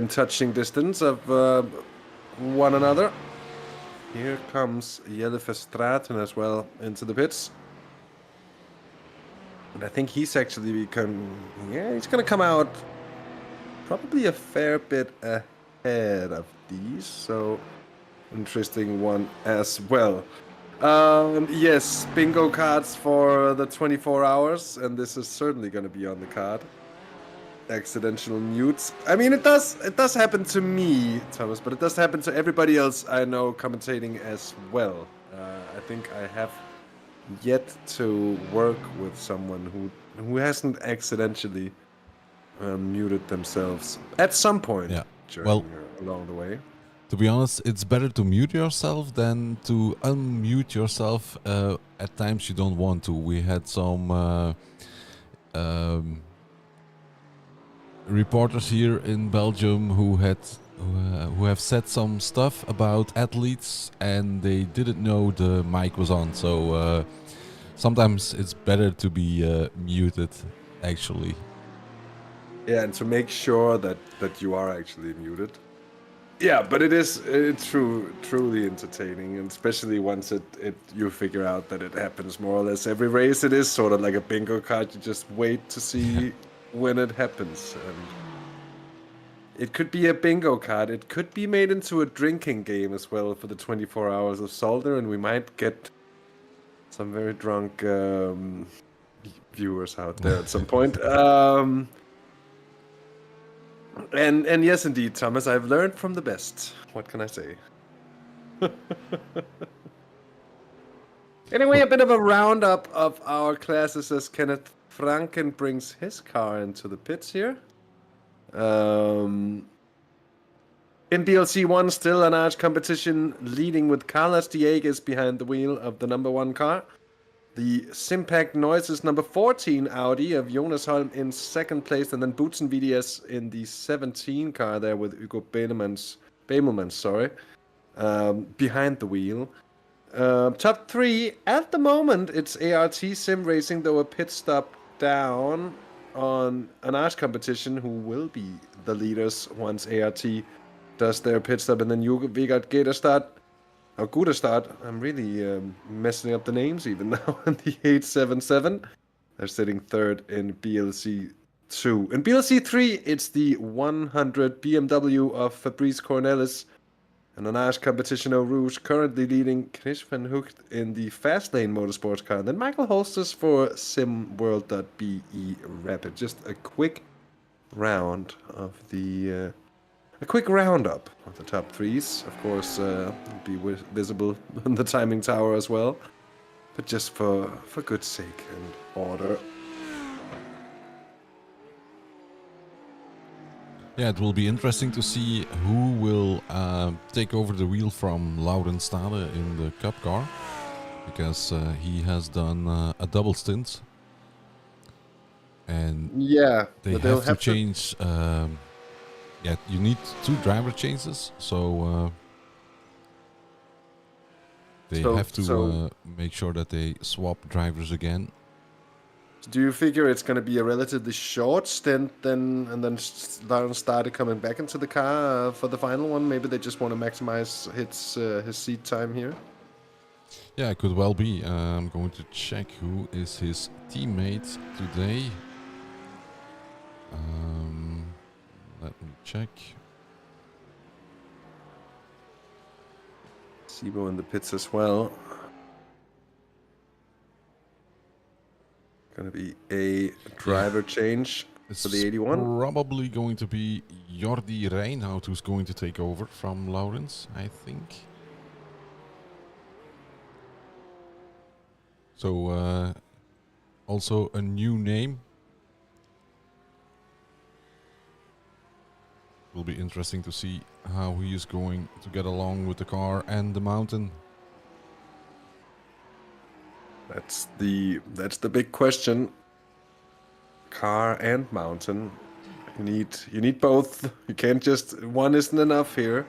touching distance of one another. Here comes Jelle Verstraeten as well into the pits. And I think he's actually he's gonna come out probably a fair bit ahead of these, so interesting one as well. Yes, bingo cards for the 24 hours, and this is certainly going to be on the card. Accidental mutes. I mean, it does happen to me, Thomas, but it does happen to everybody else I know commentating as well. I think I have yet to work with someone who hasn't accidentally muted themselves at some point along the way. To be honest, it's better to mute yourself than to unmute yourself at times you don't want to. We had some reporters here in Belgium who have said some stuff about athletes and they didn't know the mic was on. So sometimes it's better to be muted, actually. Yeah, and to make sure that you are actually muted. Yeah, but it's truly entertaining, and especially once you figure out that it happens more or less every race. It is sort of like a bingo card. You just wait to see when it happens. And it could be a bingo card. It could be made into a drinking game as well for the 24 hours of Solder, and we might get some very drunk viewers out there at some point. And yes, indeed, Thomas, I've learned from the best. What can I say? Anyway, a bit of a roundup of our classes as Kenneth Franken brings his car into the pits here. In DLC 1, still an arch competition leading with Carlos Dieguez behind the wheel of the number 1 car. The Simpact Noises number 14 Audi of Jonas Holm in 2nd place, and then Boots and VDS in the 17 car there with Hugo Bemelmans, behind the wheel. Top 3, at the moment, it's ART Sim Racing, though a pit stop down on an arch competition, who will be the leaders once ART does their pit stop, and then Vegard Gudestad. I'm really messing up the names even now. In the 877, they're sitting 3rd in BLC 2. In BLC 3, it's the 100 BMW of Fabrice Cornelis, and an Arch competition Eau Rouge, currently leading Chris van Hoekt in the Fastlane Motorsports car. And then Michael Holsters for SimWorld.be Rapid. Just a quick round of the. A quick roundup of the top 3s. Of course, will be visible on the timing tower as well. But just for good sake and order. Yeah, it will be interesting to see who will take over the wheel from Laurens Stade in the Cup car. Because he has done a double stint. And yeah, they have to change... yeah, you need 2 driver changes, so they have to make sure that they swap drivers again. Do you figure it's going to be a relatively short stint then, and then Lauren started coming back into the car for the final one? Maybe they just want to maximize his seat time here? Yeah, it could well be. I'm going to check who is his teammate today. Let me check. Sibo in the pits as well. Gonna be a driver change for the 81. Probably going to be Jordi Reinhout who's going to take over from Laurens, I think. So also a new name. Will be interesting to see how he is going to get along with the car and the mountain. That's the big question. Car and mountain. You need both. You can't just one isn't enough here.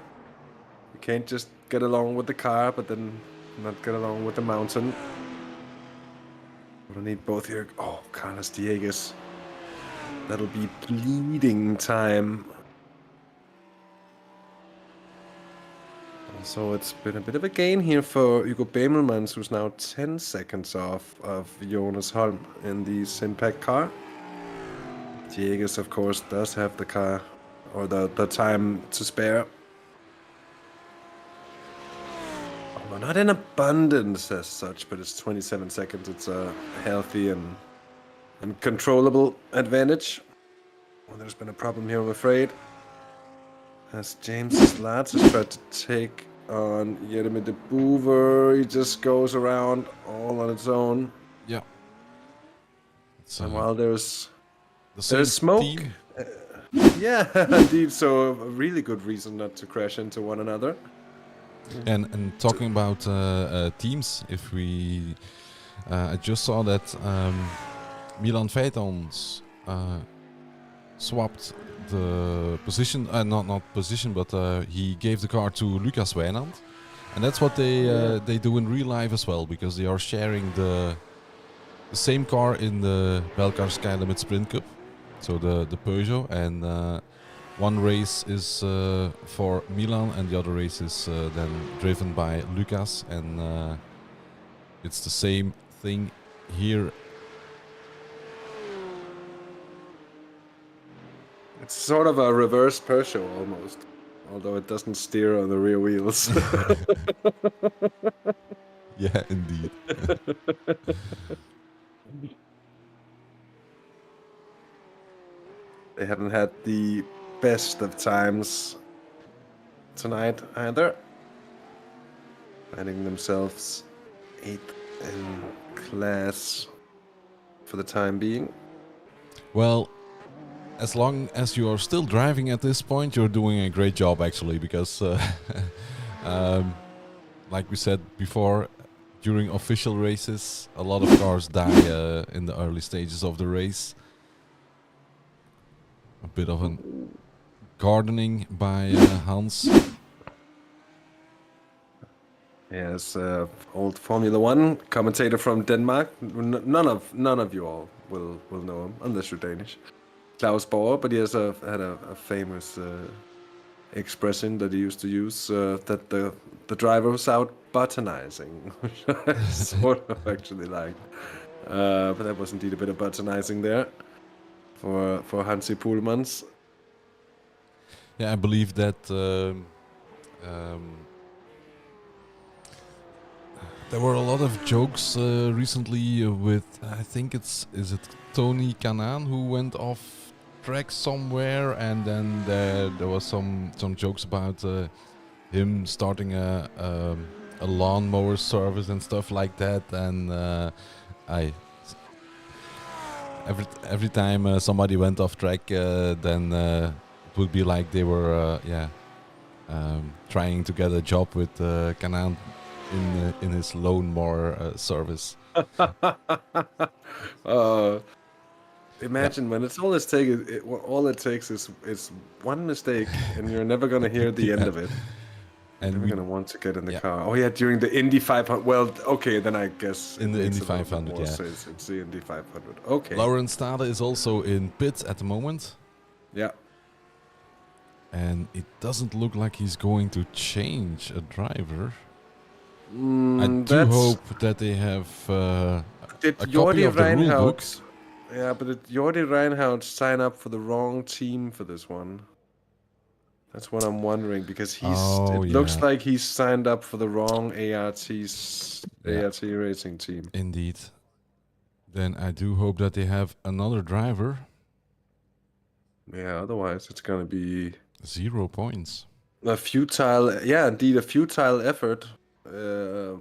You can't just get along with the car, but then not get along with the mountain. We'll need both here. Oh, Carlos Dieguez. That'll be bleeding time. So it's been a bit of a gain here for Hugo Bemelmans, who's now 10 seconds off of Jonas Holm in the Sinpack car. Dieguez, of course, does have the car, or the time to spare. Although not in abundance as such, but it's 27 seconds. It's a healthy and controllable advantage. Well, there's been a problem here, I'm afraid. As James Lads has tried to take on Jeremy de Boever, he just goes around all on its own. Yeah. It's, and while there's smoke, team. Yeah, indeed. So a really good reason not to crash into one another. And talking about teams, if we, I just saw that Milan Veitons swapped the position, not position, but he gave the car to Lucas Wijnand, and that's what they do in real life as well, because they are sharing the same car in the Belcar Skylimit Sprint Cup, so the Peugeot, and one race is for Milan and the other race is then driven by Lucas, and it's the same thing here. It's sort of a reverse Peugeot almost, although it doesn't steer on the rear wheels. Yeah, indeed. They haven't had the best of times tonight either. Finding themselves 8th in class for the time being. Well, as long as you are still driving at this point, you're doing a great job actually, because like we said before, during official races, a lot of cars die in the early stages of the race. A bit of a gardening by Hans. Yes, old Formula One commentator from Denmark. None of you all will know him unless you're Danish. Klaus Bauer, but he has had a famous expression that he used to use, that the driver was out botanizing, which I sort of actually like. But that was indeed a bit of botanizing there for Hansi Poelmans. Yeah, I believe that there were a lot of jokes recently with, I think is it Tony Kanaan, who went off track somewhere, and then there was some jokes about him starting a lawnmower service and stuff like that, and every time somebody went off track, then it would be like they were trying to get a job with Kanaan in his lawnmower service. Imagine when it's all it takes is one mistake, and you're never gonna hear the end of it. And we're gonna want to get in the car. Oh yeah, during the Indy 500. Well, okay, then I guess in the Indy 500. Yeah, it's the Indy 500. Okay. Laurens Stade is also in pit at the moment. Yeah. And it doesn't look like he's going to change a driver. I do hope that they have a copy of the rule book. Yeah, but did Jordi Reinhardt sign up for the wrong team for this one? That's what I'm wondering, because it looks like he's signed up for the wrong ART racing team. Indeed. Then I do hope that they have another driver. Yeah, otherwise it's gonna be 0 points. A futile effort. No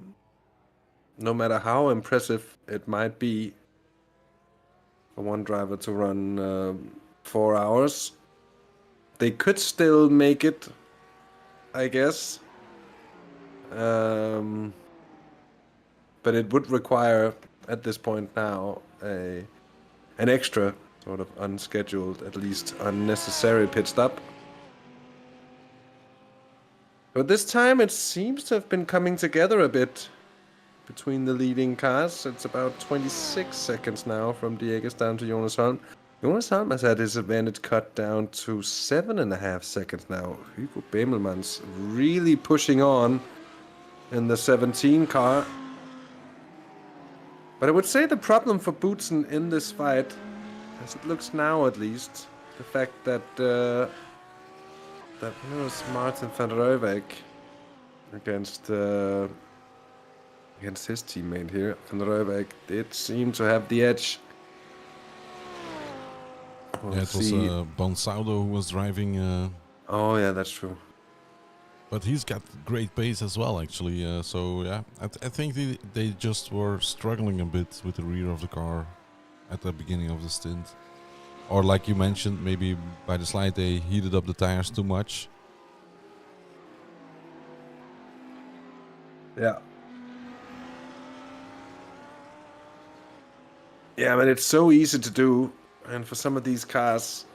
matter how impressive it might be, for one driver to run 4 hours. They could still make it, I guess. But it would require, at this point now, an extra sort of unscheduled, at least unnecessary pit stop. But this time it seems to have been coming together a bit between the leading cars. It's about 26 seconds now from Diegas down to Jonas Holm. Jonas Holm has had his advantage cut down to 7.5 seconds now. Hugo Bemelman's really pushing on in the 17 car. But I would say the problem for Boutsen in this fight, as it looks now at least, the fact that that was Martin van Rooijwijk against his teammate here. Van Rooijwijk did seem to have the edge. Yeah, it was Bonsaudo who was driving. Oh yeah, that's true. But he's got great pace as well, actually. So yeah, I think they just were struggling a bit with the rear of the car at the beginning of the stint. Or like you mentioned, maybe by the slide they heated up the tires too much. Yeah. Yeah, but it's so easy to do. And for some of these cars,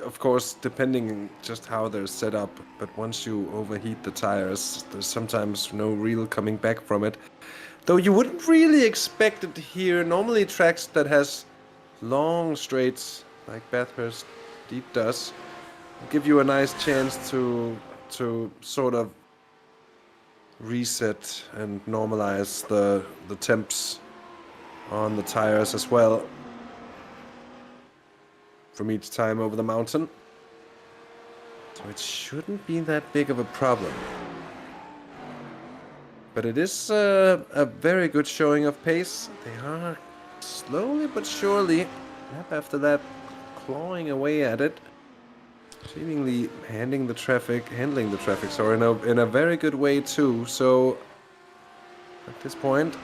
of course, depending just how they're set up, but once you overheat the tires, there's sometimes no real coming back from it. Though you wouldn't really expect it here. Normally tracks that has long straights, like Bathurst Deep does, give you a nice chance to sort of reset and normalize the temps on the tires as well from each time over the mountain. So it shouldn't be that big of a problem. But it is a very good showing of pace. They are slowly but surely, lap after lap, clawing away at it. Seemingly handling the traffic, sorry, in a very good way too. So at this point,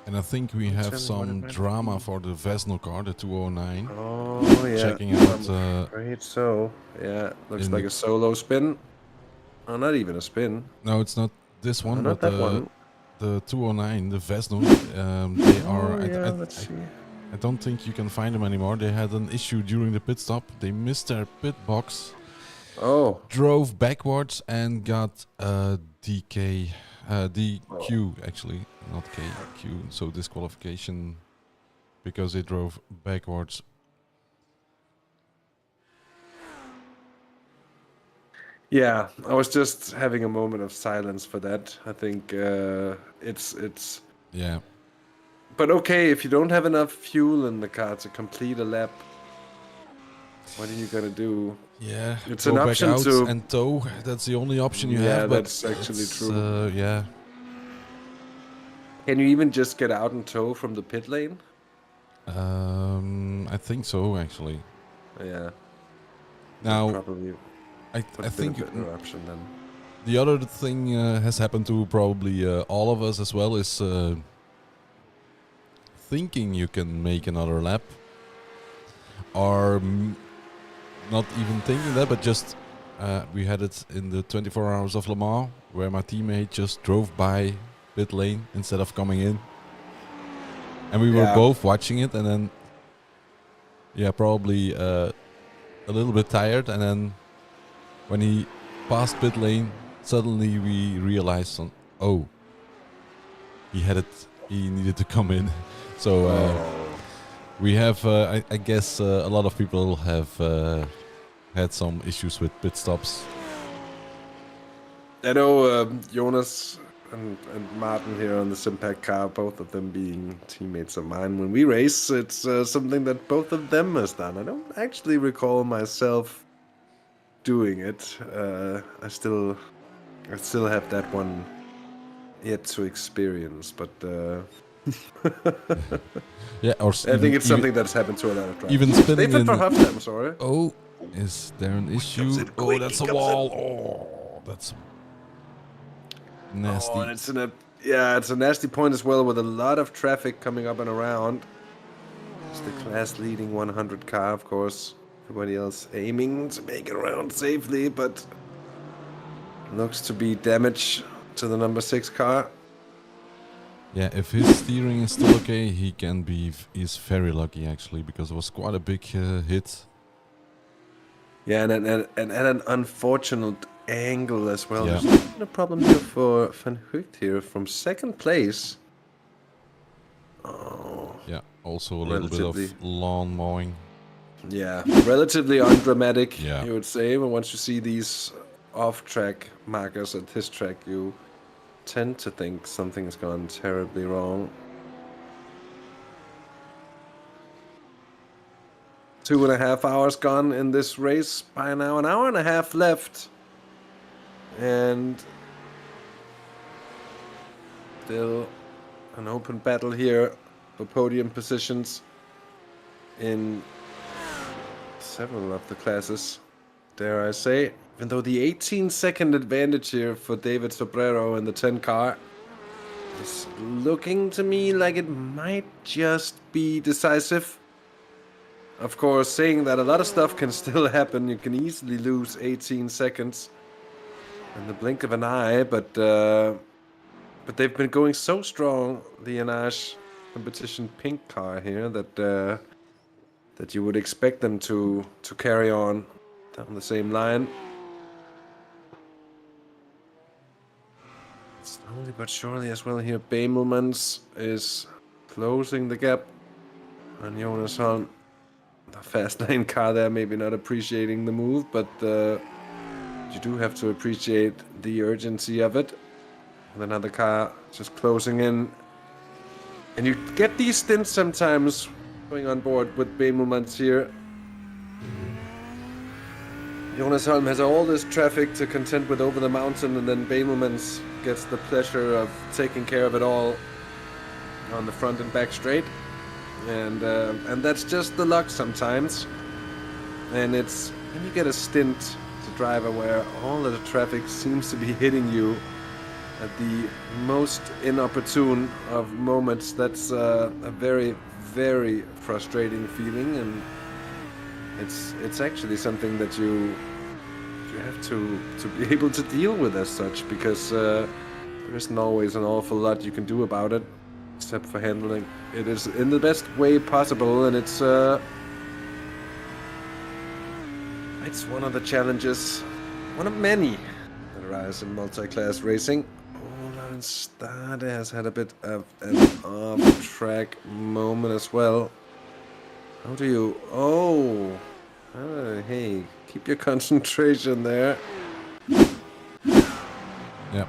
and I think we have some drama for the Vesno car, the 209. Oh yeah, checking out. Afraid so. Yeah, looks like a solo spin. Oh, not even a spin. No, it's not this one, not but that one. The 209, the Vesno. They are. Yeah, let's see. I don't think you can find them anymore. They had an issue during the pit stop. They missed their pit box. Oh. Drove backwards and got DQ actually, not KQ. So disqualification because they drove backwards. Yeah, I was just having a moment of silence for that. I think it's yeah. But okay, if you don't have enough fuel in the car to complete a lap, what are you gonna do? Yeah, it's an option back out to and tow. That's the only option you have. Yeah, but that's actually true. Yeah. Can you even just get out and tow from the pit lane? I think so, actually. Yeah. Now, probably. I think a better option then. The other thing has happened to probably all of us as well is thinking you can make another lap, or not even thinking that, but just we had it in the 24 hours of Le Mans where my teammate just drove by pit lane instead of coming in, and we were both watching it, and then probably a little bit tired, and then when he passed pit lane, suddenly we realized, he needed to come in. So we have, I guess, a lot of people have had some issues with pit stops. I know Jonas and Martin here on the Simpac car, both of them being teammates of mine. When we race, it's something that both of them has done. I don't actually recall myself doing it. I still have that one yet to experience, but yeah, or I think it's something that's happened to a lot of drivers. Even spinning in for half time, sorry. Oh, is there an issue? Oh, that's a wall. Oh, that's nasty. Oh, and it's a nasty point as well, with a lot of traffic coming up and around. It's the class-leading 100 car, of course. Everybody else aiming to make it around safely, but looks to be damage to the number 6 car. Yeah, if his steering is still okay, he's very lucky actually, because it was quite a big hit. Yeah, and at an unfortunate angle as well. Yeah. There's no problem here for Van Hucht here from second place. Oh, Yeah, also a little bit of lawn mowing. yeah, relatively undramatic, Yeah. you would say. But once you see these off-track markers at this track, you tend to think something's gone terribly wrong. 2.5 hours gone in this race by now. An hour and a half left. And still an open battle here for podium positions in several of the classes, dare I say. Even though the 18-second advantage here for David Sobrero in the 10 car is looking to me like it might just be decisive. Of course, saying that a lot of stuff can still happen. You can easily lose 18 seconds in the blink of an eye, but they've been going so strong, the Enache competition pink car here, that you would expect them to carry on down the same line. Slowly but surely as well here, Bemelmans is closing the gap on Jonas Holm. The fast lane car there, maybe not appreciating the move, but you do have to appreciate the urgency of it. And another car just closing in. And you get these stints sometimes going on board with Bemelmans here. Jonas Holm has all this traffic to contend with over the mountain, and then Bemelmans gets the pleasure of taking care of it all on the front and back straight. And that's just the luck sometimes. And it's when you get a stint as a driver where all of the traffic seems to be hitting you at the most inopportune of moments, that's a very, very frustrating feeling, and it's actually something that you have to be able to deal with as such, because there isn't always an awful lot you can do about it, except for handling it is in the best way possible. And it's one of the challenges, one of many that arise in multi-class racing. Roland Stade has had a bit of an off-track moment as well. How do you... Oh! Hey, keep your concentration there. Yeah.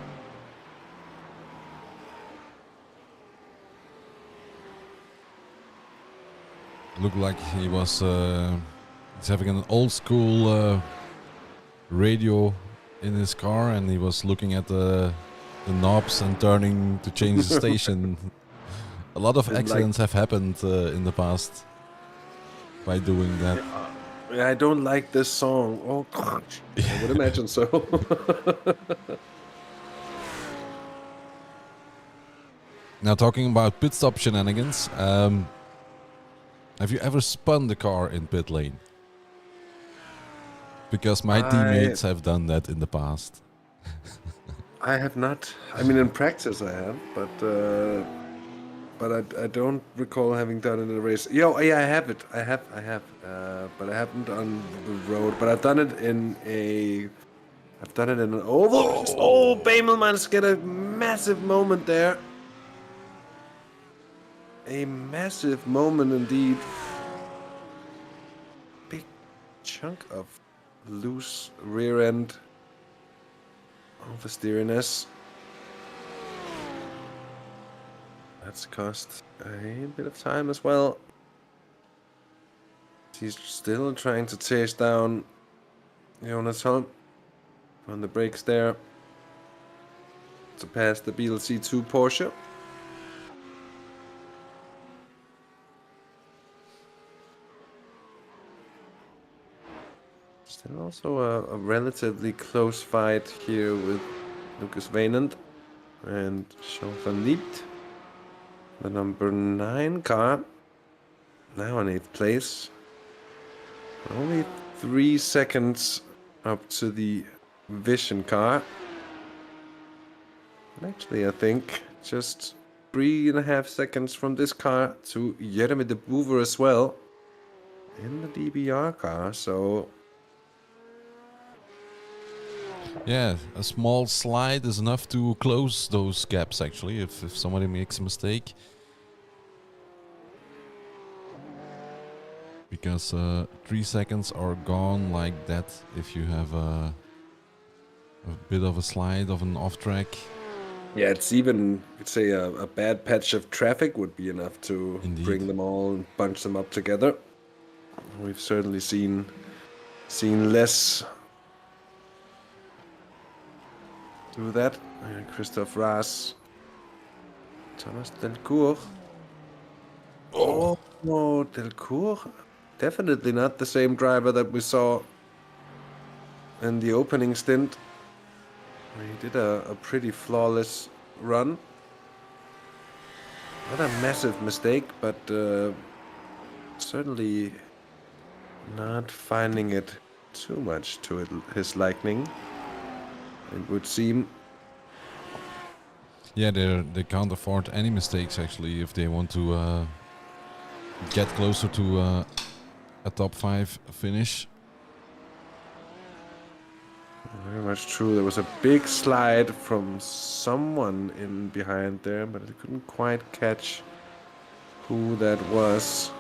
Looked like he was he's having an old school radio in his car, and he was looking at the knobs and turning to change the station. A lot of accidents have happened in the past by doing that. I don't like this song. Oh, gosh. I would imagine so. Now, talking about pit stop shenanigans, have you ever spun the car in pit lane? Because my teammates have done that in the past. I have not. I mean, in practice I have, but I don't recall having done it in a race. Yeah, I have it. I have. But I haven't on the road. But I've done it in an oval. Oh, Bemelmans get a massive moment there. A massive moment indeed. Big chunk of loose rear end oversteeriness. That's cost a bit of time as well. He's still trying to chase down Jonas Holm on the brakes there to pass the BLC2 Porsche. Still also a relatively close fight here with Lucas Weinand and Jean van Liept, the number 9 car. now in 8th place. Only 3 seconds up to the Vision car. And actually, I think just 3.5 seconds from this car to Jeremy de Boever as well in the DBR car. So Yeah, a small slide is enough to close those gaps, actually, if somebody makes a mistake. Because 3 seconds are gone like that if you have a bit of a slide of an off track. yeah, it's even, you'd say, a bad patch of traffic would be enough to Indeed. bring them all and bunch them up together. We've certainly seen less do that. Christoph Raas, Thomas Delcourt. Oh, no, Delcourt. Definitely not the same driver that we saw in the opening stint. He did a pretty flawless run. Not a massive mistake, but certainly not finding it too much to his liking, it would seem. Yeah, they can't afford any mistakes, actually, if they want to get closer to a top 5 finish. Very much true. There was a big slide from someone in behind there, but I couldn't quite catch who that was.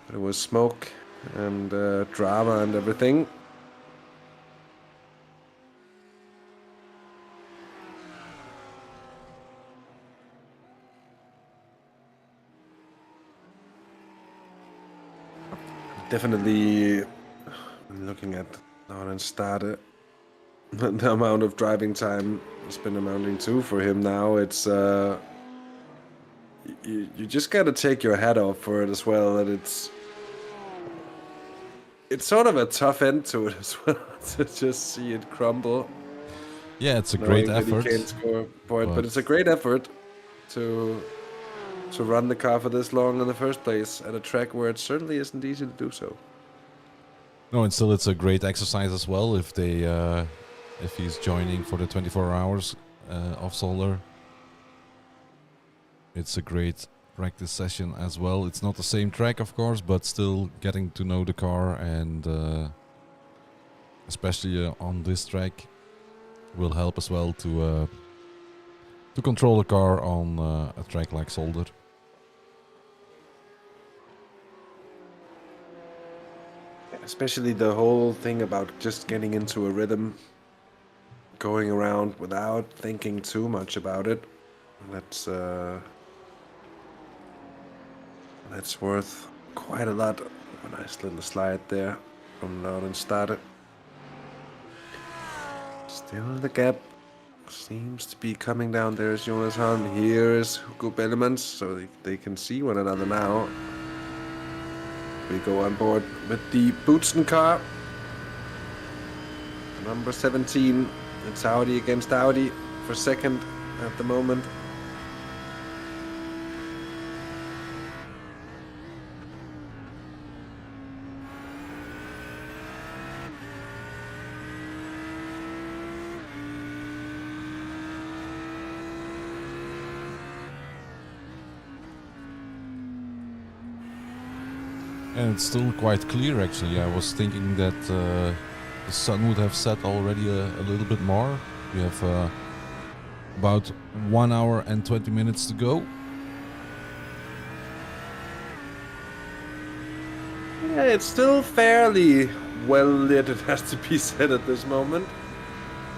But it was smoke and drama and everything. Definitely looking at Lauren Stade, the amount of driving time has been amounting to for him now. It's you just gotta take your hat off for it as well. And it's sort of a tough end to it as well to just see it crumble. Yeah, it's a great effort. He can't score a point, but it's a great effort to run the car for this long in the first place at a track where it certainly isn't easy to do so. No, and still it's a great exercise as well if they if he's joining for the 24 hours of solar. It's a great practice session as well. It's not the same track, of course, but still getting to know the car, and especially on this track will help as well to control the car on a track like Solder. Especially the whole thing about just getting into a rhythm, going around without thinking too much about it. That's worth quite a lot. A nice little slide there from Lauren Stade. Still the gap seems to be coming down. There's Jonas Hahn. Here's Hugo Bellemans, so they can see one another now. We go on board with the Boutsen car. Number 17. It's Audi against Audi for second at the moment. And it's still quite clear, actually. I was thinking that the sun would have set already a little bit more. We have about 1 hour and 20 minutes to go. Yeah, it's still fairly well lit, it has to be said at this moment.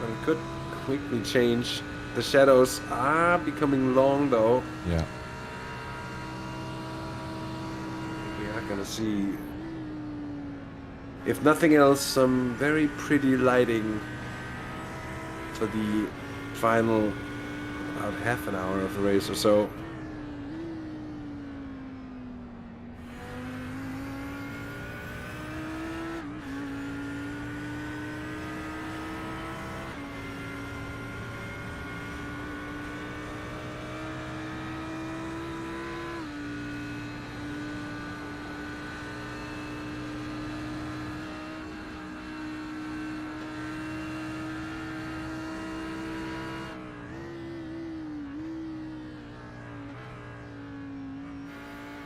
And it could quickly change. The shadows are becoming long though. Yeah. Gonna see, if nothing else, some very pretty lighting for the final about half an hour of the race or so.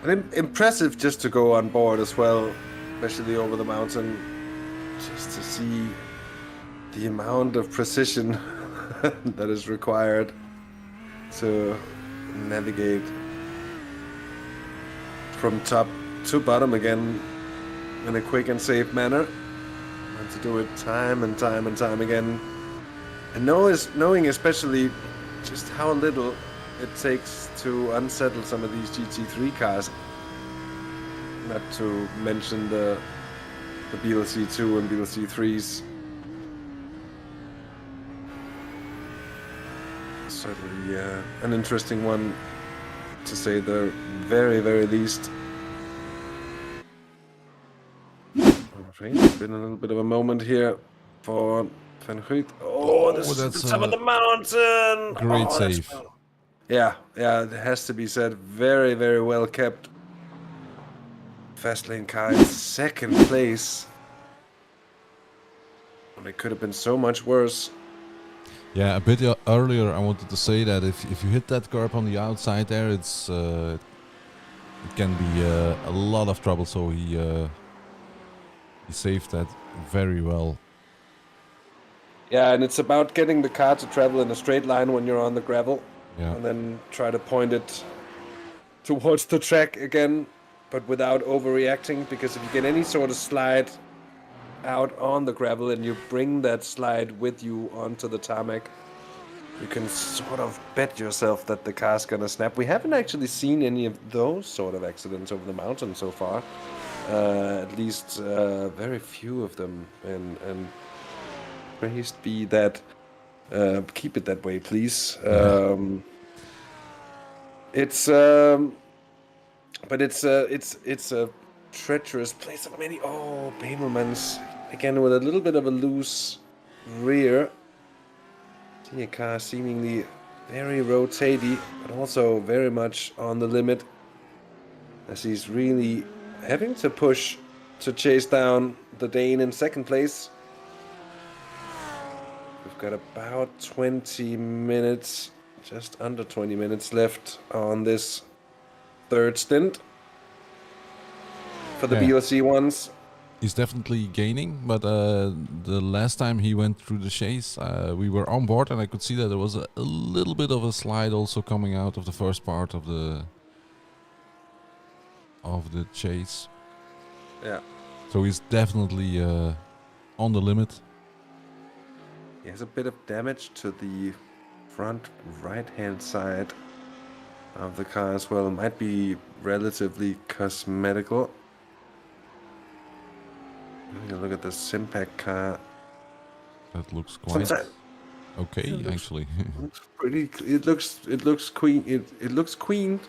And impressive just to go on board as well, especially over the mountain, just to see the amount of precision that is required to navigate from top to bottom again in a quick and safe manner, and to do it time and time and time again, and knowing especially just how little it takes to unsettle some of these GT3 cars, not to mention the BLC2 and BLC3s. Certainly an interesting one, to say the very, very least. I'm afraid it's been a little bit of a moment here for Van Gucht. Oh, this is that's the top of the mountain! Great Oh, that's save. well. Yeah, it has to be said. Very, very well kept. Fastlane car in second place. And it could have been so much worse. Yeah, a bit earlier I wanted to say that if you hit that curb on the outside there, it can be a lot of trouble. So he saved that very well. Yeah, and it's about getting the car to travel in a straight line when you're on the gravel. Yeah. And then try to point it towards the track again, but without overreacting, because if you get any sort of slide out on the gravel and you bring that slide with you onto the tarmac, you can sort of bet yourself that the car's gonna snap. We haven't actually seen any of those sort of accidents over the mountain so far. At least very few of them, and praised be that. Keep it that way, please. It's but it's a treacherous place. Many Bamelmans again with a little bit of a loose rear. See a car seemingly very rotatey, but also very much on the limit, as he's really having to push to chase down the Dane in second place. We've got about 20 minutes, just under 20 minutes left on this third stint for the BLC ones. He's definitely gaining, but the last time he went through the chase, we were on board, and I could see that there was a little bit of a slide also coming out of the first part of the chase. Yeah. So he's definitely on the limit. He has a bit of damage to the front right-hand side of the car as well. It might be relatively cosmetical. Look at the Simpac car. That looks quite okay, it looks, actually. Looks pretty. It looks clean. It looks clean.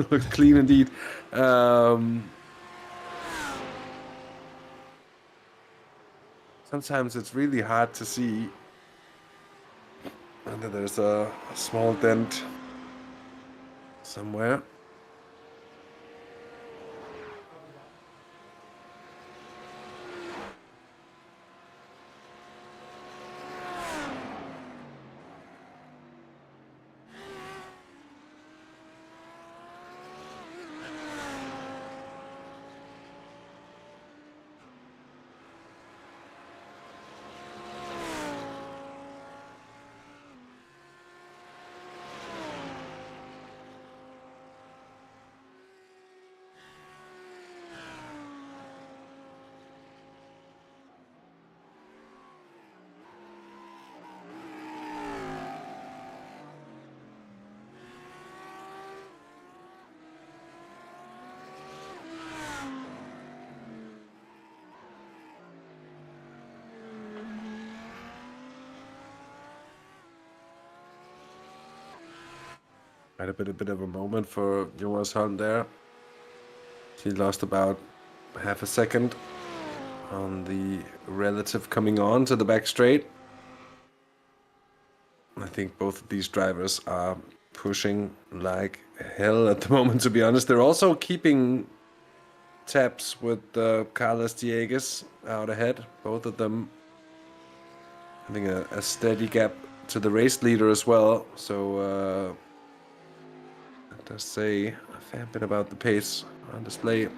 Looks clean indeed. Sometimes it's really hard to see. And there's a small dent somewhere. Had a bit of a moment for Jonas Holm there. He lost about half a second on the relative coming on to the back straight. I think both of these drivers are pushing like hell at the moment, to be honest. They're also keeping tabs with Carlos Diegues out ahead. Both of them having a steady gap to the race leader as well. So does say a fair bit about the pace on display.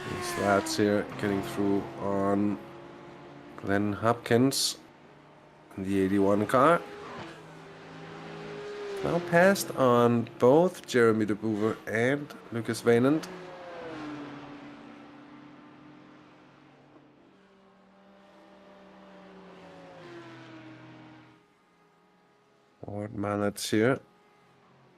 These lads here getting through on Glenn Hopkins in the 81 car. Now passed on both Jeremy de Boer and Lucas Weinand. Ward Mallets here.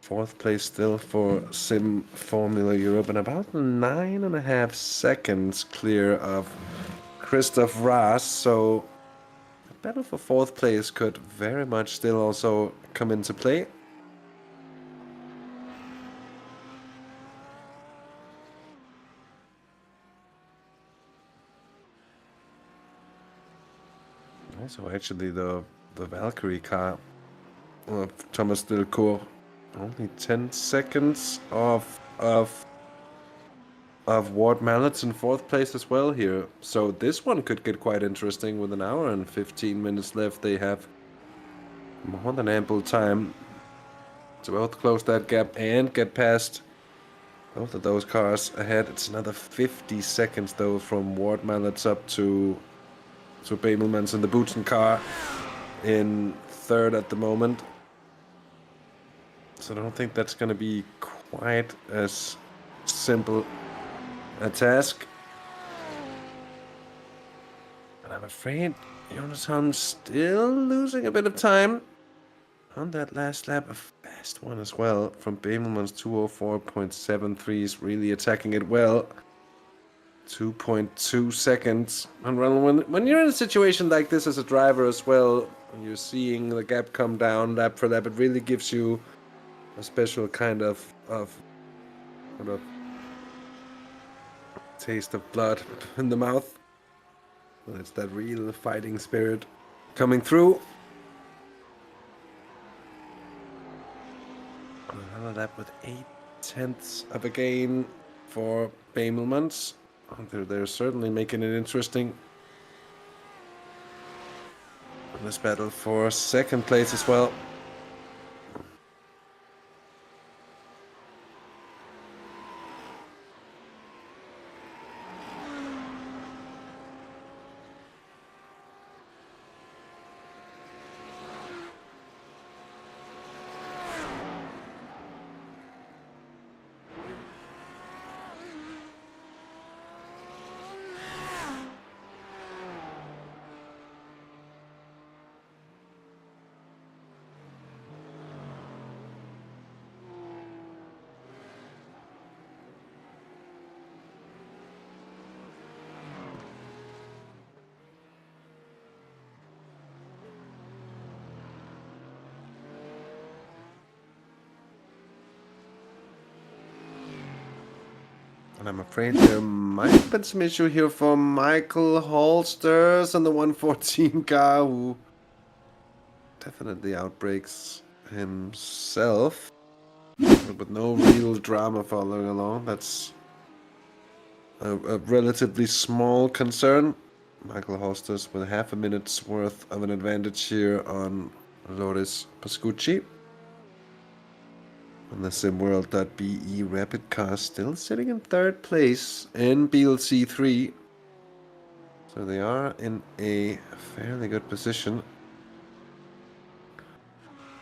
4th place still for Sim Formula Europe and about 9.5 seconds clear of Christoph Raas. So the battle for 4th place could very much still also come into play. Also, actually, the Valkyrie car of Thomas Delcourt, only 10 seconds of Ward Mallets in 4th place as well here. So this one could get quite interesting. With an hour and 15 minutes left, they have more than ample time to both close that gap and get past both of those cars ahead. It's another 50 seconds though from Ward Mallets up to Bemelmans in the Boutsen car in 3rd at the moment. So I don't think that's going to be quite as simple a task. And I'm afraid Jonas Holm's still losing a bit of time on that last lap. A fast one as well from Bemelmans. 2:04.73 is really attacking it well. 2.2 seconds. And when you're in a situation like this as a driver as well, when you're seeing the gap come down lap for lap, it really gives you a special kind of sort of taste of blood in the mouth. And it's that real fighting spirit coming through. Another lap with 0.8 of a gain for Bemelmans. They're certainly making it interesting in this battle for 2nd place as well. And I'm afraid there might have been some issue here for Michael Holsters and the 114 car, who definitely outbreaks himself, but with no real drama following along. That's a relatively small concern. Michael Holsters with half a minute's worth of an advantage here on Loris Pascucci. And the SimWorld.be Rapid Car still sitting in 3rd place in BLC 3. So they are in a fairly good position.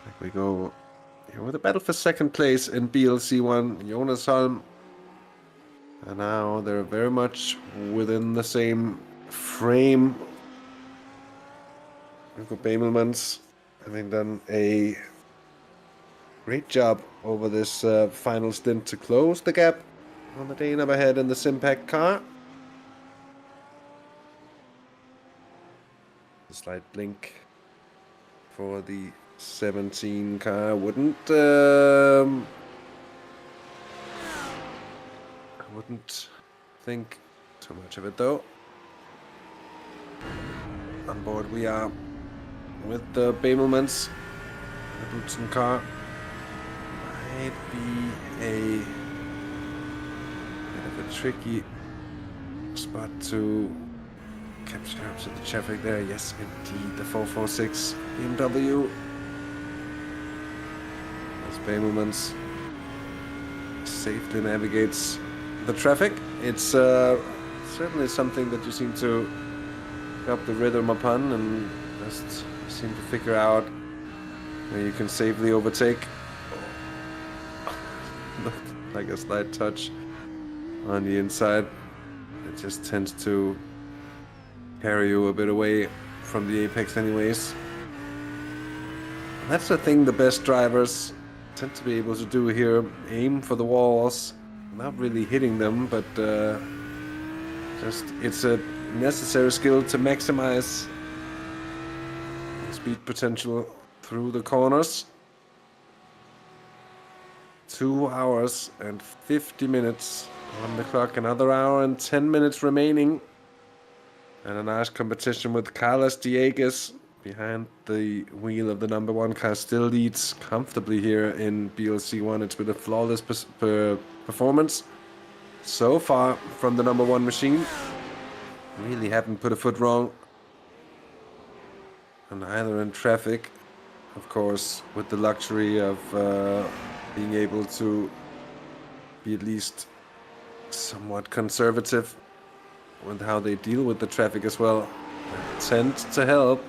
Like we go here with a battle for 2nd place in BLC 1. Jonas Holm. And now they're very much within the same frame. Nico Bemelmans having done a great job over this final stint to close the gap on the day number ahead in the Simpac car. A slight blink for the 17 car. Wouldn't think too much of it though. On board we are with the Bemelmans, the Boutsen car. Might be a bit of a tricky spot to capture up to the traffic there. Yes, indeed, the 446 BMW. As Bamelmans safely navigates the traffic. It's certainly something that you seem to pick up the rhythm upon and just seem to figure out where you can safely overtake. Like a slight touch on the inside. It just tends to carry you a bit away from the apex anyways. That's the thing the best drivers tend to be able to do here. Aim for the walls, not really hitting them, but just it's a necessary skill to maximize speed potential through the corners. 2 hours and 50 minutes on the clock. Another hour and 10 minutes remaining. And a nice competition with Carlos Dieguez behind the wheel of the number 1 car. Still leads comfortably here in BLC1. It's been a flawless performance so far from the number 1 machine. Really haven't put a foot wrong. And either in traffic, of course, with the luxury of being able to be at least somewhat conservative with how they deal with the traffic as well. Tend to help.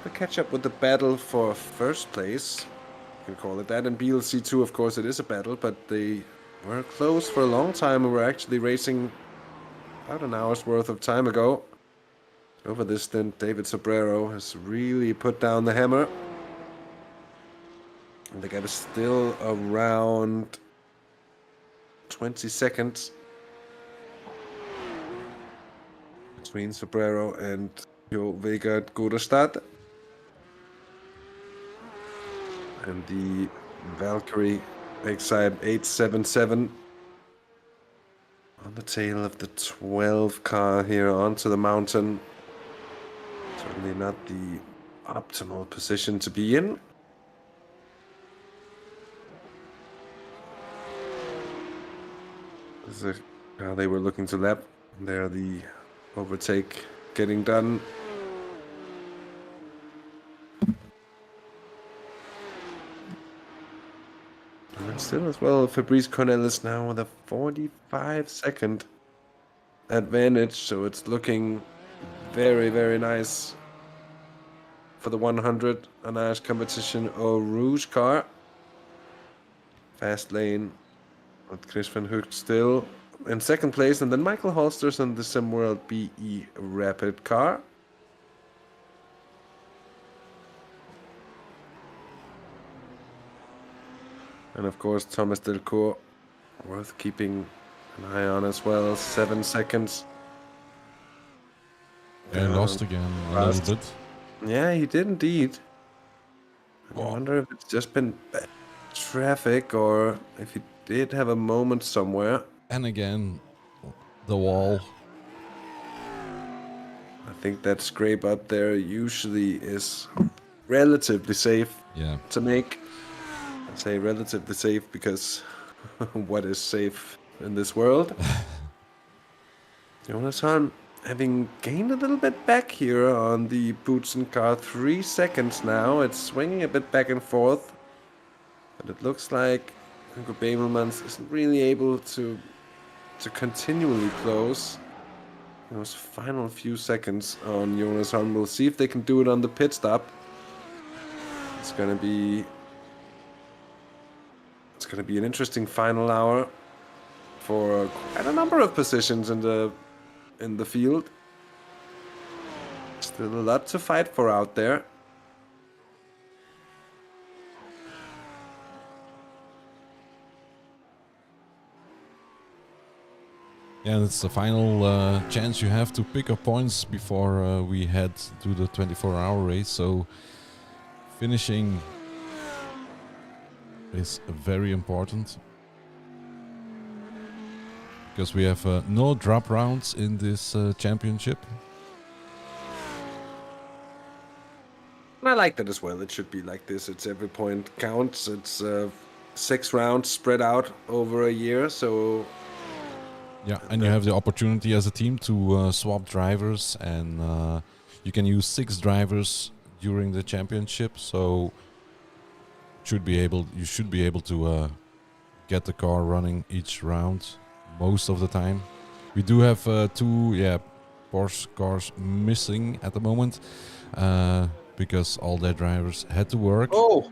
The catch up with the battle for first place, you can call it that. In BLC2, of course, it is a battle, but they were close for a long time and were actually racing about an hour's worth of time ago. Over this stint, David Sobrero has really put down the hammer. And the gap is still around 20 seconds between Sobrero and Jo Vegard Godestad. And the Valkyrie Bayside 877 on the tail of the 12 car here onto the mountain. Certainly not the optimal position to be in. This is how they were looking to lap. There, the overtake getting done. And still as well, Fabrice Cornelis now with a 45-second advantage, so it's looking very, very nice for the 100. A nice competition. Eau Rouge car. Fast lane with Chris van Hoek still in second place, and then Michael Holsters and the SimWorld BE Rapid car. And of course, Thomas Delcourt, worth keeping an eye on as well. 7 seconds. Yeah, lost again a little bit. Yeah, he did indeed. I wonder if it's just been bad traffic or if he did have a moment somewhere. And again, the wall. I think that scrape up there usually is relatively safe to make. I say relatively safe because what is safe in this world? Jonas Hahn having gained a little bit back here on the Boutsen car. 3 seconds now. It's swinging a bit back and forth. But it looks like Hugo Bamelmans isn't really able to continually close. Those final few seconds on Jonas Hahn. We'll see if they can do it on the pit stop. It's gonna be an interesting final hour for quite a number of positions in the field. Still a lot to fight for out there. Yeah, it's the final chance you have to pick up points before we head to the 24-hour race. So finishing is very important because we have no drop rounds in this championship. I like that as well. It should be like this. It's every point counts. It's 6 rounds spread out over a year. So Yeah, and you have the opportunity as a team to swap drivers, and you can use 6 drivers during the championship. So you should be able to get the car running each round most of the time. We do have 2 Porsche cars missing at the moment because all their drivers had to work. oh,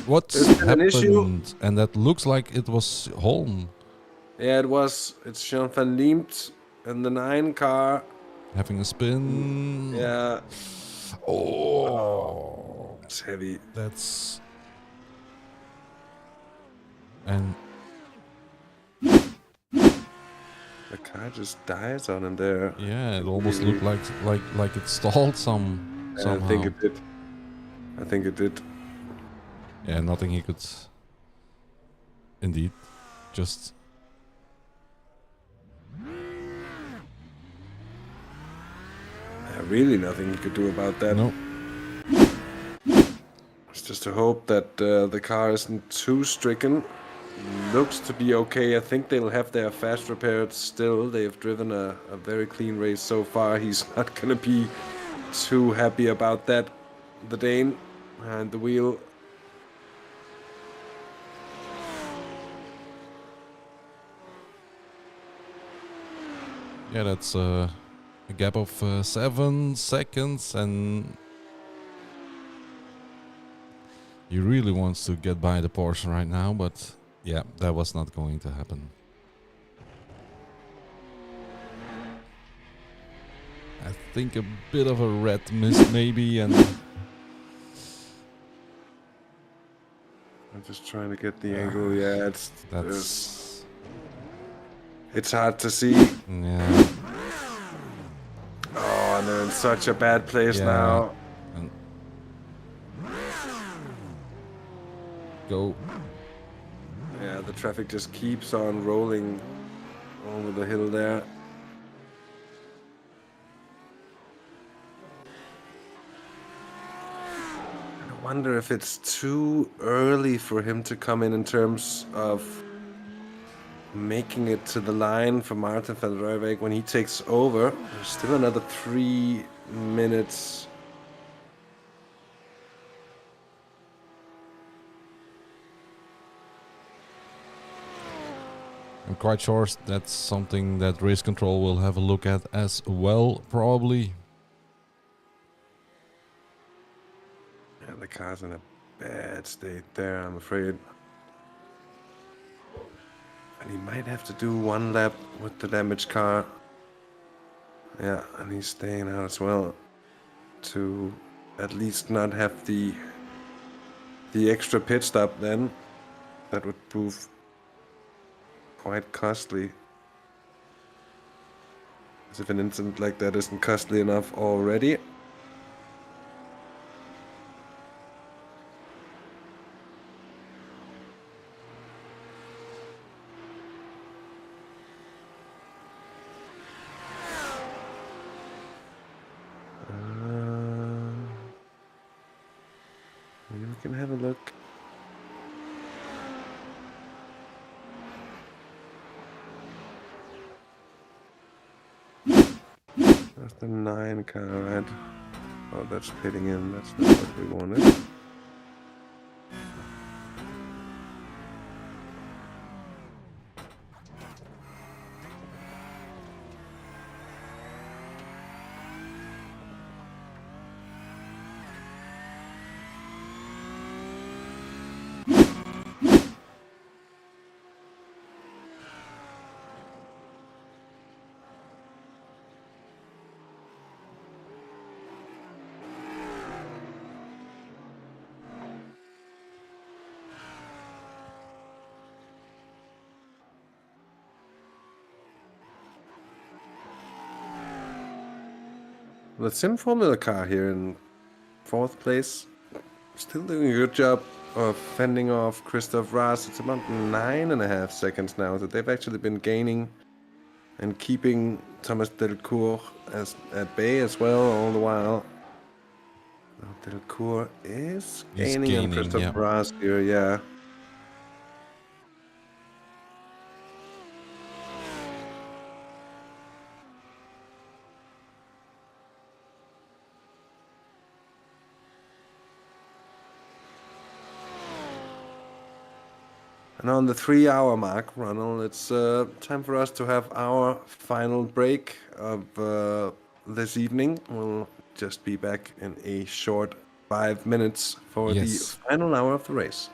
What's there's been an issue. happened? And that looks like it was Holm Yeah, it was. It's Jean van Liemt in the 9 car. having a spin. Yeah. Oh, It's heavy. that's and The car just dies on him there. yeah, it almost looked like it stalled somehow. I think it did. I think it did. Yeah, nothing he could. Indeed, just Really nothing he could do about that. no. It's just to hope that the car isn't too stricken. Looks to be okay. I think they'll have their fast repaired still. They've driven a very clean race so far. He's not going to be too happy about that. The Dane behind the wheel. Yeah, that's a gap of 7 seconds, and he really wants to get by the Porsche right now, but yeah, that was not going to happen. I think a bit of a red mist maybe, and I'm just trying to get the angle. Yeah, that's it's hard to see. yeah. Oh, and they're in such a bad place Yeah. now. And go. Yeah, the traffic just keeps on rolling over the hill there. I wonder if it's too early for him to come in terms of making it to the line for Martin van Rijwijk when he takes over. There's still another 3 minutes. I'm quite sure that's something that race control will have a look at as well, probably. Yeah, the car's in a bad state there, I'm afraid. And he might have to do 1 lap with the damaged car. Yeah, and he's staying out as well to at least not have the extra pit stop then. That would prove quite costly. As if an incident like that isn't costly enough already. We can have a look. That's the 9 car, right? Oh, that's pitting in. That's not what we wanted. The Sim Formula car here in 4th place. Still doing a good job of fending off Christoph Raas. It's about 9.5 seconds now that they've actually been gaining and keeping Thomas Delcourt at bay as well all the while. Delcourt is He's gaining on gaining, yeah. Christoph Raas here, yeah. And on the 3-hour mark, Ronald, it's time for us to have our final break of this evening. We'll just be back in a short 5 minutes for the Yes. final hour of the race.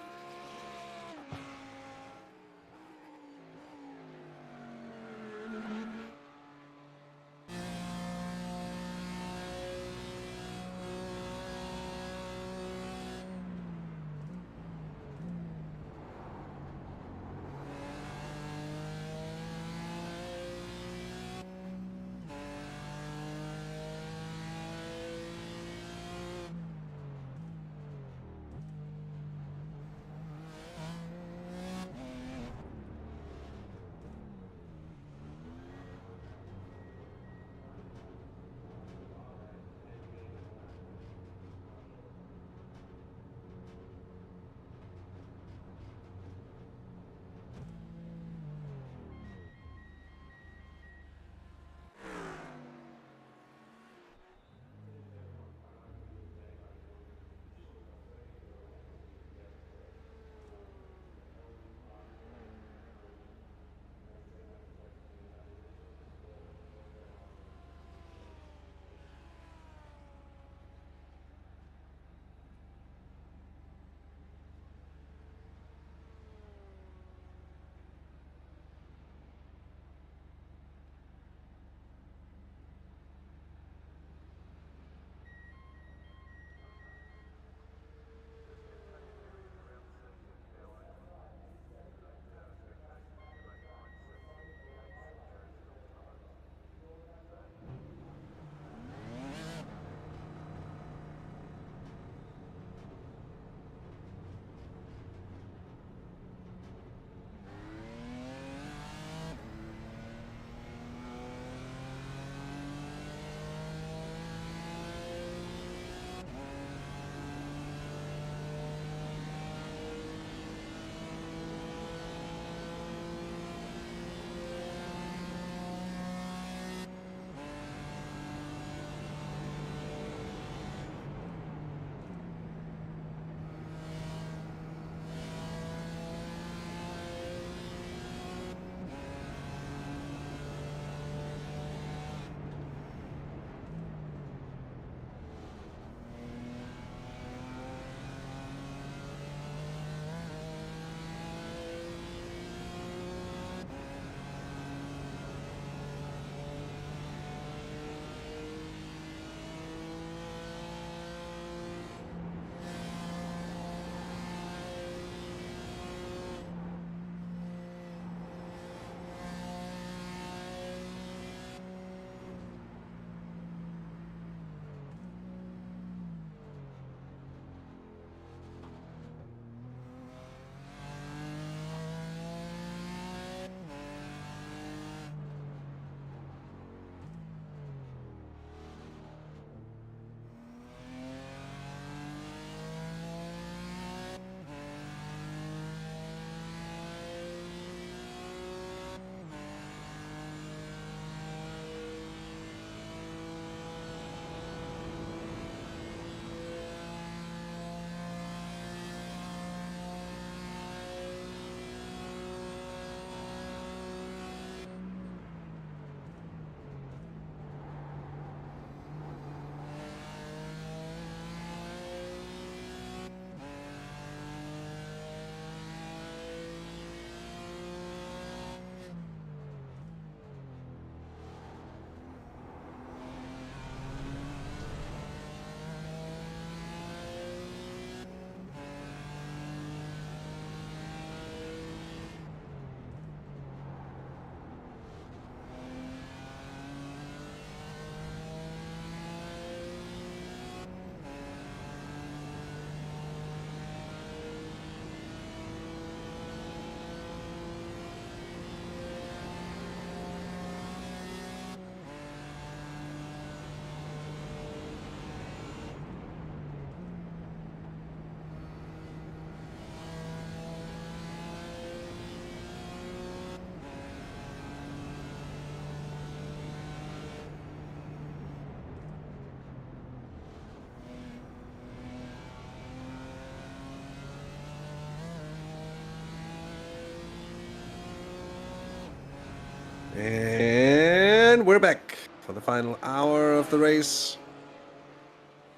And we're back for the final hour of the race.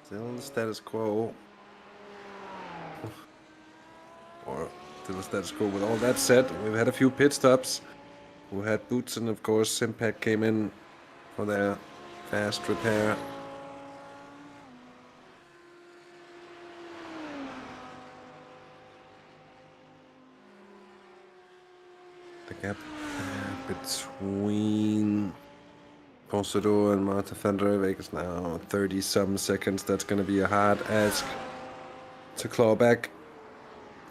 Still the status quo. Or still the status quo. With all that said, we've had a few pit stops. We had Boots, and of course Simpec came in for their fast repair. The gap between Poncedo and Marta van der Weyck is now 30-some seconds. That's going to be a hard ask to claw back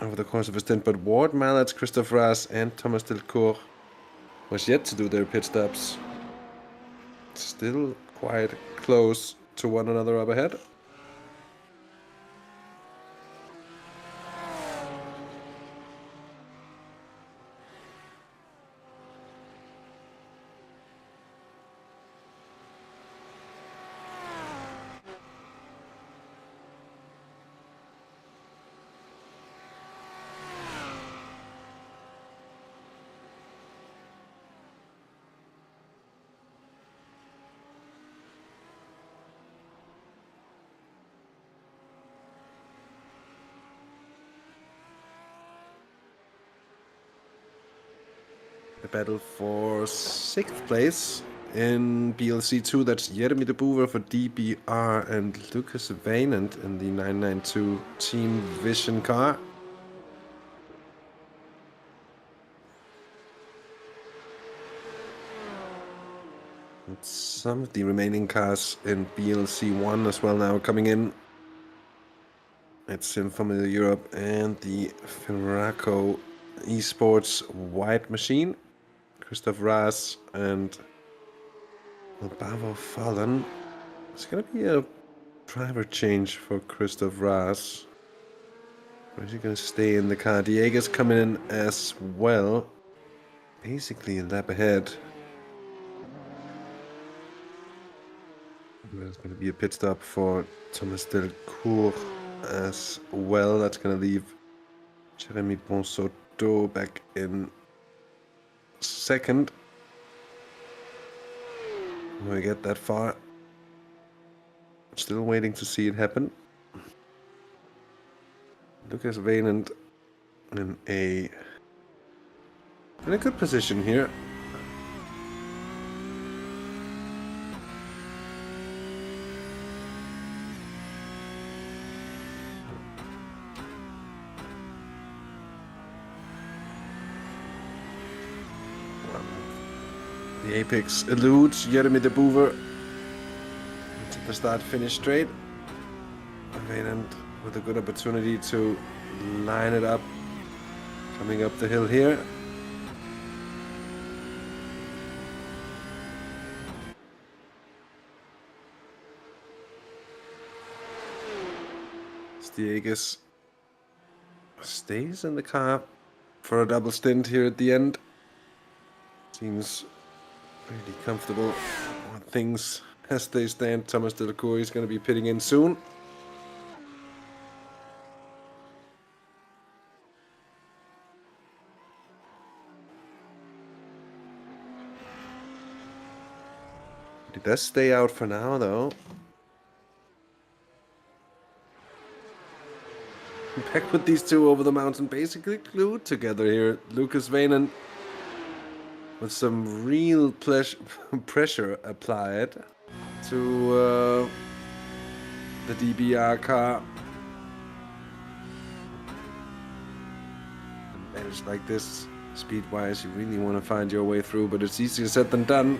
over the course of a stint. But Ward Mallets, Christophe Raas, and Thomas Delcourt was yet to do their pit stops. Still quite close to one another up ahead. The battle for 6th place in BLC2. That's Jeremy de Boer for DBR and Lucas Vainant in the 992 Team Vision car. And some of the remaining cars in BLC1 as well now coming in. It's in Formula Europe and the Ferraco eSports White Machine. Christophe Raas and Bavo Fallen. It's going to be a driver change for Christophe Raas. Or is he going to stay in the car? Diego's coming in as well. Basically a lap ahead. There's going to be a pit stop for Thomas Delcourt as well. That's going to leave Jeremy Poncedo back in second. When we get that far, still waiting to see it happen. Lucas Vainant in a good position here. The apex eludes Jeremy de Boer into the start-finish straight. Vainant with a good opportunity to line it up, coming up the hill here. Stieges stays in the car for a double stint here at the end. Seems really comfortable with things as they stand. Thomas Delcourt is going to be pitting in soon. He does stay out for now, though. Back with these two over the mountain, basically glued together here. Lucas Vainant with some real pressure applied to the DBR car. Managed like this, speed-wise, you really want to find your way through, but it's easier said than done.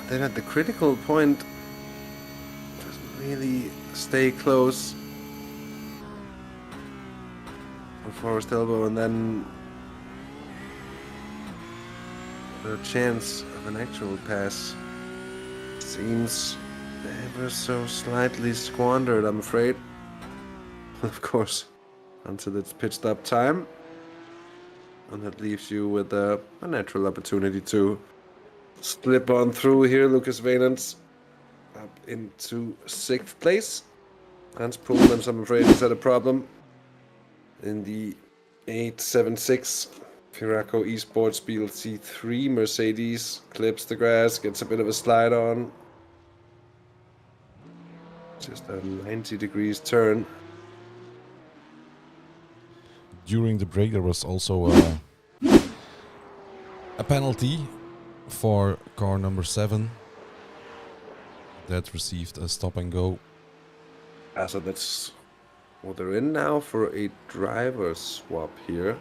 Then at the critical point, doesn't really stay close for Forest Elbow, and then the chance of an actual pass seems ever so slightly squandered, I'm afraid. Of course, until it's pit stop time. And that leaves you with a natural opportunity to slip on through here. Lucas Valens up into 6th place. Hans Pullmans, I'm afraid, has had a problem in the 876 Firaco eSports BLC3. Mercedes clips the grass, gets a bit of a slide on. Just a 90 degrees turn. During the break, there was also a penalty for car number 7 that received a stop and go. So that's what they're in now for a driver swap here.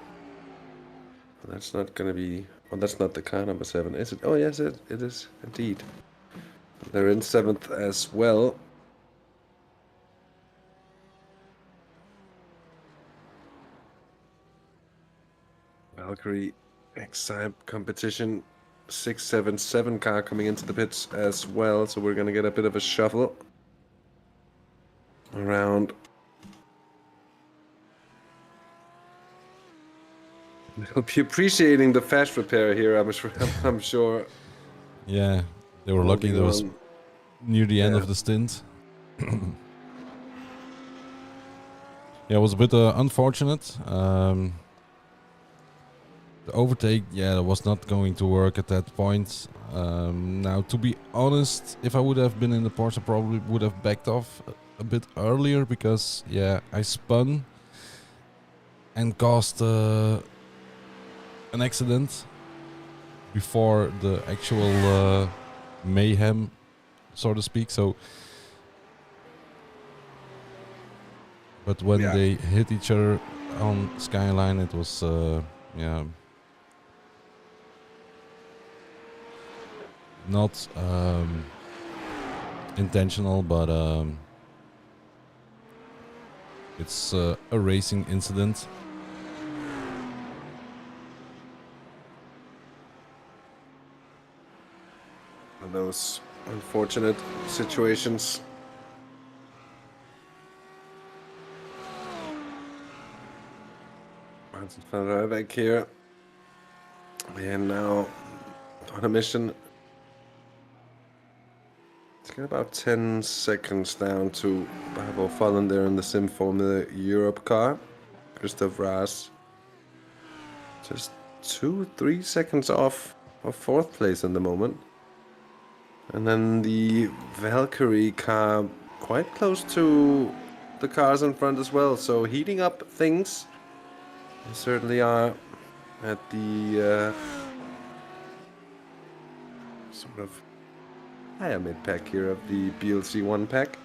That's not going to be... Well, that's not the car number 7, is it? Oh, yes, it is indeed. They're in 7th as well. Valkyrie X-Type competition 677 car coming into the pits as well, so we're going to get a bit of a shuffle around. They'll be appreciating the fast repair here, I'm sure. Yeah, they were lucky that was near the end of the stint. Yeah, it was a bit unfortunate. The overtake, yeah, that was not going to work at that point. Now, to be honest, if I would have been in the Porsche, I probably would have backed off a bit earlier because, yeah, I spun and caused an accident before the actual mayhem, so to speak. So, but when they hit each other on Skyline, it was, yeah, not intentional, but it's a racing incident. And those unfortunate situations. Martin van Rijwijk here. And now on a mission. It's got about 10 seconds down to Bravo Fallen there in the Sim Formula Europe car. Christoph Raas just 2-3 seconds off of 4th place in the moment. And then the Valkyrie car quite close to the cars in front as well. So heating up things. They certainly are at the sort of higher mid-pack here of the BLC1 pack.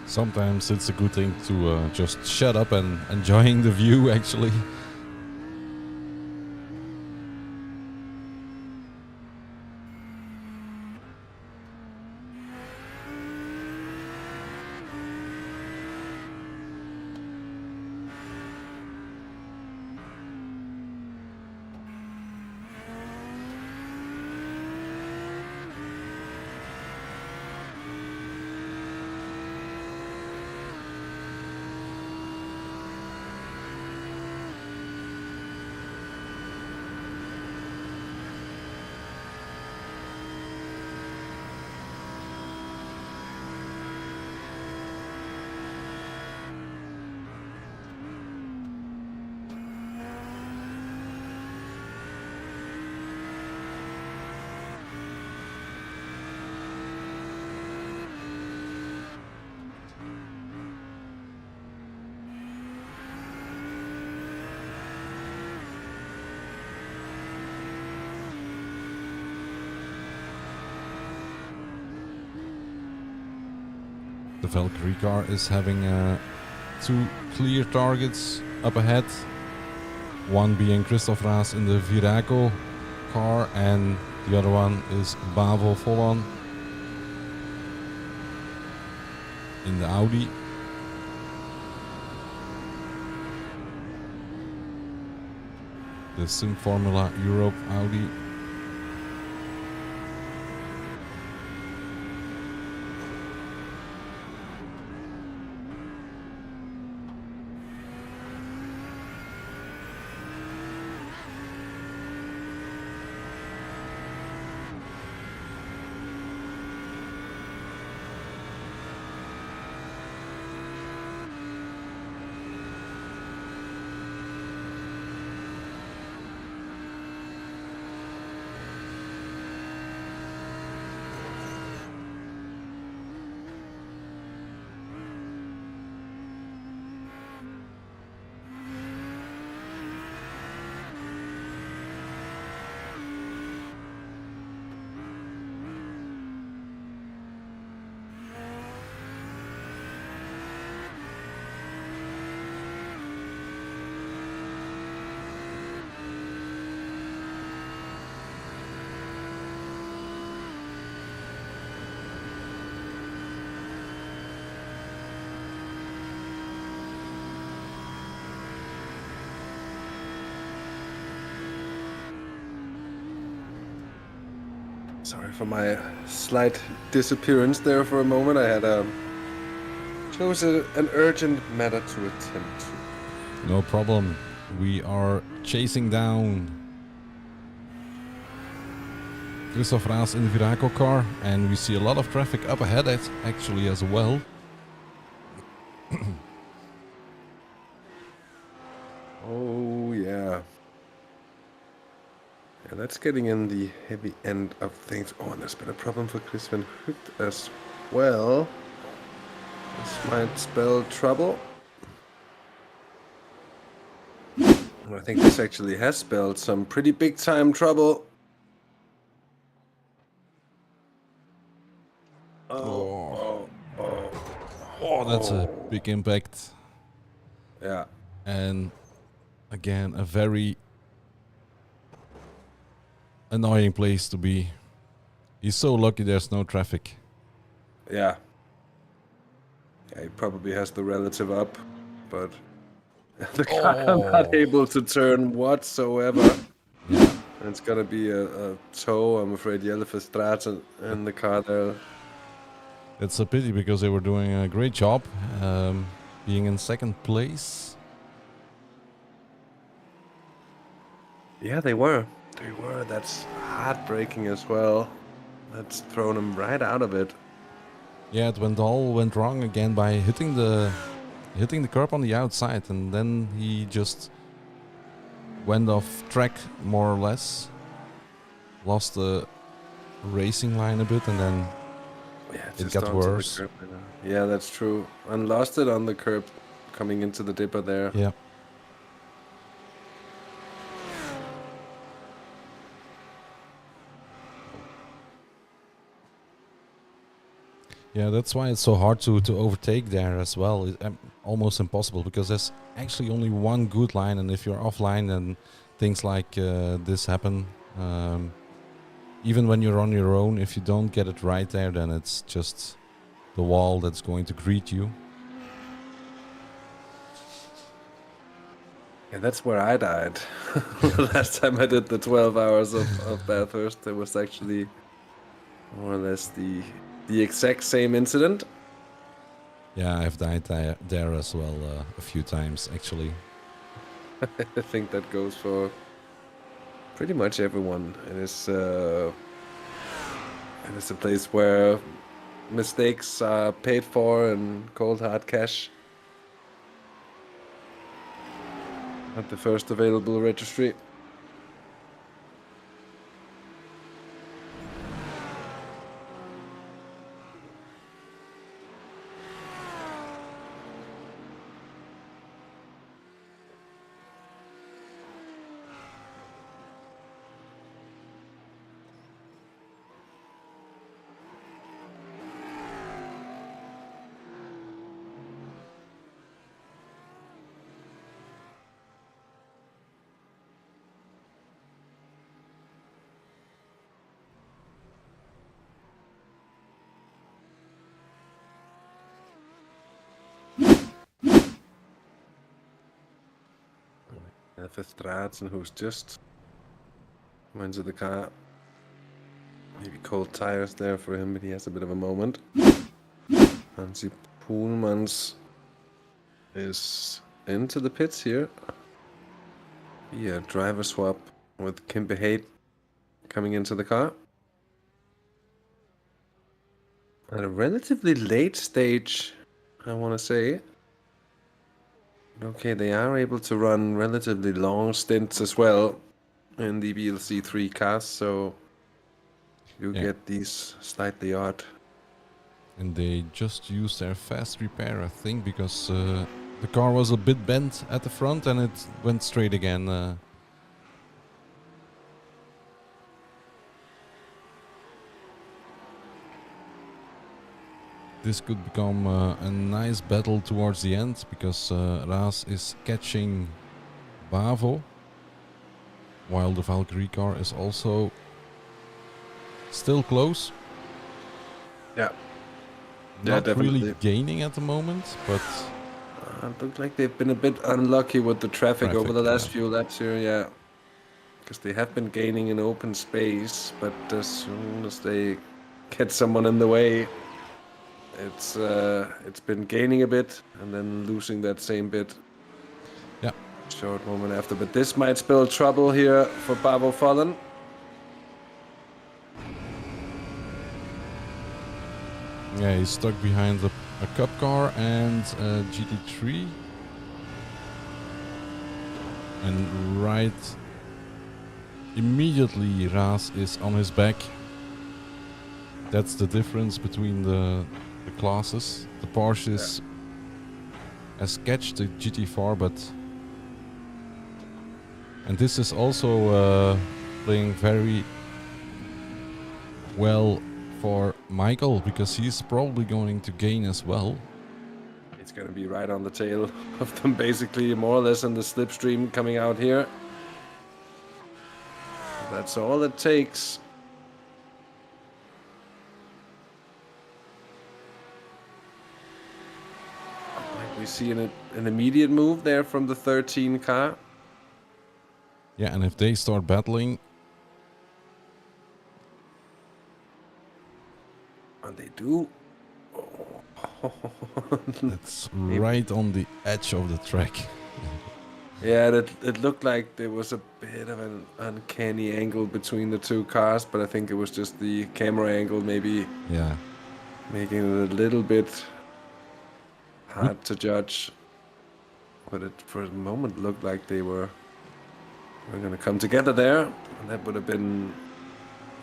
Sometimes it's a good thing to just shut up and enjoying the view, actually. The Valkyrie car is having 2 clear targets up ahead. One being Christoph Raas in the Virago car, and the other one is Bavo Vollon in the Audi. The Sim Formula Europe Audi. Sorry for my slight disappearance there for a moment. I had chose an urgent matter to attend to. No problem. We are chasing down Christoph Raas in the Virago car, and we see a lot of traffic up ahead actually as well. Oh yeah. Yeah, that's getting in the heavy end of things. Oh, and there's been a problem for Chris Van Hout as well. This might spell trouble. I think this actually has spelled some pretty big time trouble. Oh, that's a big impact. Yeah. And again, a very annoying place to be. He's so lucky there's no traffic. Yeah. Yeah, he probably has the relative up, but the car not able to turn whatsoever. Yeah. And it's gonna be a tow, I'm afraid, Jelleverstraat in the car there. It's a pity because they were doing a great job, being in second place. Yeah, they were. They were. That's heartbreaking as well. That's thrown him right out of it. Yeah, it all went wrong again by hitting the curb on the outside, and then he just went off track more or less. Lost the racing line a bit, and then it got worse. Yeah, that's true. And lost it on the curb coming into the dipper there. Yeah. Yeah, that's why it's so hard to overtake there as well. It's almost impossible because there's actually only one good line, and if you're offline, then things like this happen. Even when you're on your own, if you don't get it right there, then it's just the wall that's going to greet you. Yeah, that's where I died. The last time I did the 12 hours of Bathurst, it was actually more or less the exact same incident. Yeah, I've died there as well a few times, actually. I think that goes for pretty much everyone. It is a place where mistakes are paid for in cold hard cash at the first available registry. Verstraeten, who's just went to the car. Maybe cold tires there for him, but he has a bit of a moment. Hansi Poelmans is into the pits here. Yeah, driver swap with Kimbe Haidt coming into the car. At a relatively late stage, I want to say. Okay, they are able to run relatively long stints as well in the BLC3 cars, so you get these slightly odd. And they just used their fast repair, I think, because the car was a bit bent at the front and it went straight again. This could become a nice battle towards the end because Raas is catching Bavo, while the Valkyrie car is also still close. Yeah. Not really gaining at the moment, but it looks like they've been a bit unlucky with the traffic over the last few laps here, yeah. Because they have been gaining in open space, but as soon as they get someone in the way, it's been gaining a bit and then losing that same bit. Yeah. Short moment after, but this might spell trouble here for Bavo Fallen. Yeah, he's stuck behind a cup car and a GT3. And right immediately Raas is on his back. That's the difference between the classes. The Porsche has catched the GT4, and this is also playing very well for Michael because he's probably going to gain as well. It's going to be right on the tail of them, basically, more or less in the slipstream coming out here. That's all it takes. We see an immediate move there from the 13 car. Yeah, and if they start battling... And they do. Oh. That's right on the edge of the track. Yeah, it looked like there was a bit of an uncanny angle between the two cars, but I think it was just the camera angle maybe making it a little bit hard to judge. But it for a moment looked like they were going to come together there, and that would have been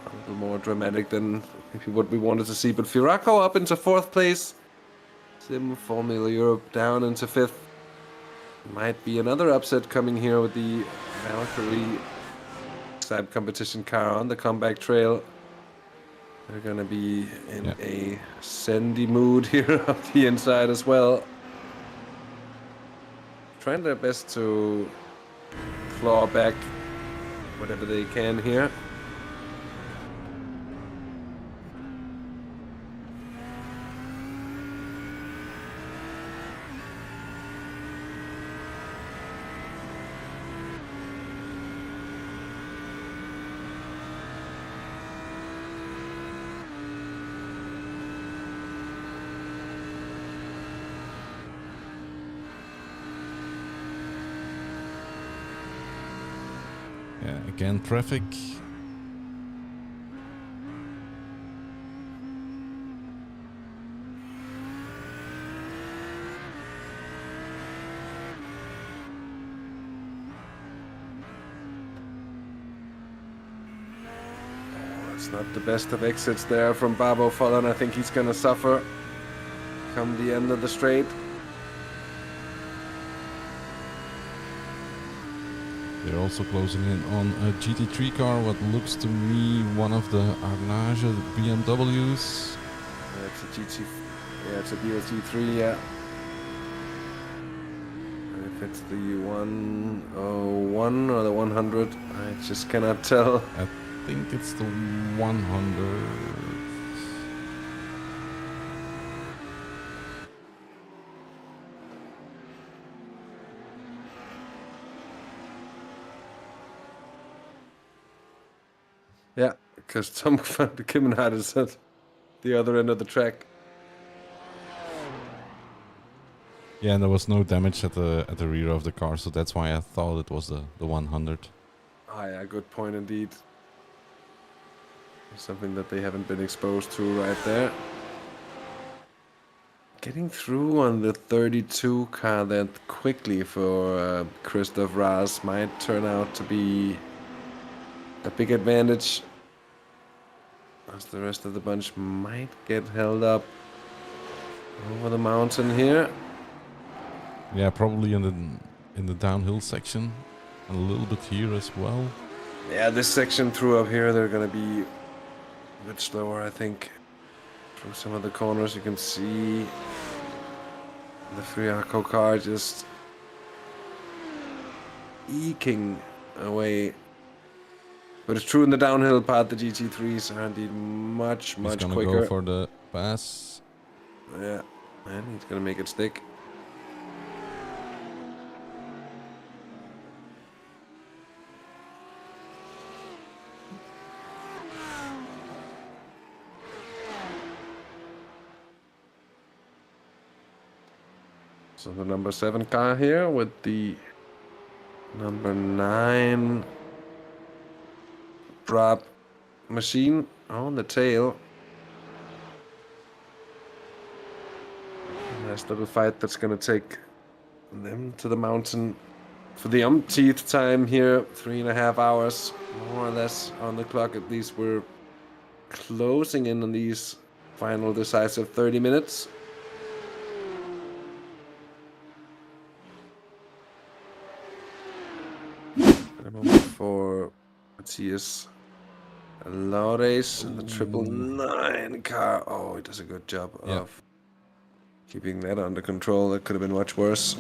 a little more dramatic than maybe what we wanted to see. But Firaco up into 4th place. Sim Formula Europe down into 5th. Might be another upset coming here with the Valkyrie side competition car on the comeback trail. They're gonna be in a sandy mood here up the inside as well. Trying their best to claw back whatever they can here. Yeah, again, traffic. It's not the best of exits there from Babo Fallen. I think he's gonna suffer come the end of the straight. They're also closing in on a GT3 car, what looks to me one of the Arnage BMWs. It's a GT, yeah, it's a BLT3, yeah. And if it's the 101 or the 100, I just cannot tell. I think it's the 100. Yeah, because Tom van de Kimmenheid is at the other end of the track. Yeah, and there was no damage at the rear of the car, so that's why I thought it was the 100. Ah, yeah, good point indeed. Something that they haven't been exposed to right there. Getting through on the 32 car that quickly for Christoph Raz might turn out to be a big advantage, as the rest of the bunch might get held up over the mountain here. Yeah, probably in the downhill section, and a little bit here as well. Yeah, this section through up here, they're gonna be a bit slower, I think. Through some of the corners, you can see the Friaco car just eking away. But it's true in the downhill part, the GT3s are indeed much He's gonna quicker. go for the pass. Yeah, and he's gonna make it stick. So the number 7 car here with the number 9 drop machine on the tail. Nice little fight that's gonna take them to the mountain for the umpteenth time here. 3.5 hours, more or less, on the clock. At least we're closing in on these final decisive 30 minutes. And a moment for Matthias Laudes and the 999 car. Oh, he does a good job of keeping that under control. That could have been much worse.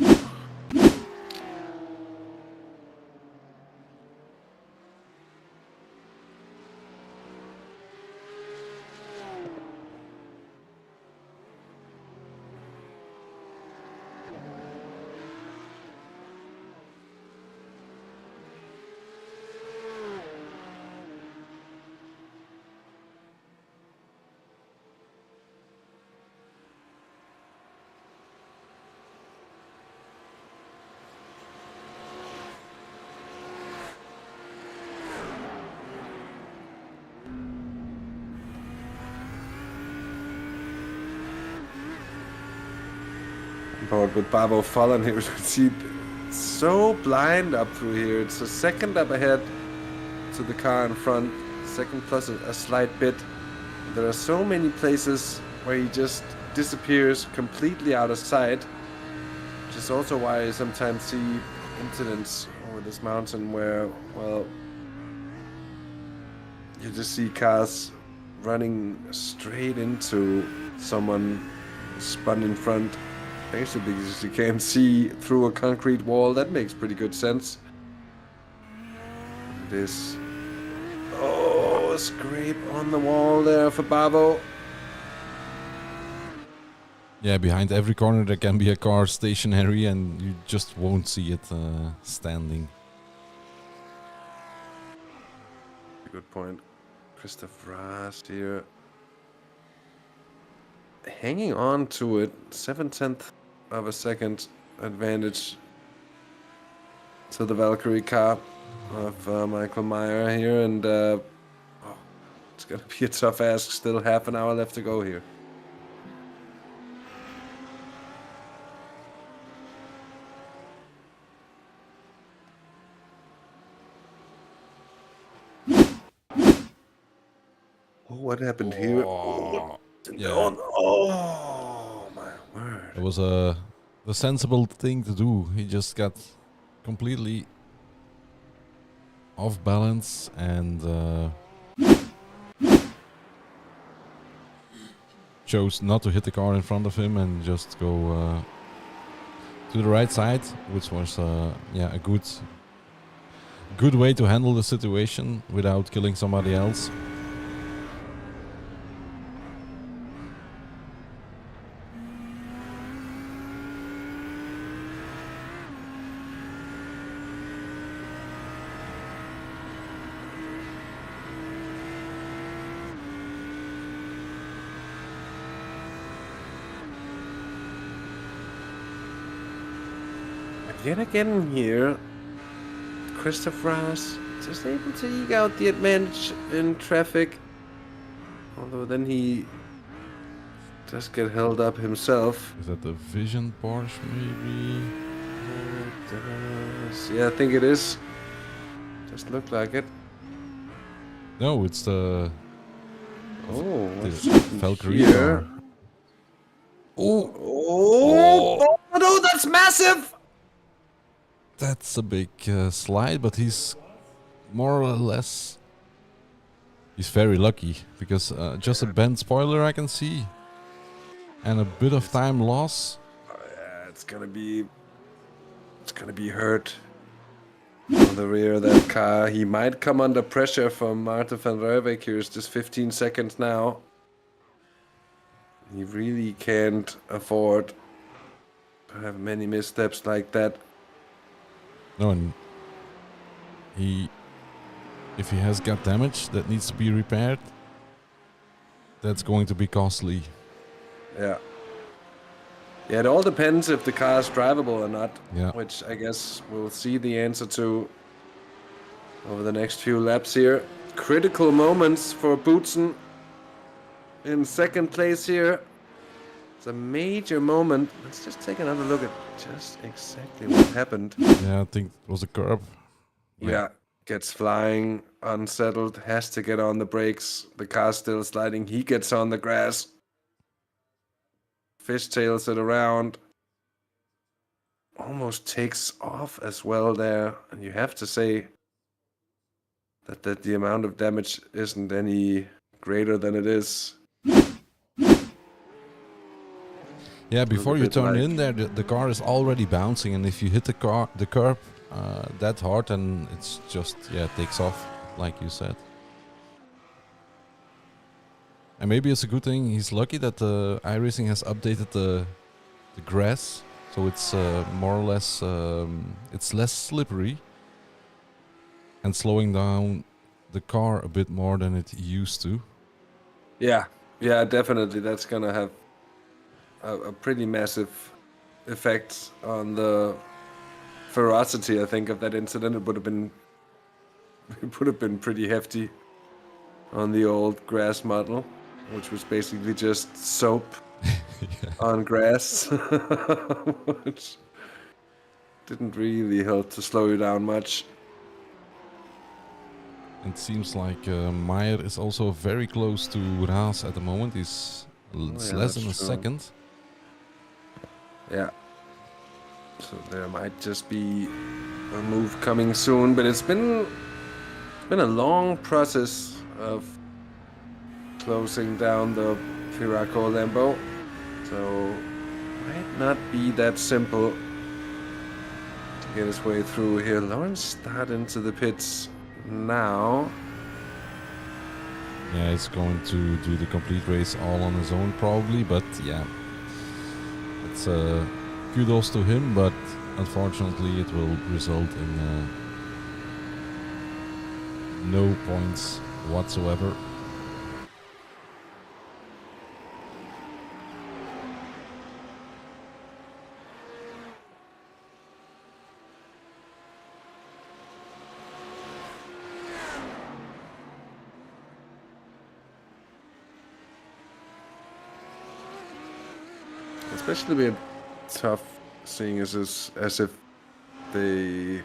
But with Babo Fallen here, you see so blind up through here. It's a second up ahead to the car in front, second plus a slight bit. There are so many places where he just disappears completely out of sight, which is also why you sometimes see incidents over this mountain where, well, you just see cars running straight into someone spun in front. Basically, because you can't see through a concrete wall. That makes pretty good sense. It is. Oh, a scrape on the wall there for Bavo. Yeah, behind every corner there can be a car stationary and you just won't see it standing. Good point. Christoph Rast here. Hanging on to it. 7/10 of a second advantage to the Valkyrie car of Michael Meyer here. And it's going to be a tough ask. Still half an hour left to go here. What happened here? Oh, yeah. Oh my word. It was the sensible thing to do. He just got completely off balance and chose not to hit the car in front of him and just go to the right side, which was yeah, a good way to handle the situation without killing somebody else. Yet again here, Christoph Rast just able to eke out the advantage in traffic. Although then he does get held up himself. Is that the Vision Porsche maybe? Yeah, I think it is. Just look like it. No, it's the what's Valkyrie here? car. Oh, oh, no, that's massive! That's a big slide, but he's more or less... He's very lucky, because just a bent spoiler I can see. And a bit of time loss. Yeah, it's gonna be hurt on the rear of that car. He might come under pressure from Martin van Rijwijk here. It's just 15 seconds now. He really can't afford to have many missteps like that. No, and if he has got damage that needs to be repaired, that's going to be costly. Yeah. Yeah, it all depends if the car is drivable or not. Yeah. Which I guess we'll see the answer to over the next few laps here. Critical moments for Boutsen in second place here. It's a major moment. Let's just take another look at just exactly what happened. Yeah, I think it was a curb. Yeah, gets flying, unsettled, has to get on the brakes. The car's still sliding. He gets on the grass. Fishtails it around. Almost takes off as well there. And you have to say that the amount of damage isn't any greater than it is. Yeah, before you turn in there, the car is already bouncing, and if you hit the curb that hard, and it's just, yeah, it takes off, like you said. And maybe it's a good thing, he's lucky that iRacing has updated the grass, so it's more or less, it's less slippery, and slowing down the car a bit more than it used to. Yeah, definitely. That's gonna have a pretty massive effect on the ferocity, I think, of that incident. It would have been pretty hefty on the old grass model, which was basically just soap on grass, which didn't really help to slow you down much. It seems like Meyer is also very close to Raas at the moment. It's less than a second. Yeah. So there might just be a move coming soon, but it's been a long process of closing down the Firaco Lambo. So might not be that simple to get his way through here. Lawrence start into the pits now. Yeah, he's going to do the complete race all on his own probably, but yeah, it's kudos to him, but unfortunately it will result in no points whatsoever. Especially a bit tough seeing as if they,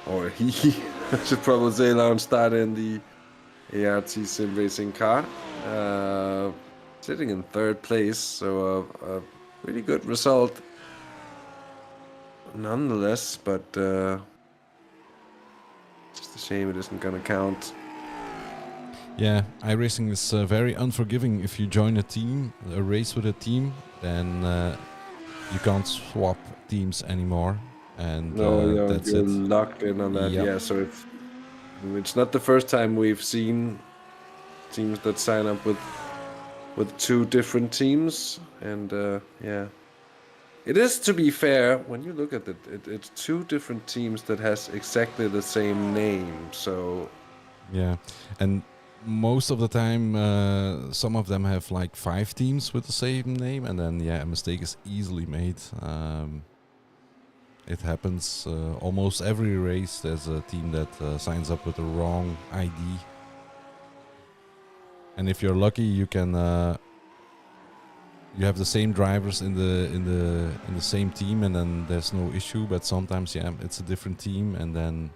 or he, I should probably say, Lawrence started in the ART sim racing car, sitting in third place, so a really good result nonetheless, but just a shame it isn't gonna count. Yeah, iRacing is very unforgiving. If you join a race with a team, then you can't swap teams anymore, and that's you're it. locked in on that. Yep. Yeah, so it's not the first time we've seen teams that sign up with two different teams, and yeah, it is, to be fair, when you look at it, it's two different teams that has exactly the same name. So Yeah, and most of the time, some of them have like 5 teams with the same name, and then yeah, a mistake is easily made. It happens almost every race. There's a team that signs up with the wrong ID, and if you're lucky, you can you have the same drivers in the same team, and then there's no issue. But sometimes, yeah, it's a different team, and then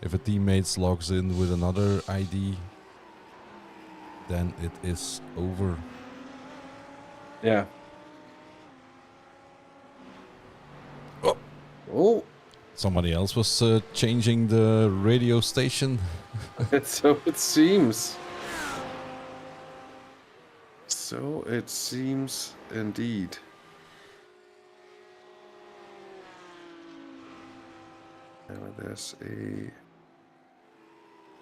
if a teammate logs in with another ID, then it is over. yeah. Oh, Somebody else was changing the radio station. so it seems. So it seems indeed. Now there's a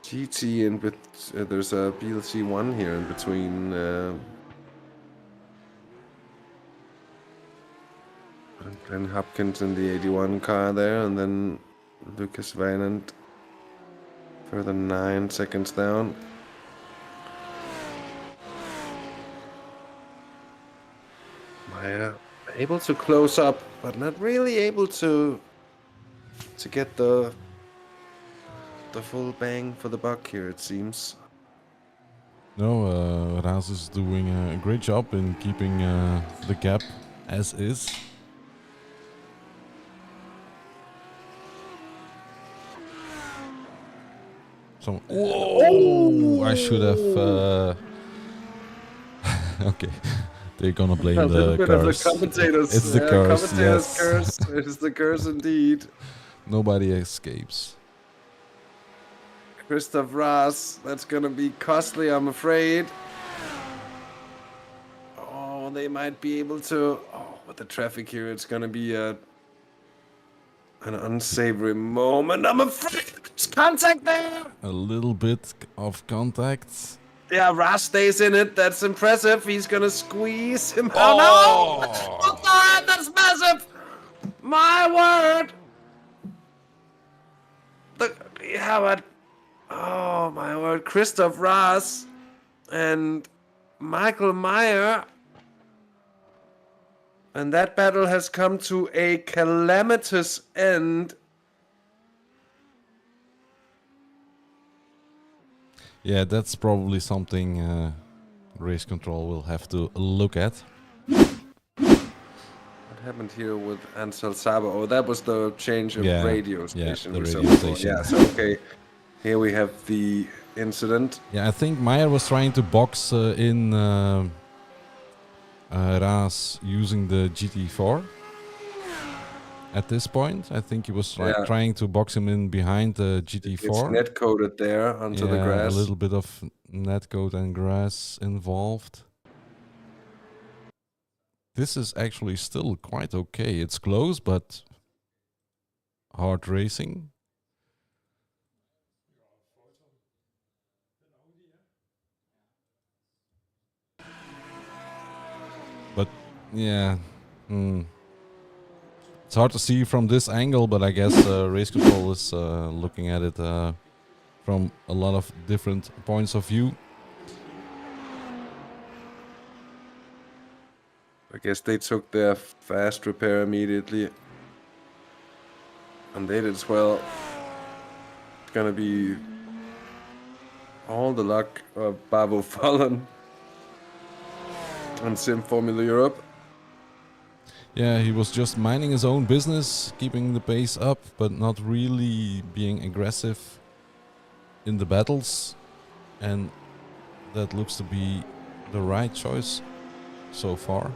GT in there's a BLC 1 here in between Glenn Hopkins in the 81 car there, and then Lucas Veinand further 9 seconds down. Maya able to close up, but not really able to get the full bang for the buck here, it seems. No, Raz is doing a great job in keeping the gap as is. Whoa! I should have. Okay, they're gonna blame the cars. The commentators. It's the cars. Commentators' Yes. curse. It's the curse indeed. Nobody escapes. Christoph Raas, that's gonna be costly, I'm afraid. Oh, they might be able to. Oh, with the traffic here, it's gonna be an unsavory moment. I'm afraid there's contact there. A little bit of contact. Yeah, Raas stays in it. That's impressive. He's gonna squeeze him. Oh. No! Oh, God, that's massive. My word. But oh my word, Christoph Raas and Michael Meyer. And that battle has come to a calamitous end. Yeah, that's probably something race control will have to look at. What happened here with Ansel Sabo? Oh, that was the change of radio station. Yeah, the we radio saw station. Yeah, so okay. Here we have the incident. Yeah, I think Meyer was trying to box in Raas using the GT4. at this point. I think he was like Yeah. trying to box him in behind the It's GT4. net coated there onto the Yeah, a grass. little bit of netcode and grass involved. This is actually still quite okay. It's close, but hard racing. But yeah, it's hard to see from this angle, but I guess race control is looking at it from a lot of different points of view. I guess they took their fast repair immediately. And they did as well. It's gonna be all the luck of Bavo Fallen and Sim Formula Europe. Yeah, he was just minding his own business, keeping the pace up, but not really being aggressive in the battles. And that looks to be the right choice so far.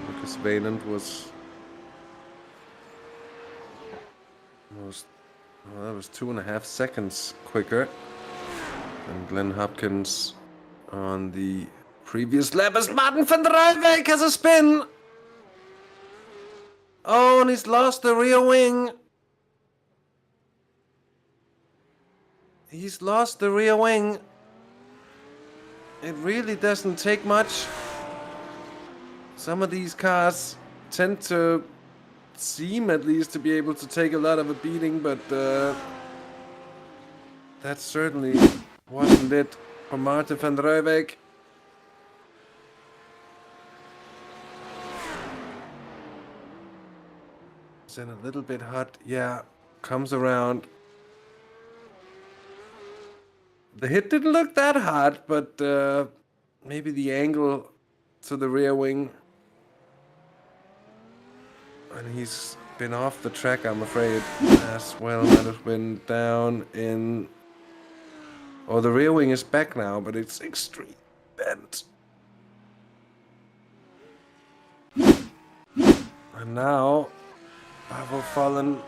Because Valand was well, that was 2.5 seconds quicker than Glenn Hopkins on the previous lap. As Martin van der Rijwijk has a spin. Oh, and he's lost the rear wing. He's lost the rear wing. It really doesn't take much. Some of these cars tend to seem, at least, to be able to take a lot of a beating, but that certainly wasn't it for Martin van der Rijwijk. It's in a little bit hot. Yeah, comes around. The hit didn't look that hard, but maybe the angle to the rear wing. And he's been off the track, I'm afraid, as well. Might have been down in... Oh, the rear wing is back now, but it's extreme bent. And now, Bavo Fallen...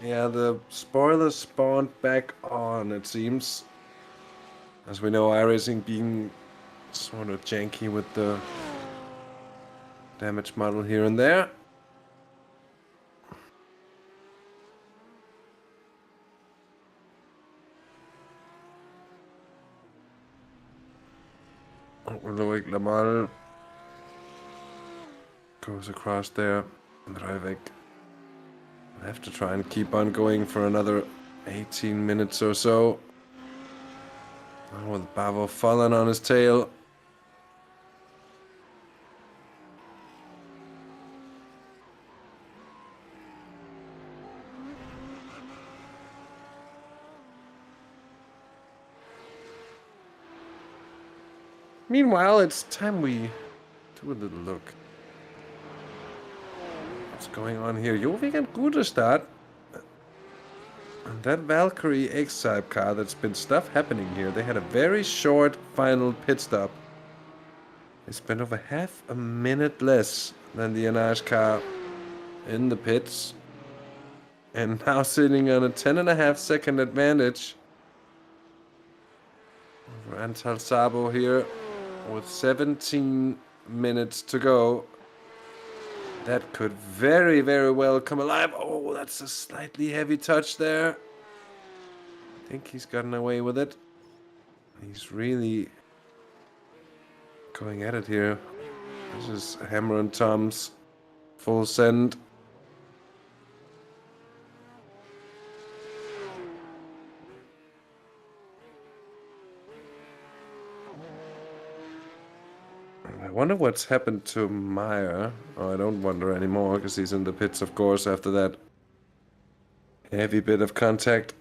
Yeah, the spoiler spawned back on, it seems. As we know, iRacing being sort of janky with the damage model here and there. Loic Lamal goes across there. And Rijwijk will have to try and keep on going for another 18 minutes or so. Oh, with Bavo Fallen on his tail. Meanwhile, it's time we do a little look. What's going on here? Jovik and Gudestad. And that Valkyrie X-Type car, that's been stuff happening here. They had a very short final pit stop. They spent over half a minute less than the Anage car in the pits. And now sitting on a 10.5 second advantage over Antal Sabo here with 17 minutes to go. That could very, very well come alive. Oh, that's a slightly heavy touch there. I think he's gotten away with it. He's really going at it here. This is Hammer and Tom's full send. wonder what's happened to Meyer. Oh, I don't wonder anymore because he's in the pits, of course, after that heavy bit of contact.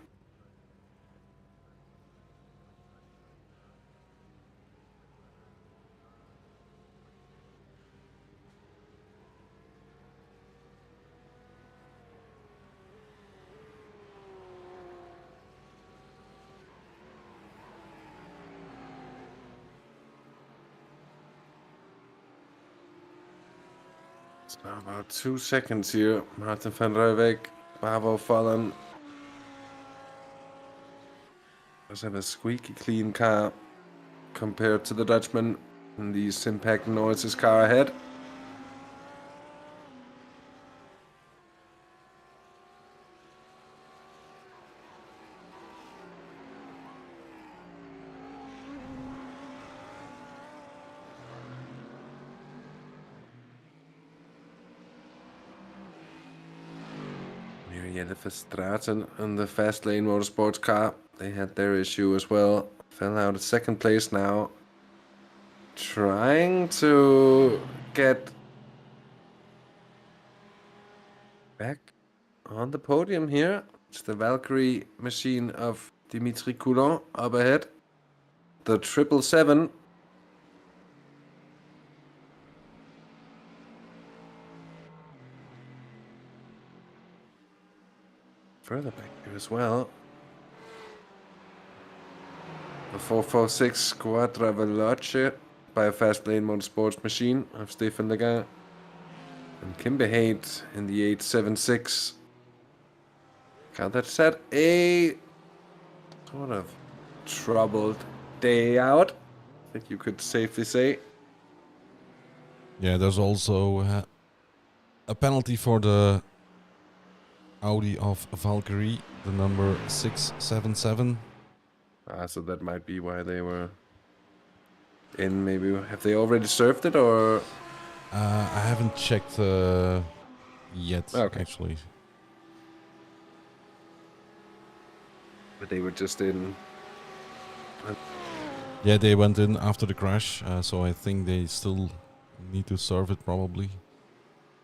It's now about 2 seconds here. Martin van Rijwijk, Bravo Fallen. Does have a squeaky clean car compared to the Dutchman and the Simpact Noises car ahead. Jelle Verstraeten and the Fast Lane Motorsports car, they had their issue as well. Fell out of second place now. Trying to get back on the podium here. It's the Valkyrie machine of Dimitri Coulon up ahead. The 777. Further back here as well. The 446 Squadra Veloce by a Fast Lane Motorsports machine of Stefan Legan. And Kimbe Haidt in the 876. God, that's had a sort of troubled day out, I think you could safely say. Yeah, there's also a penalty for the Audi of Valkyrie, the number 677. So that might be why they were in. Maybe have they already served it, or I haven't checked yet, actually. But they were just in. Yeah, they went in after the crash, so I think they still need to serve it probably.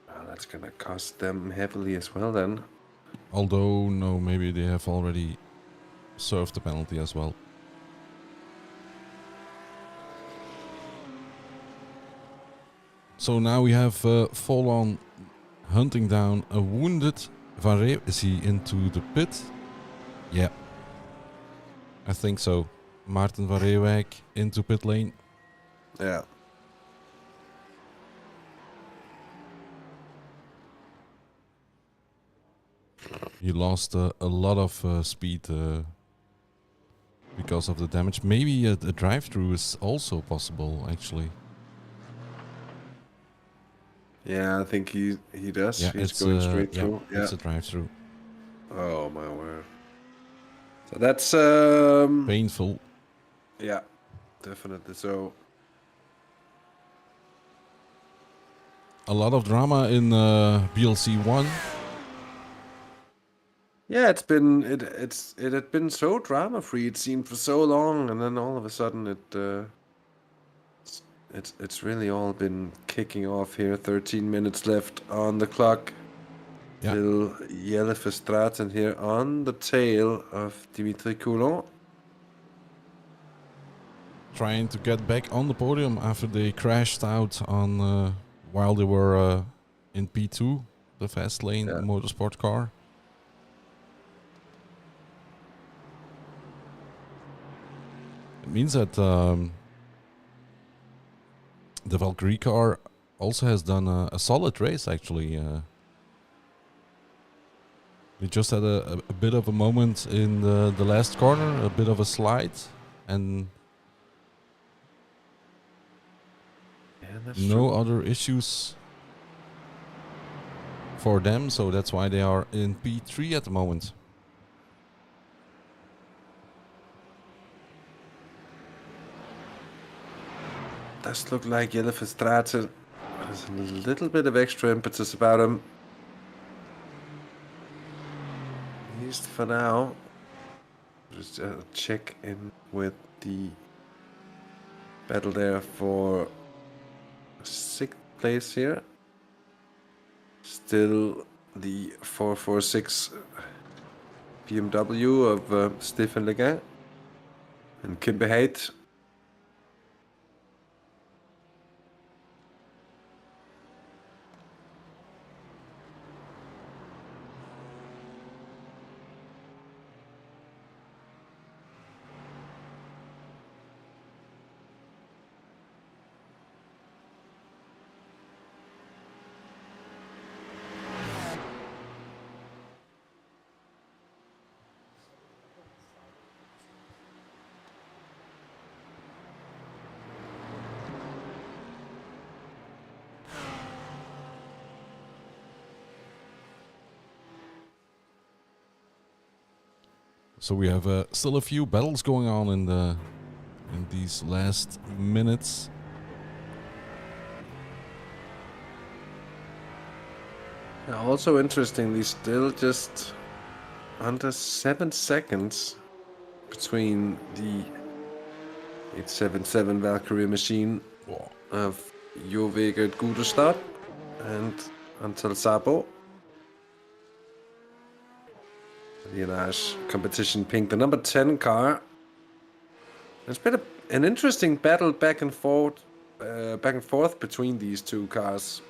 Well, that's gonna cost them heavily as well then. Although, no, maybe they have already served the penalty as well. So now we have full-on hunting down a wounded Van Rij. Is he into the pit? Yeah. I think so. Maarten van Reewijk into pit lane. Yeah. He lost a lot of speed because of the damage. Maybe a drive-through is also possible, actually. Yeah, I think he does. Yeah, He's going straight through. Yeah, it's a drive-through. Oh my word. So that's painful. Yeah, definitely so. A lot of drama in BLC 1. Yeah, it had been so drama free, it seemed, for so long, and then all of a sudden it's really all been kicking off here. 13 minutes left on the clock. Yeah. Still Jelle Verstraeten here on the tail of Dimitri Coulon. Trying to get back on the podium after they crashed out on while they were in P2, the fast lane motorsport car. It means that the Valkyrie car also has done a solid race, actually. They just had a bit of a moment in the last corner, a bit of a slide, and no other issues for them, so that's why they are in P3 at the moment. Does look like Jelle Verstraeten has a little bit of extra impetus about him. At least for now. Just check in with the battle there for 6th place here. Still the 446 BMW of Stefan Legan and Kimbe Haidt. So we have still a few battles going on in these last minutes. Also interestingly, still just under 7 seconds between the 877 Valkyrie machine of Jo Wegert Gudestad and Antal Sabo. The Anash competition pink, the number 10 car. It's been an interesting battle back and forth between these two cars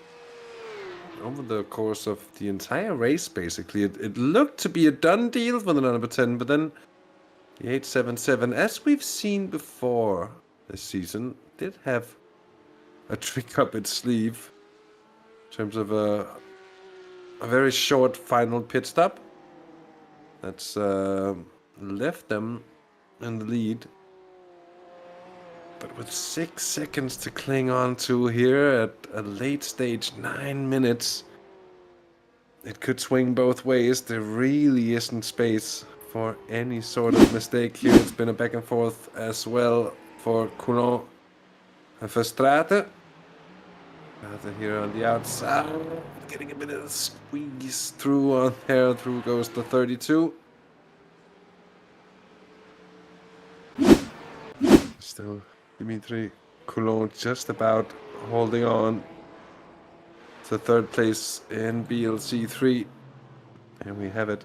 over the course of the entire race. Basically, it looked to be a done deal for the number 10, but then the 877, as we've seen before this season, did have a trick up its sleeve in terms of a very short final pit stop that's left them in the lead. But with 6 seconds to cling on to here at a late stage, 9 minutes, it could swing both ways. There really isn't space for any sort of mistake here. It's been a back and forth as well for Coulon and Verstraete. Here on the outside, getting a bit of a squeeze through on there. Through goes the 32. Still, Dimitri Coulon just about holding on to third place in BLC 3. And we have it.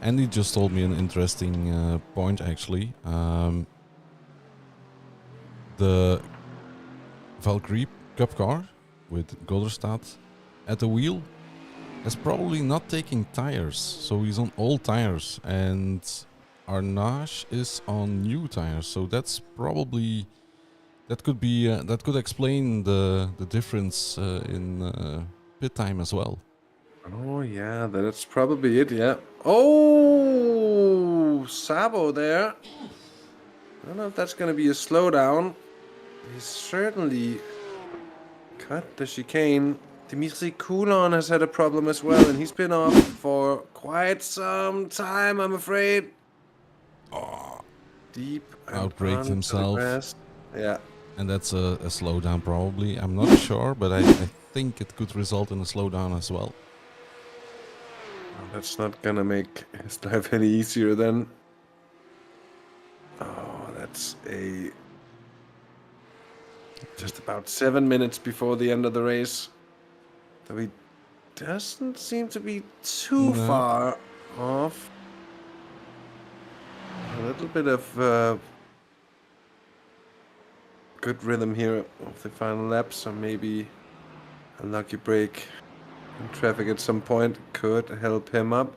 Andy just told me an interesting point, actually. The Valkyrie Cup car with Goderstad at the wheel is probably not taking tires, so he's on old tires, and Arnage is on new tires. So that's probably that could explain the difference in pit time as well. Oh yeah, that's probably it. Yeah. Oh, Sabo there. I don't know if that's going to be a slowdown. He's certainly cut the chicane. Dimitri Coulon has had a problem as well, and he's been off for quite some time, I'm afraid. Oh, Deep outbraked himself. Yeah. And that's a slowdown probably. I'm not sure, but I think it could result in a slowdown as well. Well, that's not gonna make his life any easier then. Oh, that's just about 7 minutes before the end of the race. So he doesn't seem to be too far off. A little bit of good rhythm here of the final lap, so maybe a lucky break in traffic at some point could help him up.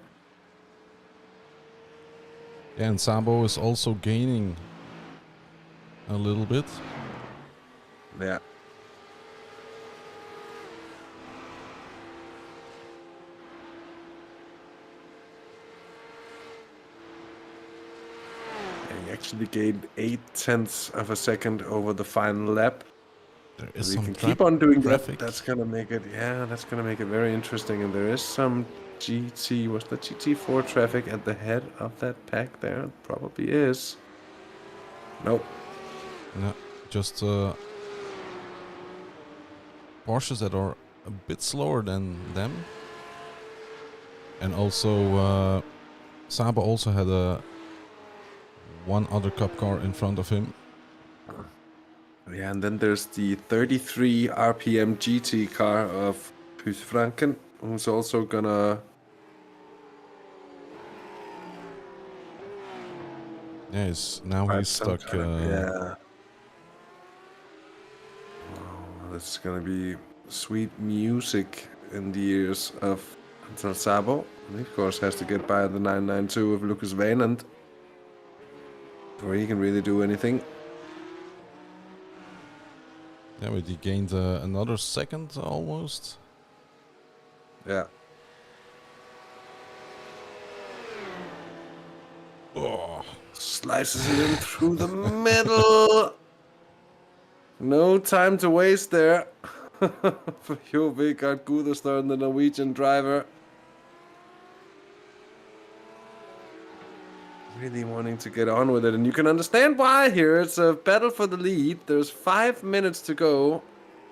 Yeah, and Sabo is also gaining a little bit. Yeah. He actually gained 0.8 of a second over the final lap. There is We some can keep on doing traffic. that. That's gonna make it, that's gonna make it very interesting. And there is some was the GT4 traffic at the head of that pack there? It probably is. Nope. No, just Porsches that are a bit slower than them. And also Sabo also had one other cup car in front of him. Yeah, and then there's the 33 RPM GT car of Franken, who's also gonna... Yeah, now find he's some stuck. kind of... Yeah. Oh, this is gonna be sweet music in the ears of Ansel Sabo. And he, of course, has to get by the 992 of Lucas Wayland before he can really do anything. Yeah, but he gained another second almost. Yeah. Oh, Slices it in through the middle. No time to waste there for Belcar Gudestad, the Norwegian driver. Really wanting to get on with it, and you can understand why here. It's a battle for the lead. There's 5 minutes to go.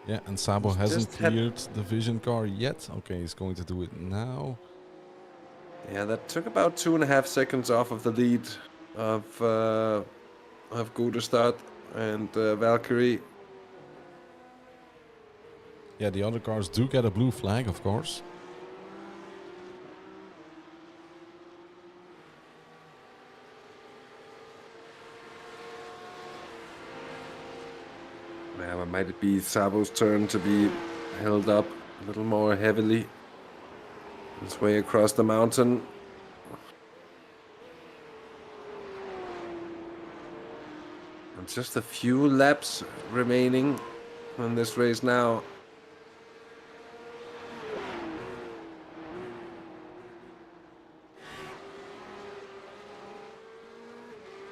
yeah, and Sabo He's hasn't just had- cleared the vision car yet. Okay, he's going to do it now. Yeah, that took about 2.5 seconds off of the lead of Gudestad and Valkyrie. Yeah, the other cars do get a blue flag, of course. Yeah, might it be Sabo's turn to be held up a little more heavily his way across the mountain. And just a few laps remaining in this race now.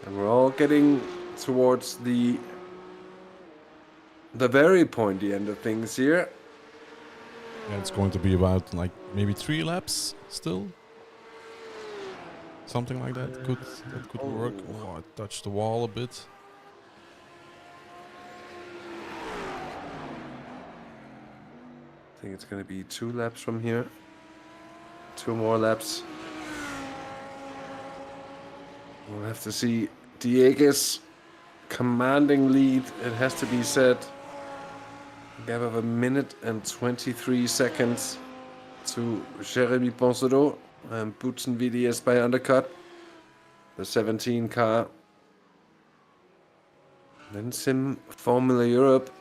And we're all getting towards the very pointy end of things here. Yeah, it's going to be about like maybe 3 laps still. Something like that. That could work. Oh, I touched the wall a bit. I think it's going to be 2 laps from here. 2 more laps. We'll have to see Diegues' commanding lead, it has to be said. A gap of 1 minute and 23 seconds to Jeremy Poncereau and Boutsen VDS by undercut. The 17 car. Then Sim Formula Europe.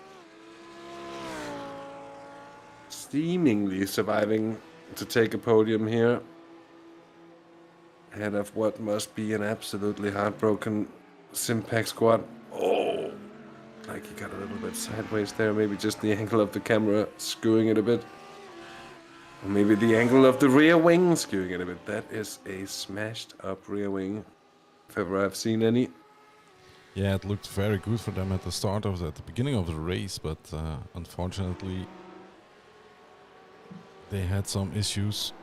Seemingly surviving to take a podium here. Ahead of what must be an absolutely heartbroken Simpac squad. Oh, like he got a little bit sideways there. Maybe just the angle of the camera skewing it a bit. Or maybe the angle of the rear wing skewing it a bit. That is a smashed up rear wing, if ever I've seen any. Yeah, it looked very good for them at the beginning of the race, but unfortunately they had some issues.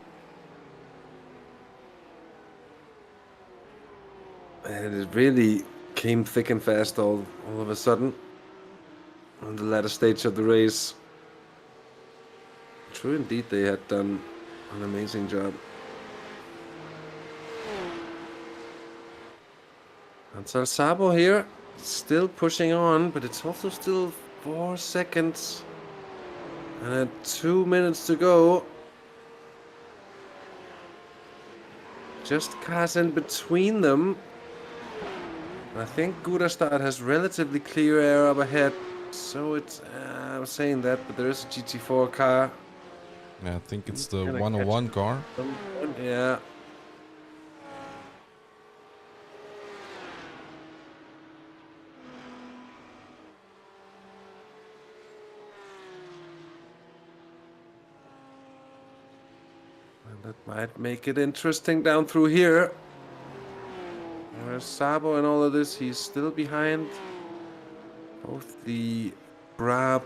And it really came thick and fast all of a sudden on the latter stage of the race. True indeed, they had done an amazing job. Ansel Sabo here, still pushing on, but it's also still 4 seconds and 2 minutes to go. Just cars in between them. I think Gudestad has relatively clear air up ahead, so it's, I was saying that, but there is a GT4 car. Yeah, I think it's the Gonna 101 catch car. Yeah. And that might make it interesting down through here. Where's Sabo and all of this? He's still behind both the Brab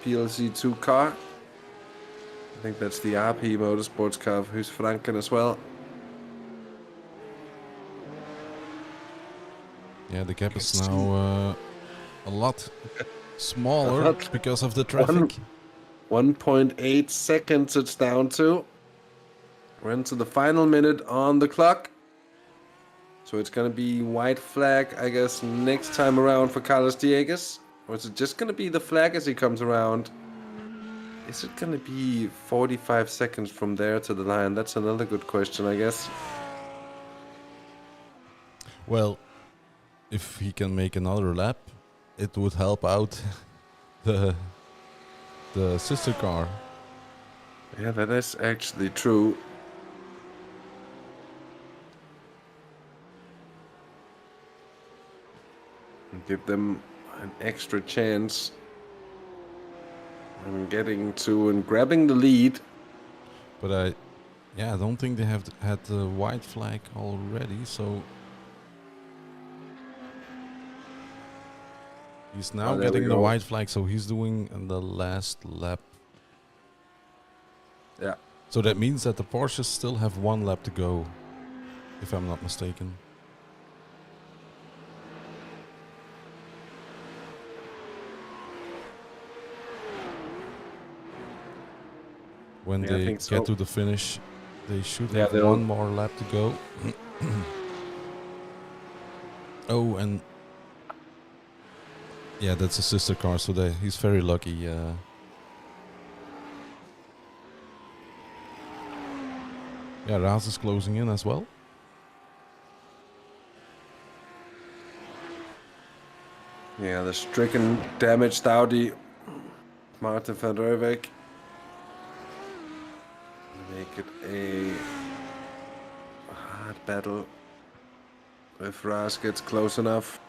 PLC2 car. I think that's the RP Motorsports car of Huus Franken as well. Yeah, the gap is now a lot smaller because of the traffic. 1.8 seconds it's down to. We're into the final minute on the clock. So it's going to be white flag, I guess, next time around for Carlos Dieguez. Or is it just going to be the flag as he comes around? Is it going to be 45 seconds from there to the line? That's another good question, I guess. Well, if he can make another lap, it would help out the sister car. Yeah, that is actually true. And give them an extra chance in getting to and grabbing the lead. But I don't think they have had the white flag already, so he's now there we getting the go. white flag, so he's doing the last lap. Yeah. So that means that the Porsches still have one lap to go, if I'm not mistaken. When Yeah, I they think get so. to the finish, they should Yeah, have one more lap to go. Oh, and yeah, that's a sister car, so he's very lucky. Yeah, Raas is closing in as well. Yeah, the stricken, damaged Audi. Martin van Rooijwijk. Make it a hard battle. If Raas gets close enough.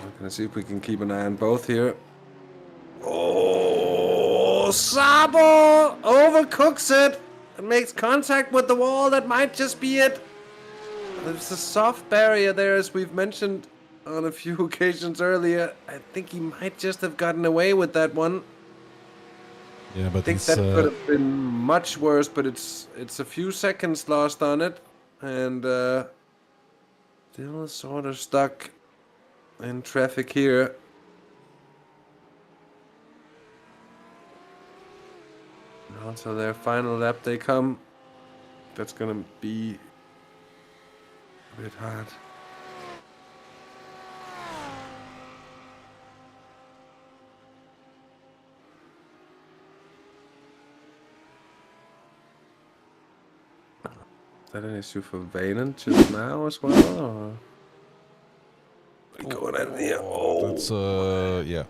We're gonna see if we can keep an eye on both here. Oh, Sabo overcooks it and makes contact with the wall. That might just be it. There's a soft barrier there, as we've mentioned on a few occasions earlier. I think he might just have gotten away with that one. Yeah, but I think that could have been much worse, but it's a few seconds lost on it, and still sort of stuck in traffic here. Now to their final lap they come. That's gonna be a bit hard. Is that an issue for Valen just now as well? Or? Going out of here. Oh, that's yeah.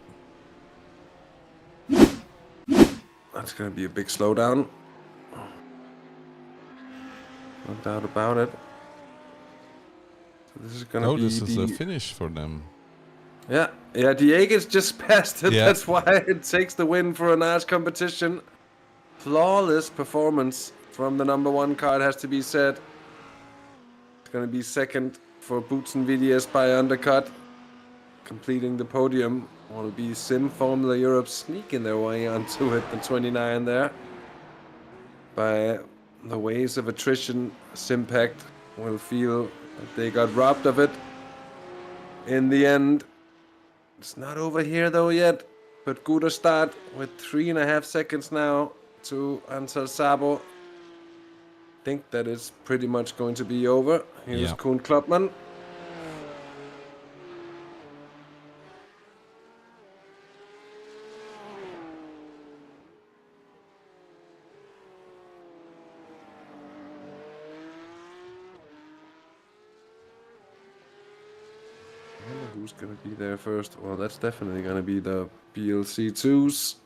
That's gonna be a big slowdown. No doubt about it. So this is gonna be this is a finish for them. Yeah, Dieguez just passed it. Yeah. That's why it takes the win for a nice competition. Flawless performance from the number one car, it has to be said. It's going to be second for Boots and VDS by undercut. Completing the podium will be Sim Formula Europe sneaking their way onto it, the 29 there. By the ways of attrition, Simpact will feel that they got robbed of it in the end. It's not over here though yet, but good start with 3.5 seconds now to Ansel Sabo. Think that it's pretty much going to be over. Here's Koen Klopman. Who's going to be there first? Well, that's definitely going to be the BLC2s.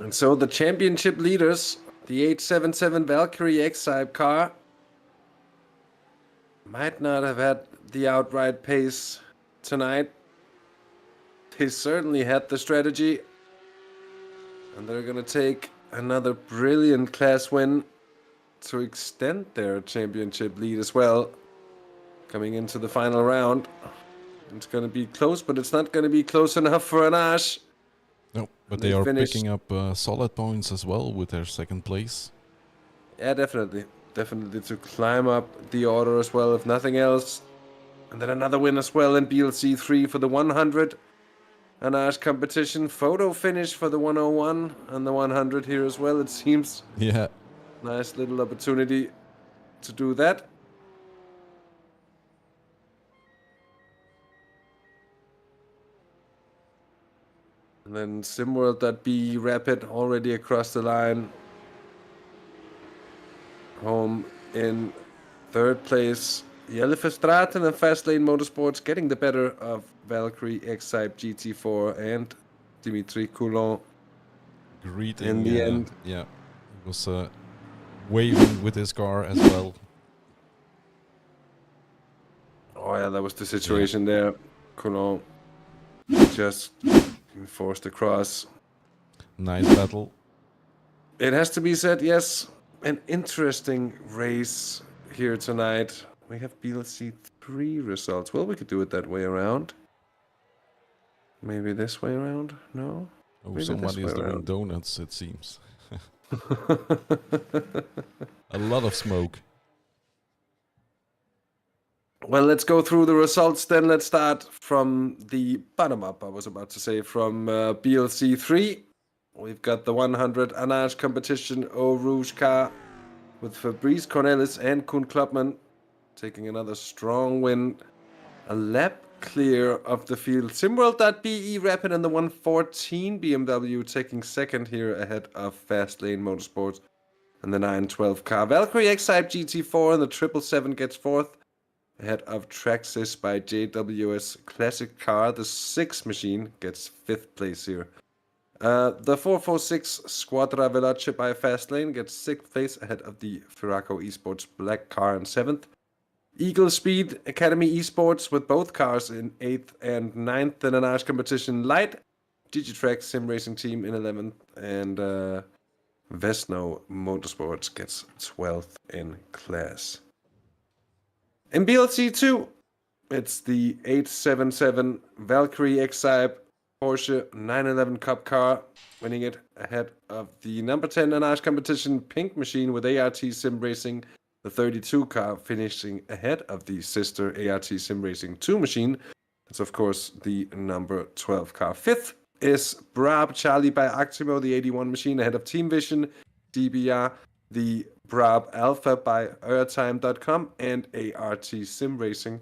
And so the championship leaders, the 877 Valkyrie X-Type car, might not have had the outright pace tonight. They certainly had the strategy. And they're going to take another brilliant class win to extend their championship lead as well. Coming into the final round. It's going to be close, but it's not going to be close enough for an Ash. No, but they are picking up solid points as well with their second place. Yeah, definitely. Definitely to climb up the order as well, if nothing else. And then another win as well in BLC 3 for the 100. a nice competition. Photo finish for the 101 and the 100 here as well, it seems. Yeah. Nice little opportunity to do that. And then SimWorld.be Rapid already across the line. Home in third place. Jelleverstraten and Fastlane Motorsports getting the better of Valkyrie, X-Type, GT4 and Dimitri Coulon. Greeting. In the end. Yeah. He was waving with his car as well. Oh yeah, that was the situation there. Coulon just forced across. Nice battle. It has to be said, yes, an interesting race here tonight. We have BLC 3 results. Well, we could do it that way around. Maybe this way around? No? Oh, Maybe somebody is doing donuts, it seems. A lot of smoke. Well, let's go through the results then. Let's start from the bottom up, I was about to say, from BLC 3. We've got the 100 Anage competition, Eau Rouge car, with Fabrice Cornelis and Koen Klopman taking another strong win. A lap clear of the field. SimWorld.be Rapid and the 114 BMW taking second here ahead of Fastlane Motorsports and the 912 car. Valkyrie X-Type GT4 and the 777 gets fourth ahead of Traxxas by JWS Classic car. The 6 machine gets fifth place here. The 446 Squadra Veloce by Fastlane gets sixth place ahead of the Firaco eSports Black car in seventh. Eagle Speed Academy Esports with both cars in 8th and 9th in an Arch competition. Light Digitrack Sim Racing Team in 11th. And Vesno Motorsports gets 12th in class. In BLC 2, it's the 877 Valkyrie X-Type Porsche 911 Cup car, winning it ahead of the number 10 in Arch competition Pink Machine with ART Sim Racing. The 32 car finishing ahead of the sister ART Sim Racing 2 machine. That's, of course, the number 12 car. Fifth is Brab Charlie by Actimo, the 81 machine, ahead of Team Vision, DBR, the Brab Alpha by Airtime.com, and ART Sim Racing,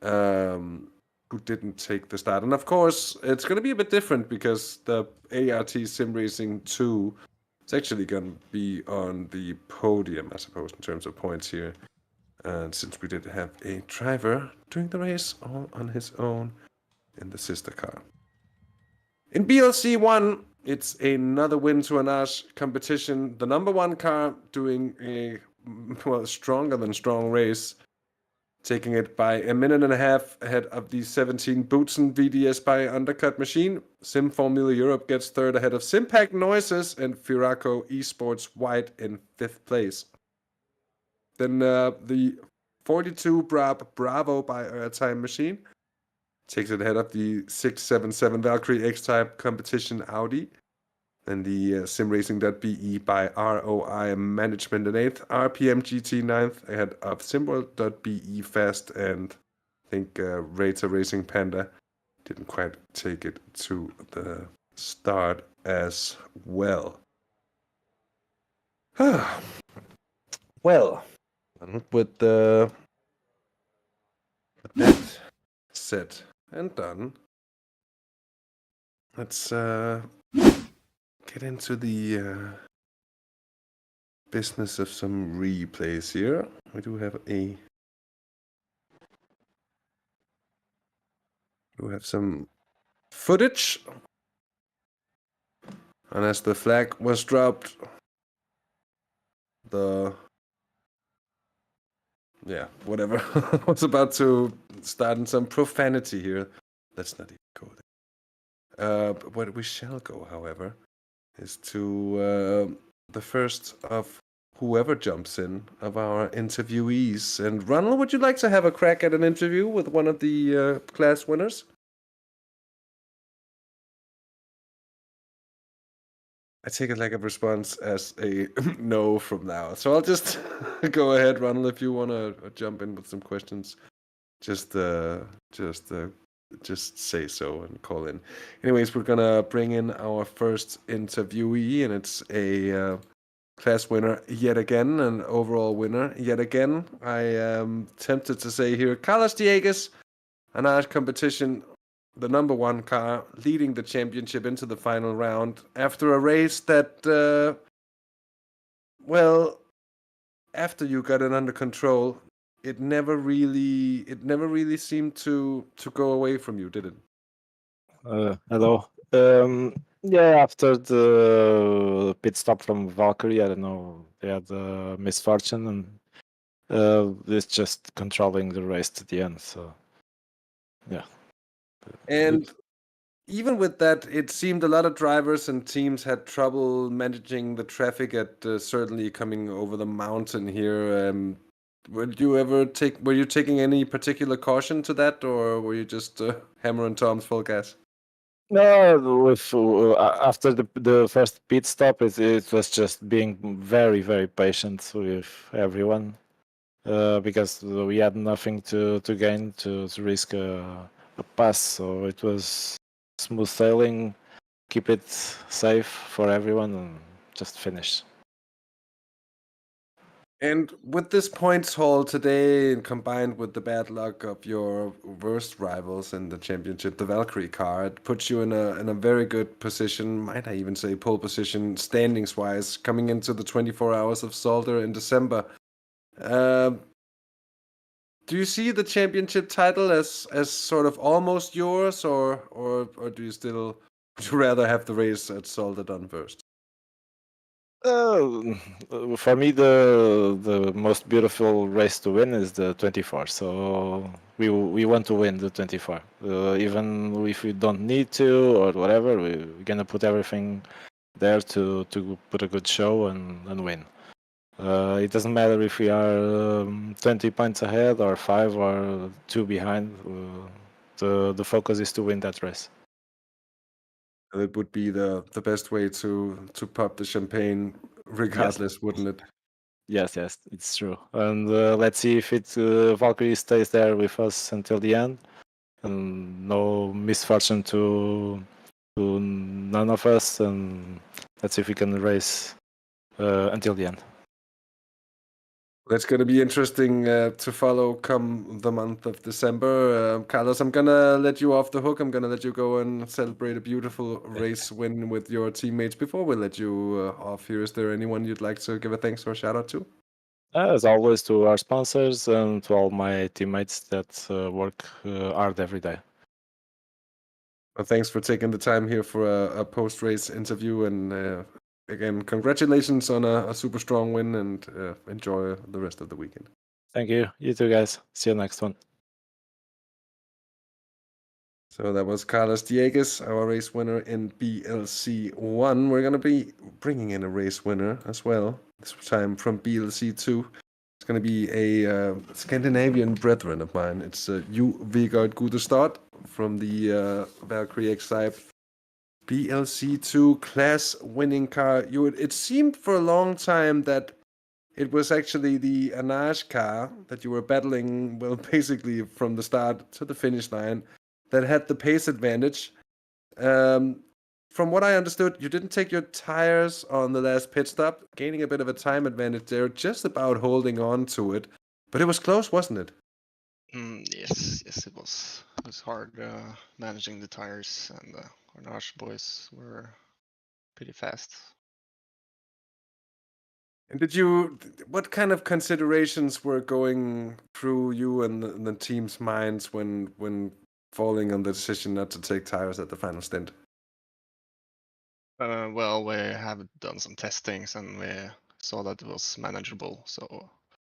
who didn't take the start. And, of course, it's going to be a bit different because the ART Sim Racing 2... it's actually going to be on the podium, I suppose, in terms of points here. And since we did have a driver doing the race all on his own in the sister car. In BLC 1, it's another win to an Ash competition. The number 1 car doing a, well, stronger than strong race. Taking it by a minute and a half ahead of the 17 Bootsen VDS by Undercut Machine. Sim Formula Europe gets third ahead of Simpact Noises and Firaco Esports White in fifth place. Then the 42 Bravo by Airtime Machine takes it ahead of the 677 Valkyrie X-Type competition Audi. And the simracing.be by ROI Management in 8th, RPM GT 9th, ahead of SimWorld.be Fast, and I think Raider Racing Panda didn't quite take it to the start as well. Well, with that said and done, let's get into the business of some replays here. We do have some footage. And as the flag was dropped, whatever. I was about to start in some profanity here. Let's not even go there. But what we shall go, however, is to the first of whoever jumps in of our interviewees. And Ronald, would you like to have a crack at an interview with one of the class winners? I take it like a response as a no from now. So I'll just go ahead, Ronald, if you want to jump in with some questions. Just just say so and call in. Anyways, we're gonna bring in our first interviewee, and it's a class winner yet again, an overall winner yet again. I am tempted to say here, Carlos Diegues, an Irish competition, the number one car, leading the championship into the final round after a race that, well, after you got it under control, it never really seemed to go away from you, did it? Hello. Yeah, after the pit stop from Valkyrie, I don't know, they had misfortune and it's just controlling the race to the end. So, yeah. And even with that, it seemed a lot of drivers and teams had trouble managing the traffic at certainly coming over the mountain here. Were you taking any particular caution to that, or were you just hammering Tom's full gas? No, with after the first pit stop, it was just being very, very patient with everyone because we had nothing to gain to risk a pass. So it was smooth sailing, keep it safe for everyone, and just finish. And with this points haul today, and combined with the bad luck of your worst rivals in the championship, the Valkyrie car, it puts you in a very good position. Might I even say pole position, standings wise, coming into the 24 hours of Solder in December. Do you see the championship title as sort of almost yours, or do you still would you rather have the race at Solder done first? For me, the most beautiful race to win is the 24. So we want to win the 24. Even if we don't need to or whatever, we're gonna put everything there to put a good show and win. It doesn't matter if we are 20 points ahead or 5 or 2 behind. The focus is to win that race. It would be the best way to pop the champagne, regardless, wouldn't it? Yes, it's true. And let's see if Valkyrie stays there with us until the end, and no misfortune to none of us. And let's see if we can race until the end. That's going to be interesting to follow come the month of December. Carlos, I'm going to let you off the hook. I'm going to let you go and celebrate a beautiful race win with your teammates. Before we let you off here, is there anyone you'd like to give a thanks or a shout out to? As always, to our sponsors and to all my teammates that work hard every day. Well, thanks for taking the time here for a post-race interview. And again, congratulations on a super strong win, and enjoy the rest of the weekend. Thank you. You too, guys. See you next one. So that was Carlos Diegues, our race winner in BLC 1. We're going to be bringing in a race winner as well, this time from BLC 2. It's going to be a Scandinavian brethren of mine. It's you, Vegard Gudestad, from the Valkyrie X-Type BLC 2 class winning car. It seemed for a long time that it was actually the Anaj car that you were battling, well, basically from the start to the finish line, that had the pace advantage. From what I understood, you didn't take your tires on the last pit stop, gaining a bit of a time advantage there, just about holding on to it. But it was close, wasn't it? Yes, it was. It was hard managing the tires, and our Nash boys were pretty fast. And what kind of considerations were going through you and the team's minds when falling on the decision not to take tires at the final stint? Well, we have done some testings, and we saw that it was manageable. So,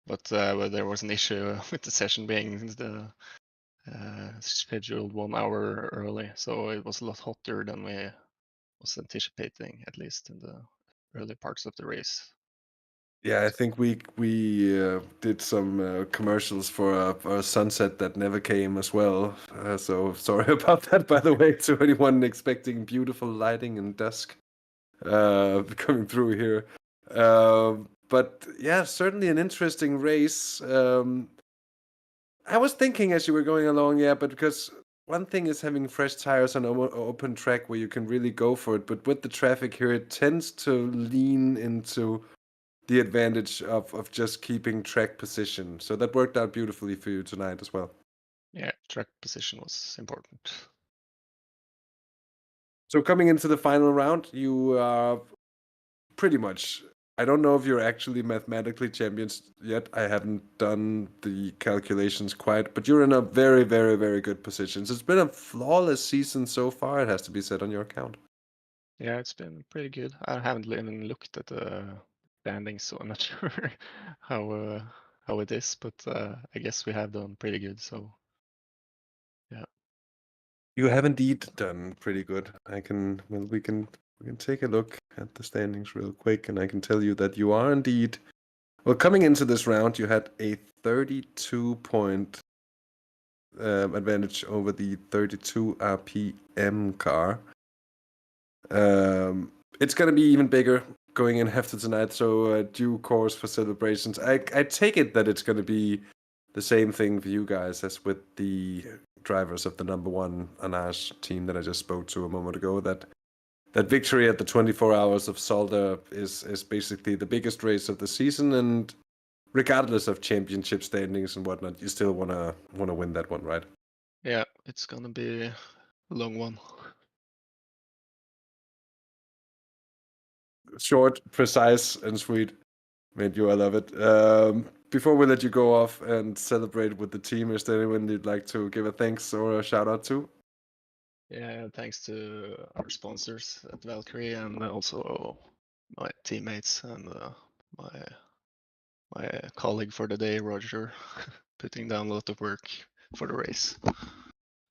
but there was an issue with the session being scheduled 1 hour early, so it was a lot hotter than we was anticipating, at least in the early parts of the race. Yeah, I think we did some commercials for a sunset that never came as well. So sorry about that, by the way, to anyone expecting beautiful lighting and dusk coming through here. But yeah, certainly an interesting race. I was thinking as you were going along, yeah, but because one thing is having fresh tires on open track where you can really go for it, but with the traffic here, it tends to lean into the advantage of just keeping track position. So that worked out beautifully for you tonight as well. Yeah, track position was important. So coming into the final round, you are pretty much. I don't know if you're actually mathematically champions yet. I haven't done the calculations quite, but you're in a very, very, very good position. So it's been a flawless season so far, it has to be said on your account. Yeah, it's been pretty good. I haven't even looked at the standings, so I'm not sure how it is, but I guess we have done pretty good. So yeah. You have indeed done pretty good. We can take a look at the standings real quick, and I can tell you that you are indeed. Well, coming into this round, you had a 32-point advantage over the 32 RPM car. It's gonna be even bigger going in after tonight, so due course for celebrations. I take it that it's gonna be the same thing for you guys as with the drivers of the number one Anash team that I just spoke to a moment ago. That victory at the 24 hours of Solder is basically the biggest race of the season, and regardless of championship standings and whatnot, you still wanna win that one, right? Yeah, it's gonna be a long one. Short, precise, and sweet. Made you, I love it. Before we let you go off and celebrate with the team, is there anyone you'd like to give a thanks or a shout out to? Yeah, thanks to our sponsors at Valkyrie and also my teammates and my my colleague for the day, Roger, putting down a lot of work for the race.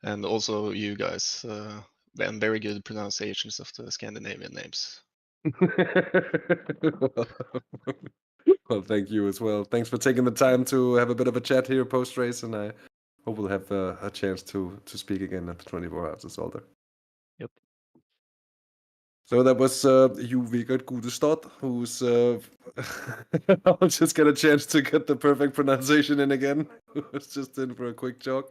And also you guys, and very good pronunciations of the Scandinavian names. Well, thank you as well. Thanks for taking the time to have a bit of a chat here post race, and I hope we'll have a chance to speak again at the 24 Hours of Solder. Yep. So that was you, Vigert Gudestad, who's I'll just get a chance to get the perfect pronunciation in again. Who's just in for a quick jog.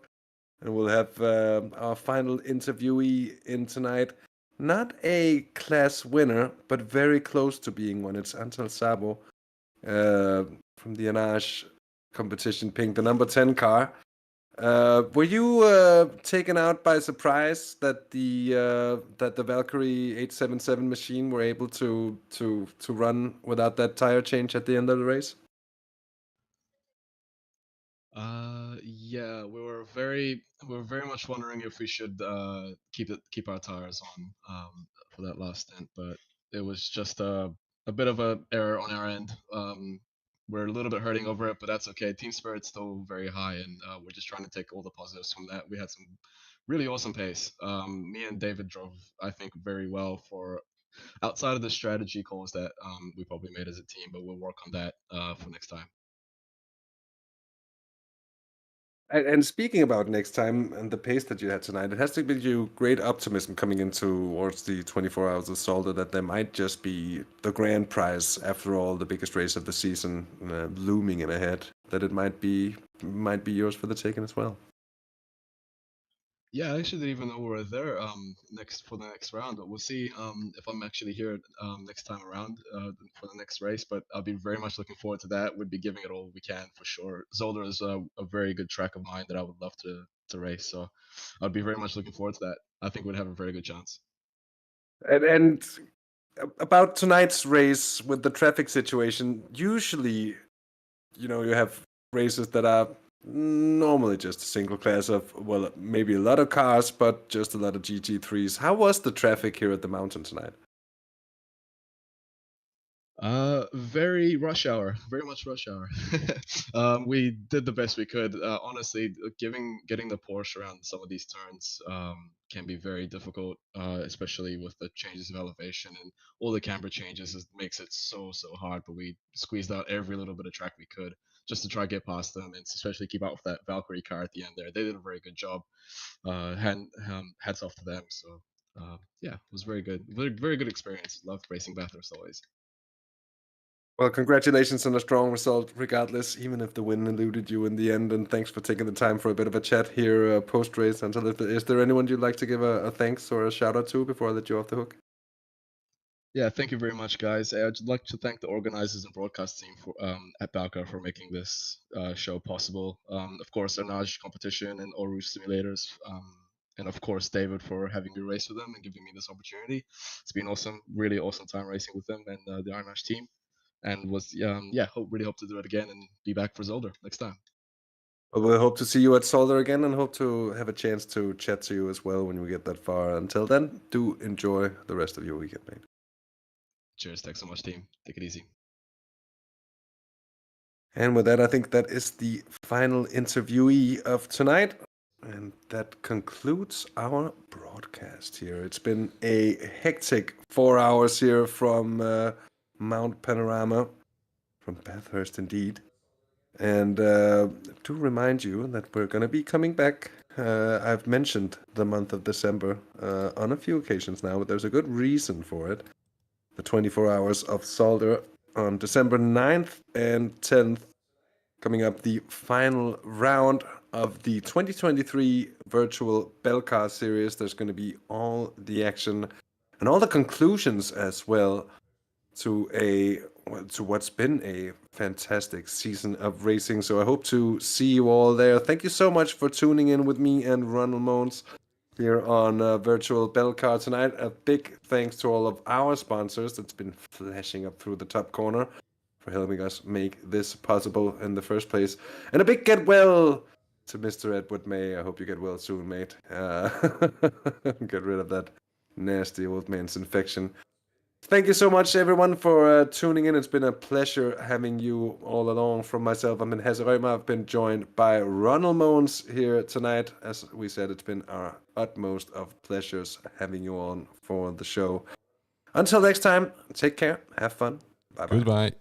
And we'll have our final interviewee in tonight. Not a class winner, but very close to being one. It's Antal Sabo from the Anash competition, pink, the number 10 car. Were you taken out by surprise that the Valkyrie 877 machine were able to run without that tire change at the end of the race? Yeah, we were very much wondering if we should keep our tires on for that last stint, but it was just a bit of a error on our end. We're a little bit hurting over it, but that's okay. Team spirit's still very high, and we're just trying to take all the positives from that. We had some really awesome pace. Me and David drove, I think, very well for outside of the strategy calls that we probably made as a team, but we'll work on that for next time. And speaking about next time and the pace that you had tonight, it has to give you great optimism coming into towards the 24 Hours of Solder that there might just be the grand prize, after all, the biggest race of the season looming in ahead. That it might be yours for the taking as well. Yeah, I actually didn't even know we were there next for the next round, but we'll see if I'm actually here next time around for the next race. But I'll be very much looking forward to that. We'd be giving it all we can for sure. Zolder is a very good track of mine that I would love to race, so I'd be very much looking forward to that. I think we'd have a very good chance. And about tonight's race with the traffic situation, usually, you have races that are normally just a single class of, well, maybe a lot of cars, but just a lot of GT3s. How was the traffic here at the mountain tonight? Very rush hour, very much rush hour. We did the best we could. Honestly, getting the Porsche around some of these turns can be very difficult, especially with the changes of elevation and all the camber changes. It makes it so hard. But we squeezed out every little bit of track we could just to try to get past them, and especially keep up with that Valkyrie car at the end there. They did a very good job. Hats off to them. So yeah, it was very good. Very good experience. Loved racing Bathurst always. Well, congratulations on a strong result, regardless, even if the win eluded you in the end. And thanks for taking the time for a bit of a chat here post race. Until is there anyone you'd like to give a thanks or a shout out to before I let you off the hook? Yeah, thank you very much, guys. I'd like to thank the organizers and broadcast team for at Belcar for making this show possible. Of course, Arnage Competition and All Rouge Simulators, and of course David for having me race with them and giving me this opportunity. It's been awesome, really awesome time racing with them and the Arnage team, and was really hope to do it again and be back for Zolder next time. Well, we hope to see you at Solder again and hope to have a chance to chat to you as well when we get that far. Until then, do enjoy the rest of your weekend, mate. Cheers, thanks so much, team. Take it easy. And with that, I think that is the final interviewee of tonight. And that concludes our broadcast here. It's been a hectic 4 hours here from Mount Panorama, from Bathurst indeed. And to remind you that we're going to be coming back. I've mentioned the month of December on a few occasions now, but there's a good reason for it. The 24 hours of Solder on December 9th and 10th. Coming up, the final round of the 2023 virtual Belcar series. There's going to be all the action and all the conclusions as well to what's been a fantastic season of racing. So I hope to see you all there. Thank you so much for tuning in with me and Ronald Mons here on virtual Belcar tonight. A big thanks to all of our sponsors that's been flashing up through the top corner for helping us make this possible in the first place. And a big get well to Mr. Edward May. I hope you get well soon, mate. Get rid of that nasty old man's infection. Thank you so much, everyone, for tuning in. It's been a pleasure having you all along. From myself, I'm in Hezerema. I've been joined by Ronald Mons here tonight. As we said, it's been our utmost of pleasures having you on for the show. Until next time, take care, have fun. Bye-bye. Goodbye.